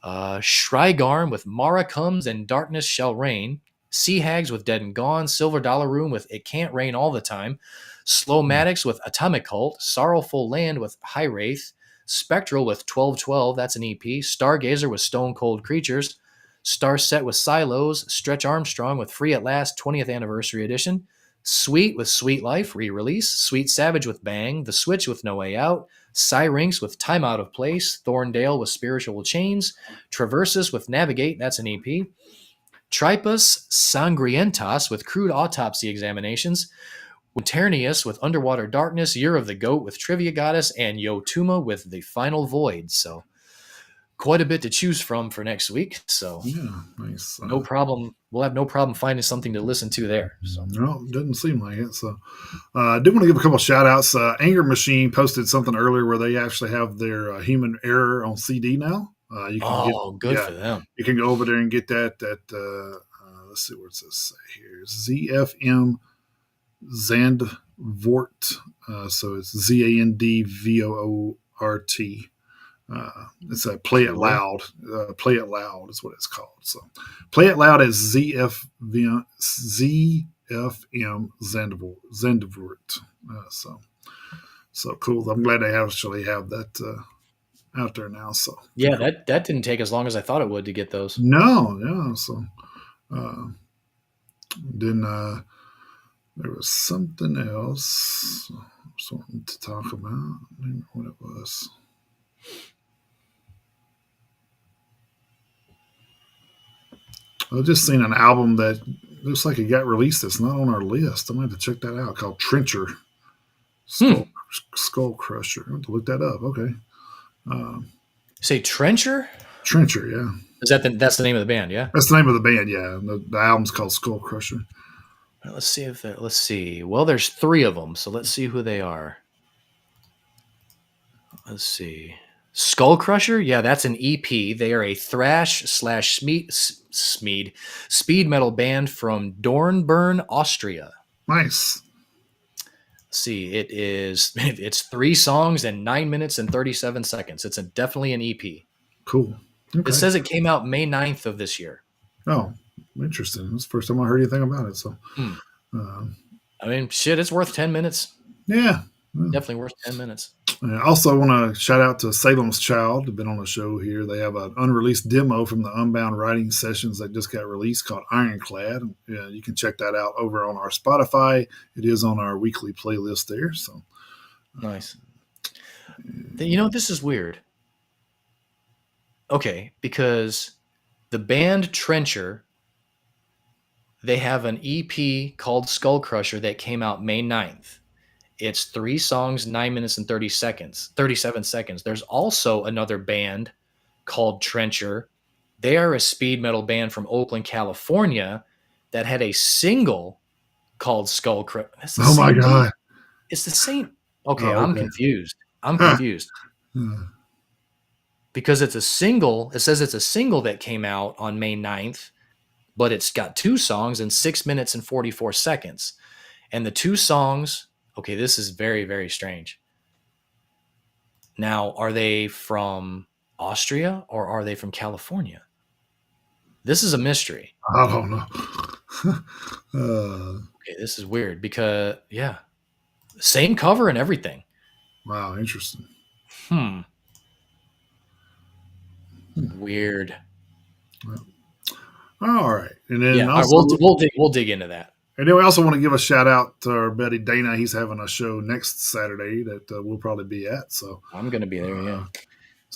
Shrygarm with Mara Comes and Darkness Shall Reign. Sea Hags with Dead and Gone. Silver Dollar Room with It Can't Rain All the Time. Slowmatics with Atomic Cult. Sorrowful Land with High Wraith. Spectral with 1212, that's an EP. Stargazer with Stone Cold Creatures. Starset with Silos, Stretch Armstrong with Free at Last 20th Anniversary Edition, Sweet with Sweet Life re-release, Sweet Savage with Bang, The Switch with No Way Out, Syrinx with Time Out of Place, Thorndale with Spiritual Chains, Traversus with Navigate, that's an EP, Tripus Sangrientas with Crude Autopsy Examinations, Winternius with Underwater Darkness, Year of the Goat with Trivia Goddess, and Yotuma with The Final Void. So quite a bit to choose from for next week. So Yeah, nice. no problem. We'll have no problem finding something to listen to there. So No, doesn't seem like it. So I did want to give a couple shout outs. Anger Machine posted something earlier where they actually have their Human Error on CD now. You can get, good for them. you can go over there and get that. Let's see what it says here. ZFM Zandvoort. So it's Zandvoort. It's a Play It Cool. Loud. Play It Loud is what it's called. So Play It Loud is ZFM Zandvoort. So cool. I'm glad they actually have that out there now. So Yeah, that didn't take as long as I thought it would to get those. no, yeah. So uh, then there was something else I was wanting to talk about. I don't remember what it was. I just seen an album that looks like it got released. That's not on our list. I'm going to have to check that out. Called Trencher Skull Crusher. I have to look that up. Okay. Say Trencher? Trencher, yeah. That's the name of the band? Yeah. That's the name of the band, yeah. The album's called Skull Crusher. Let's see. Well, there's three of them, so let's see who they are. Let's see. Skull Crusher, yeah, that's an EP. They are a thrash slash speed metal band from Dornbirn, Austria. Nice. Let's see, it's three songs and 9 minutes and 37 seconds. It's definitely an EP. Cool. It Okay. says it came out May 9th of this year. Oh, interesting. That's the first time I heard anything about it. So, Hmm. uh, I mean, shit, it's worth 10 minutes. yeah. Yeah. Definitely worth 10 minutes. I also want to shout out to Salem's Child. They've been on the show here. They have an unreleased demo from the Unbound Writing Sessions that just got released called Ironclad. Yeah, you can check that out over on our Spotify. It is on our weekly playlist there. So Nice. This is weird. Okay, because the band Trencher, they have an EP called Skull Crusher that came out May 9th. It's three songs, 9 minutes and 37 seconds. There's also another band called Trencher. They are a speed metal band from Oakland, California that had a single called Skull Crusher. That's the oh my same dude. God. It's the same. Okay, Oh, I'm okay. confused. I'm Huh. confused. Because it's a single. It says it's a single that came out on May 9th, but it's got two songs in 6 minutes and 44 seconds. And the two songs, okay, this is very, very strange. Now, are they from Austria or are they from California? This is a mystery. I don't know. Okay, this is weird because, yeah, same cover and everything. Wow, interesting. Hmm. Weird. All right, and then Yeah, all right, also, we'll dig into that. and then we also want to give a shout out to our buddy Dana. He's having a show next Saturday that we'll probably be at. So, I'm gonna be there. Yeah,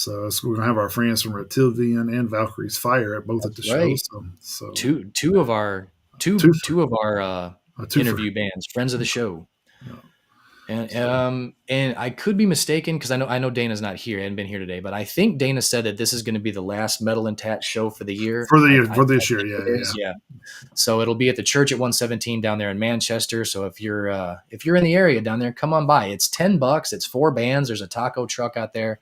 we're gonna have our friends from Reptilian and Valkyrie's Fire at both at the that's show. right. So Two of our two two of our two for interview bands, friends of the show. yeah. And I could be mistaken because I know Dana's not here and been here today, but I think Dana said that this is going to be the last Metal and Tat show for the year. For this year. think Yeah, it is, yeah. So it'll be at the church at 117 down there in Manchester. So if you're in the area down there, come on by. It's $10. It's four bands. There's a taco truck out there.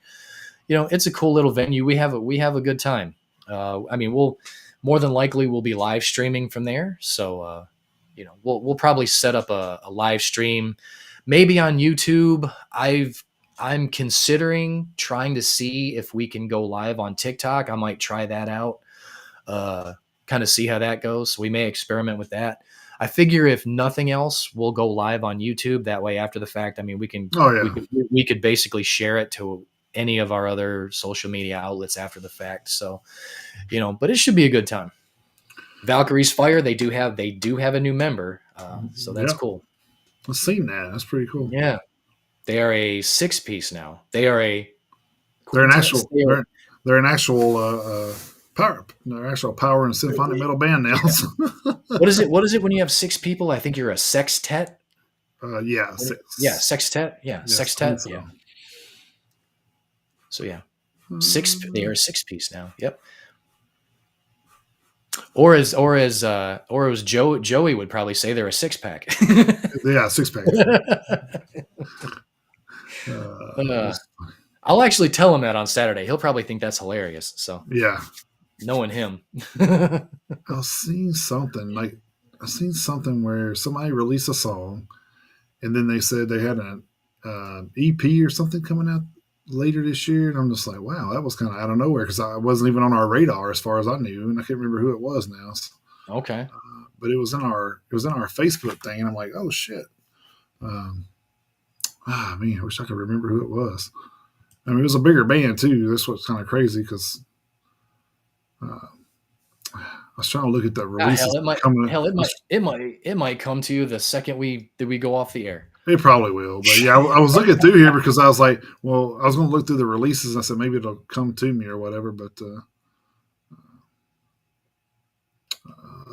It's a cool little venue. We have a good time. I mean, we'll more than likely we'll be live streaming from there. So we'll probably set up a live stream. Maybe on YouTube. I'm considering trying to see if we can go live on TikTok. I might try that out, kind of see how that goes. So we may experiment with that. I figure if nothing else, we'll go live on YouTube. That way, after the fact, I mean, Oh yeah. we could basically share it to any of our other social media outlets after the fact. So, but it should be a good time. Valkyrie's Fire, they do have a new member, so that's cool. I've seen that. That's pretty cool. Yeah. They are a 6-piece now. They are a They're an quintet. actual. They're an actual power. They're an actual power and symphonic metal band now. Yeah. What is it? What is it when you have 6 people? I think you're a sextet. Yeah. Yeah, sextet. Yeah, Yes, sextet. so. Yeah. So yeah, They are a 6-piece now. Yep. Or as Joey would probably say, they're a 6-pack. Yeah, 6-pack. I'll actually tell him that on Saturday. He'll probably think that's hilarious. So yeah, knowing him. I've seen something where somebody released a song, and then they said they had an EP or something coming out later this year, and I'm just like, wow, that was kind of out of nowhere because I wasn't even on our radar as far as I knew, and I can't remember who it was now. So, Okay. but it was in our Facebook thing, and I'm like, oh shit. Man, I wish I could remember who it was. I mean, it was a bigger band too. That's what's kind of crazy because I was trying to look at the releases coming. It might come to you the second we go off the air. It probably will, but yeah, I was looking through here because I was like, well, I was going to look through the releases. And I said maybe it'll come to me or whatever, but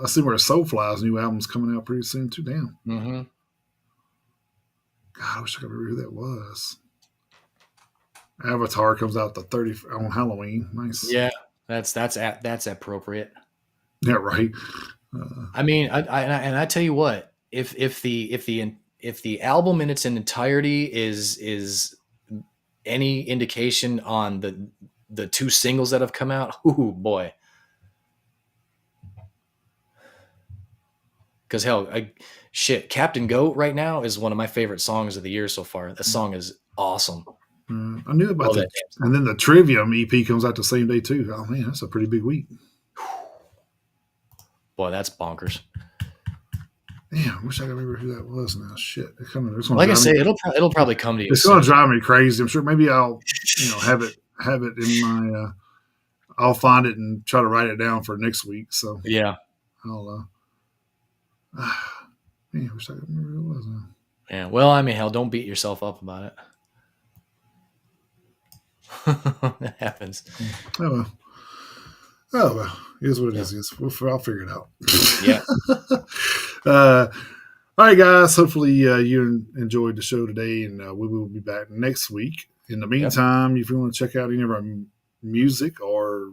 I see where Soulfly's new album's coming out pretty soon too. Damn. Mm-hmm. God, I wish I could remember who that was. Avatar comes out the 30th on Halloween. Nice. Yeah, That's appropriate. Yeah, right. Uh, I mean, I tell you what, if the album in its entirety is any indication on the two singles that have come out, ooh boy, because hell, shit, Captain Goat right now is one of my favorite songs of the year so far. That song is awesome. I knew about Love the, that damn and song. then the Trivium EP comes out the same day too. Oh man, that's a pretty big week. Boy, that's bonkers. Damn, I wish I could remember who that was now. Shit, it's gonna Like I drive me. say, it'll probably come to you It's gonna soon. drive me crazy. I'm sure maybe I'll, have it in my. I'll find it and try to write it down for next week. So Yeah, I'll. Man, I wish I could remember who it was now. yeah. Well, I mean, hell, don't beat yourself up about it. That happens. Oh well. Oh well. It is what it Yeah, is. I'll figure it out. yeah, uh, all right, guys. Hopefully you enjoyed the show today, and we will be back next week. In the yep, meantime, if you want to check out any of our music or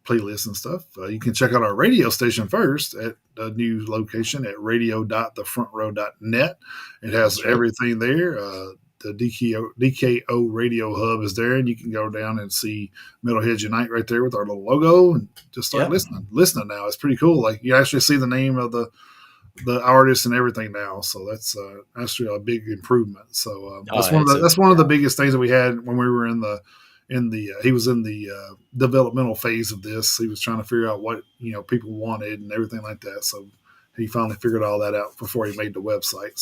playlists and stuff, you can check out our radio station first at the new location at radio.thefrontrow.net. It has that's right. everything there. The DKO Radio Hub is there, and you can go down and see Metalheads Unite right there with our little logo, and just start Yep. Listening now, it's pretty cool. Like you actually see the name of the artist and everything now, so that's actually a big improvement. So Oh, it's a that's one of the biggest things that we had when we were in the he was in the developmental phase of this. He was trying to figure out what people wanted and everything like that. So he finally figured all that out before he made the website.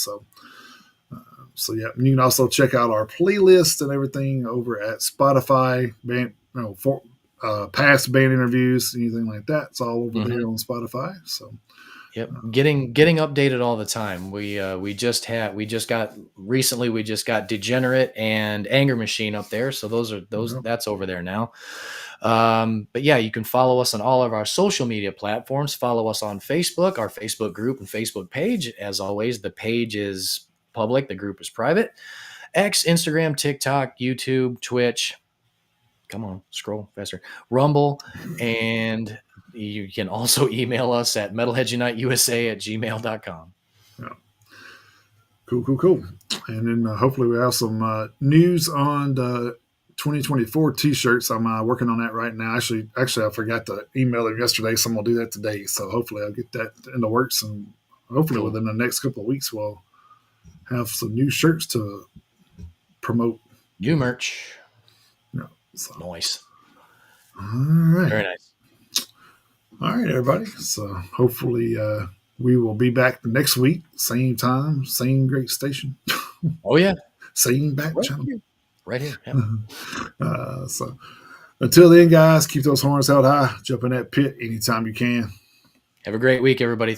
So yeah, you can also check out our playlist and everything over at Spotify. For past band interviews, anything like that, it's all over mhm. there on Spotify. So Yep, getting updated all the time. We just got Degenerate and Anger Machine up there, so yeah, that's over there now. But yeah, you can follow us on all of our social media platforms. Follow us on Facebook, our Facebook group and Facebook page. As always, the page is public, the group is private. X, Instagram, TikTok, YouTube, Twitch. Come on, scroll faster. Rumble, and you can also email us at metalheadsuniteusa@gmail.com. yeah. Cool. And then hopefully we have some news on the 2024 T-shirts. I'm working on that right now. Actually, I forgot to email them yesterday, so I'm gonna do that today. So hopefully I'll get that in the works, and hopefully Cool. within the next couple of weeks we'll have some new shirts to promote. New merch. Yeah. So Nice. all right, Very nice. everybody. So hopefully we will be back next week, same time, same great station, Oh yeah. same back Right channel. here. Right here. Yep. So until then, guys, keep those horns held high. Jump in that pit anytime you can. Have a great week, everybody.